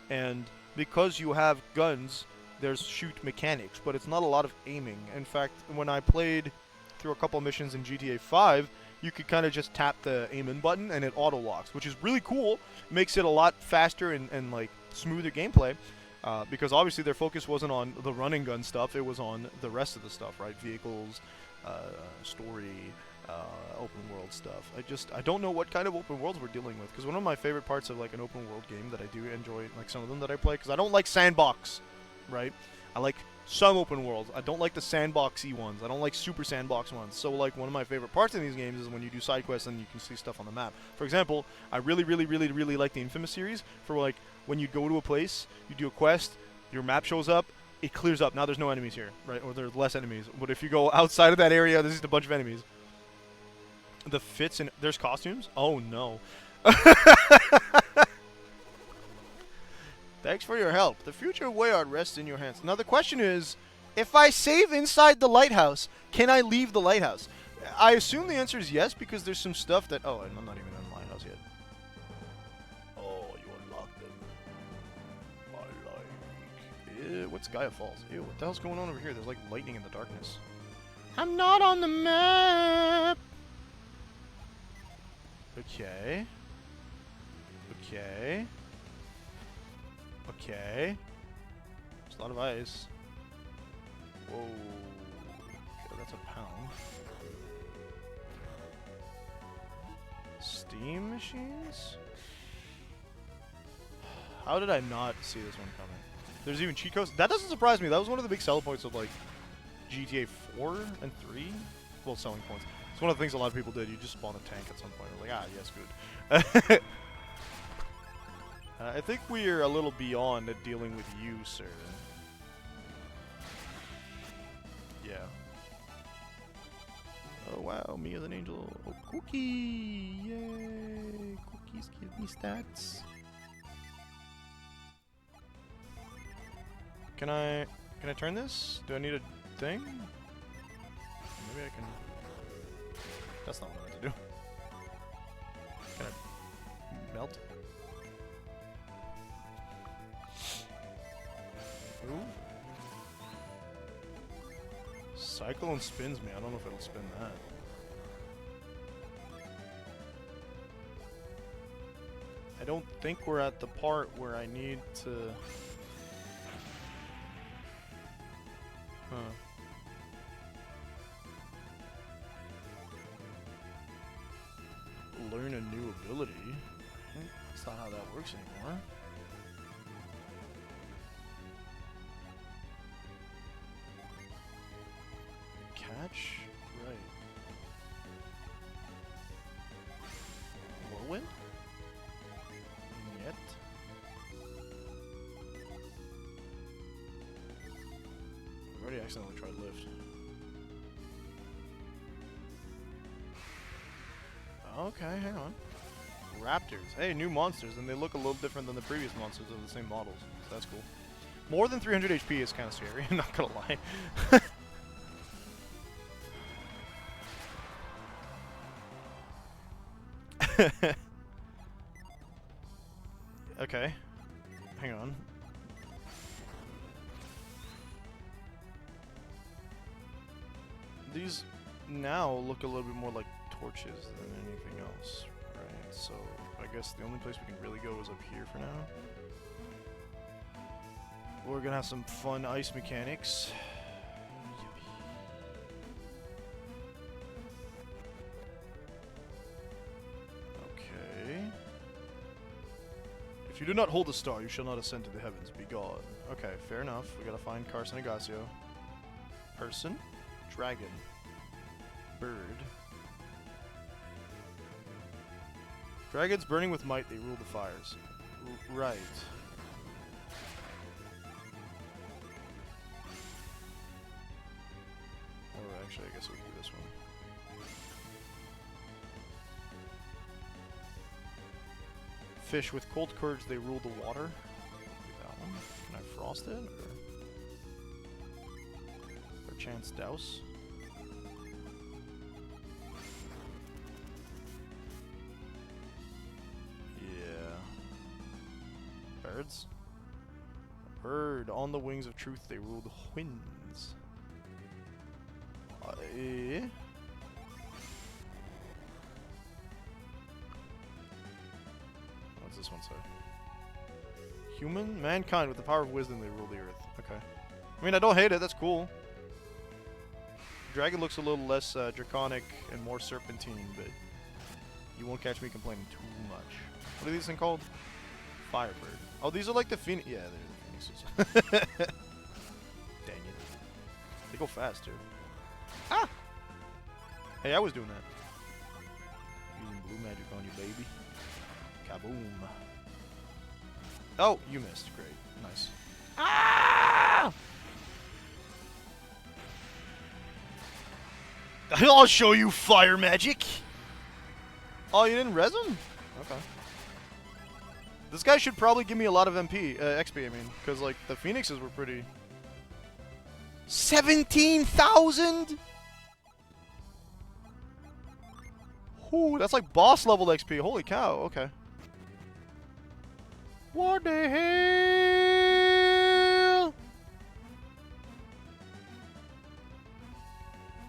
and because you have guns, there's shoot mechanics, but it's not a lot of aiming. In fact, when I played through a couple missions in GTA 5, you could kind of just tap the aim in button and it auto-locks, which is really cool. Makes it a lot faster and like smoother gameplay, because obviously their focus wasn't on the running gun stuff, it was on the rest of the stuff, right? Vehicles, story, open world stuff. I don't know what kind of open worlds we're dealing with, because one of my favorite parts of like an open world game that I do enjoy, like some of them that I play, because I don't like sandbox, right? I like some open worlds. I don't like the sandboxy ones. I don't like super sandbox ones. So like one of my favorite parts in these games is when you do side quests and you can see stuff on the map. For example, I really like the Infamous series for like when you go to a place, you do a quest, your map shows up, it clears up. Now there's no enemies here, right? Or there's less enemies. But if you go outside of that area, there's just a bunch of enemies. The fits and there's costumes? Oh no. Thanks for your help. The future of Wayard rests in your hands. Now the question is, if I save inside the lighthouse, can I leave the lighthouse? I assume the answer is yes, because there's some stuff that... Oh, I'm not even in the lighthouse yet. Oh, you unlocked them. I like... Ew, what's Gaia Falls? Ew, what the hell's going on over here? There's like lightning in the darkness. I'm not on the map! Okay. Okay. Okay. There's a lot of ice. Whoa. Okay, that's a pound. Steam machines? How did I not see this one coming? There's even cheat codes. That doesn't surprise me. That was one of the big selling points of like GTA 4 and 3. Well, selling points. It's one of the things a lot of people did. You just spawn a tank at some point. We're like, ah, yes, good. I think we are a little beyond dealing with you, sir. Yeah. Oh, wow. Me as an angel. Oh, cookie. Yay. Cookies give me stats. Can I turn this? Do I need a thing? Maybe I can. That's not what I meant to do. Can I melt? Ooh. Cyclone spins me. I don't know if it'll spin that. I don't think we're at the part where I need to... Huh. Learn a new ability. That's not how that works anymore. Catch? Right. Whirlwind? Yet. I've already accidentally tried lift. Okay, hang on. Raptors. Hey, new monsters, and they look a little different than the previous monsters of the same models. So that's cool. More than 300 HP is kind of scary, I'm not gonna lie. Okay. Hang on. These now look a little bit more like torches than anything else, right? So I guess the only place we can really go is up here for now. We're gonna have some fun ice mechanics. Okay. If you do not hold the star, you shall not ascend to the heavens. Be gone. Okay, fair enough. We gotta find Carson Agasio. Person. Dragon. Bird. Dragons burning with might, they rule the fires. Right. Or actually, I guess we can do this one. Fish with cold courage, they rule the water. Do that one. Can I frost it? Or chance douse? Birds. Bird. On the wings of truth, they rule the winds. What's this one say? Human? Mankind, with the power of wisdom, they rule the earth. Okay. I mean, I don't hate it. That's cool. Dragon looks a little less draconic and more serpentine, but you won't catch me complaining too much. What are these things called? Firebird. Oh, these are like the phoenix. Yeah, they're the phoenixes. Dang it. They go fast, too. Ah! Hey, I was doing that. Using blue magic on you, baby. Kaboom. Oh, you missed. Great. Nice. Ah! I'll show you fire magic. Oh, you didn't res him? Okay. This guy should probably give me a lot of XP, I mean, because, like, the phoenixes were pretty... 17,000?! Ooh, that's like boss level XP. Holy cow, okay. What the hell?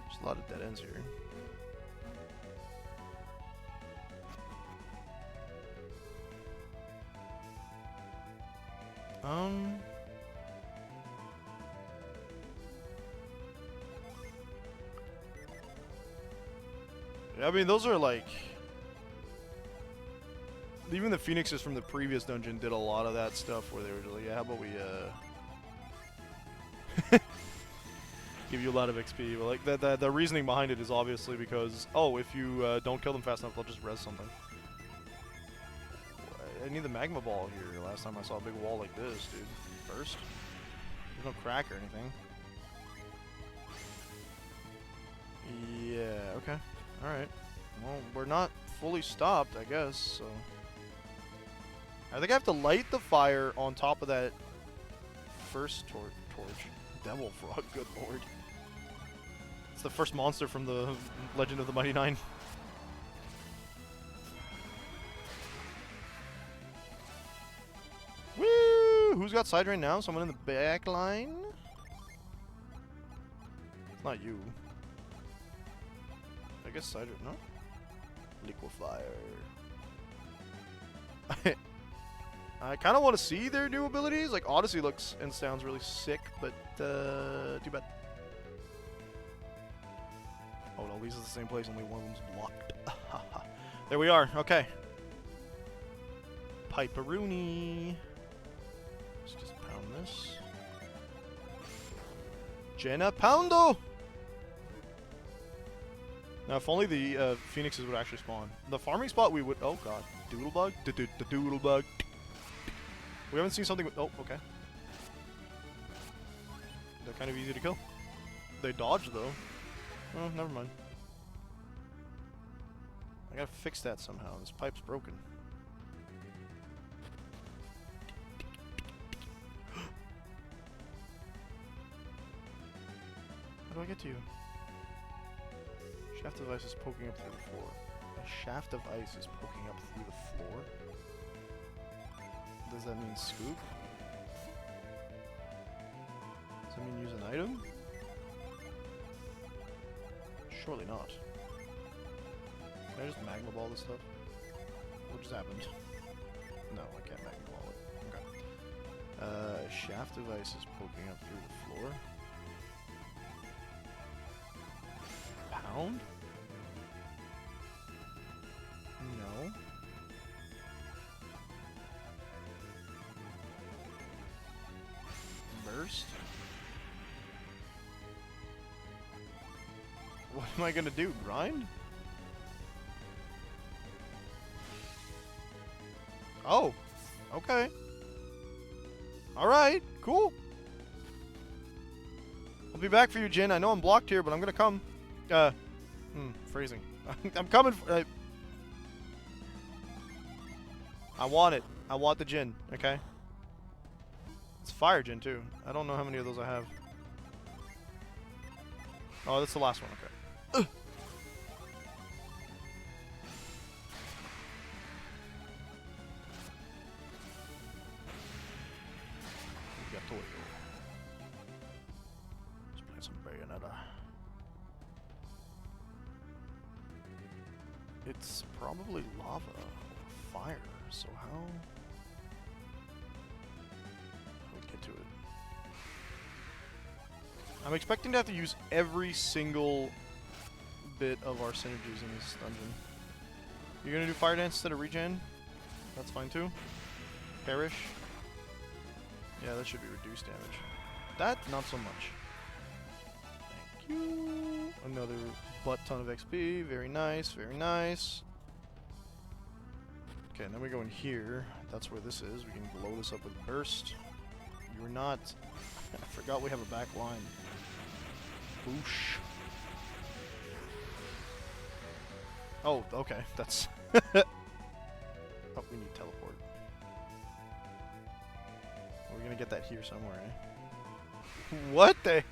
There's a lot of dead ends here. Um. I mean, those are like. Even the phoenixes from the previous dungeon did a lot of that stuff where they were just like, yeah, how about we give you a lot of XP. But like the reasoning behind it is obviously because, oh, if you don't kill them fast enough, they'll just res something. I need the magma ball here. Last time I saw a big wall like this, dude. First, there's no crack or anything. Yeah. Okay. All right. Well, we're not fully stopped, I guess. So I think I have to light the fire on top of that first torch. Devil frog. Good lord. It's the first monster from the Legend of the Mighty Nine. Woo! Who's got side drain now? Someone in the back line? It's not you. I guess side drain, no? Liquefier. I kind of want to see their new abilities. Like, Odyssey looks and sounds really sick, but too bad. Oh no, these are the same place, only one of them's blocked. There we are, okay. Piperoonie. Let's just pound this. Jenna Poundo! Now, if only the phoenixes would actually spawn. The farming spot we would... Oh god. Doodlebug? The Doodlebug. We haven't seen something with... Oh, okay. They're kind of easy to kill. They dodge, though. Oh, never mind. I gotta fix that somehow. This pipe's broken. How do I get to you? Shaft of ice is poking up through the floor. A shaft of ice is poking up through the floor? Does that mean scoop? Does that mean use an item? Surely not. Can I just magma ball this stuff? What just happened? No, I can't magma ball it. Okay. Shaft of ice is poking up through the floor. Pound? No. Burst? What am I gonna do? Grind? Oh, okay. Alright, cool. I'll be back for you, Jin. I know I'm blocked here, but I'm gonna come. Phrasing. I'm coming. I want it. I want the Jin, okay? It's fire Jin, too. I don't know how many of those I have. Oh, that's the last one, okay. Let's play some Bayonetta. It's probably lava or fire, so how do we get to it? I'm expecting to have to use every single bit of our synergies in this dungeon. You're gonna do fire dance instead of regen? That's fine too. Perish. Yeah, that should be reduced damage. That, not so much. Thank you. Another butt ton of XP. Very nice, very nice. Okay, and then we go in here. That's where this is. We can blow this up with burst. You're not... I forgot we have a back line. Boosh. Oh, okay. That's... Oh, we need teleport. We're gonna get that here somewhere, eh? What the...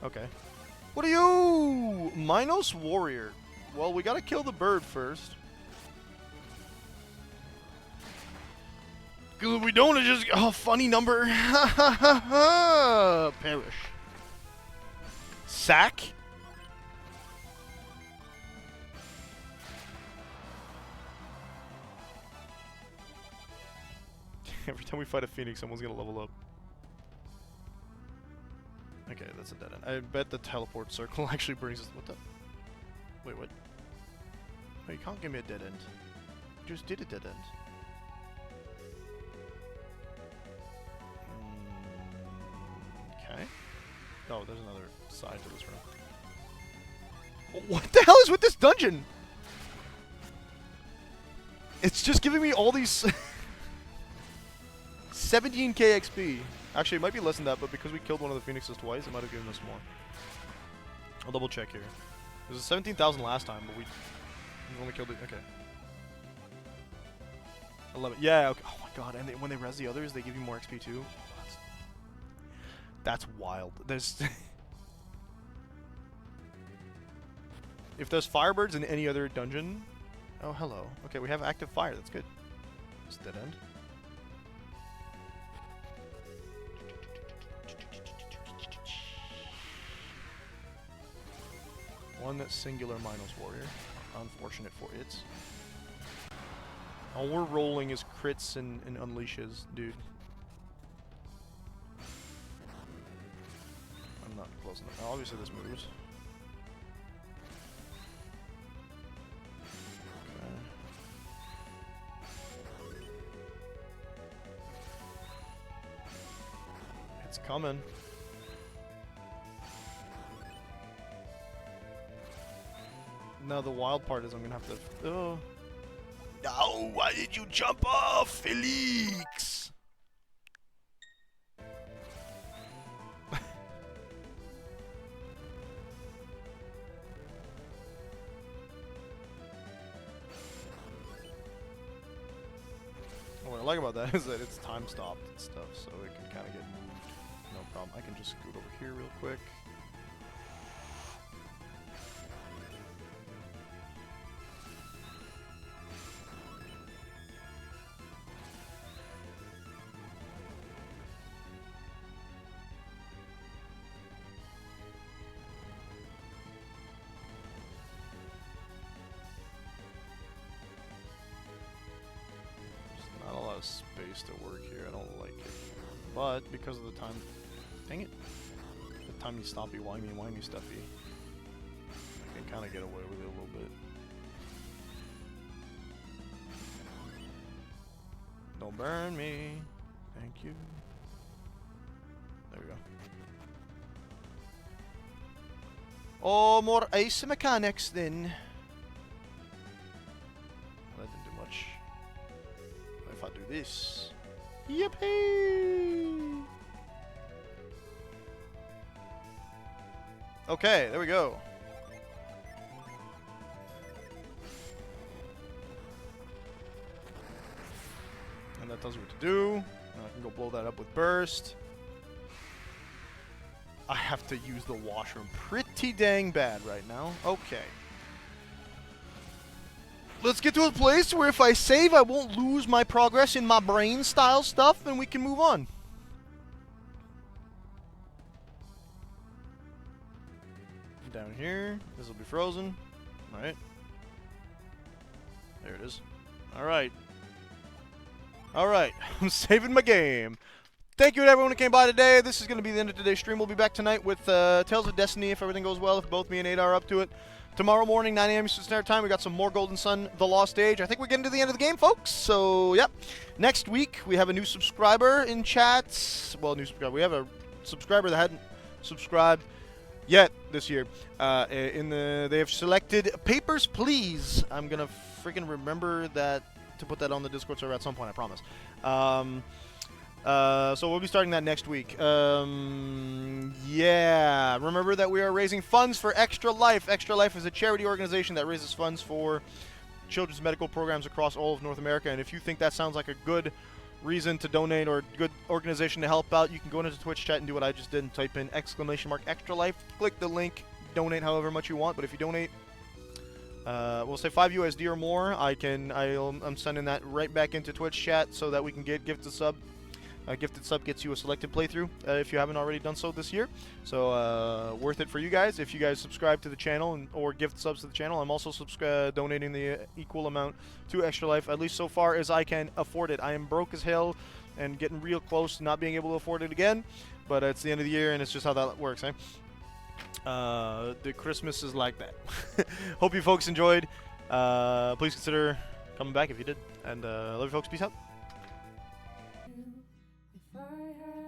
Okay. What are you? Minos Warrior. Well, we gotta kill the bird first. Because if we don't, it's just... Oh, funny number. Ha ha ha ha! Perish. Sack? Every time we fight a phoenix, someone's gonna level up. Okay, that's a dead end. I bet the teleport circle actually brings us. What the? Wait, what? Oh, you can't give me a dead end. You just did a dead end. Okay. Oh, there's another side to this room. What the hell is with this dungeon? It's just giving me all these 17k XP. Actually, it might be less than that, but because we killed one of the phoenixes twice, it might have given us more. I'll double check here. It was 17,000 last time, but we only killed it. Okay. 11. Yeah. Okay. Oh my god! And when they res the others, they give you more XP too. That's wild. There's if there's firebirds in any other dungeon. Oh, hello. Okay, we have active fire. That's good. It's dead end. One singular Minos warrior. Unfortunate for it. All we're rolling is crits and unleashes, dude. I'm not close enough. Obviously this moves. Okay. It's coming. Now the wild part is I'm gonna have to. Oh. No! Why did you jump off, Felix? What I like about that is that it's time stopped and stuff, so it can kind of get moved. No problem. I can just scoot over here real quick. Space to work here. I don't like it. But because of the time, dang it, the timey stoppy, wimey stuffy, I can kind of get away with it a little bit. Don't burn me. Thank you. There we go. Oh, more ice mechanics then. That didn't do much. If I do this. Yippee! Okay, there we go. And that tells you what to do. And I can go blow that up with burst. I have to use the washroom pretty dang bad right now. Okay. Let's get to a place where if I save, I won't lose my progress in my brain style stuff, and we can move on. Down here, this will be frozen. Alright. There it is. Alright. Alright, I'm saving my game. Thank you to everyone who came by today. This is going to be the end of today's stream. We'll be back tonight with Tales of Destiny if everything goes well, if both me and Ada are up to it. Tomorrow morning, 9 a.m. Eastern Standard Time, we got some more Golden Sun, The Lost Age. I think we're getting to the end of the game, folks. So, yep. Next week, we have a new subscriber in chat. Well, new subscriber. We have a subscriber that hadn't subscribed yet this year. They have selected Papers, Please. I'm going to freaking remember that to put that on the Discord server at some point, I promise. So we'll be starting that next week. Yeah. Remember that we are raising funds for ExtraLife. ExtraLife is a charity organization that raises funds for children's medical programs across all of North America. And if you think that sounds like a good reason to donate or a good organization to help out, you can go into Twitch chat and do what I just did and type in !ExtraLife. Click the link. Donate however much you want. But if you donate, we'll say 5 USD or more, I'm sending that right back into Twitch chat so that we can get gifted sub. A gifted sub gets you a selected playthrough if you haven't already done so this year. So worth it for you guys. If you guys subscribe to the channel or gift subs to the channel, I'm also donating the equal amount to ExtraLife, at least so far as I can afford it. I am broke as hell and getting real close to not being able to afford it again. But it's the end of the year, and it's just how that works, eh? The Christmas is like that. Hope you folks enjoyed. Please consider coming back if you did. And love you folks. Peace out. If I had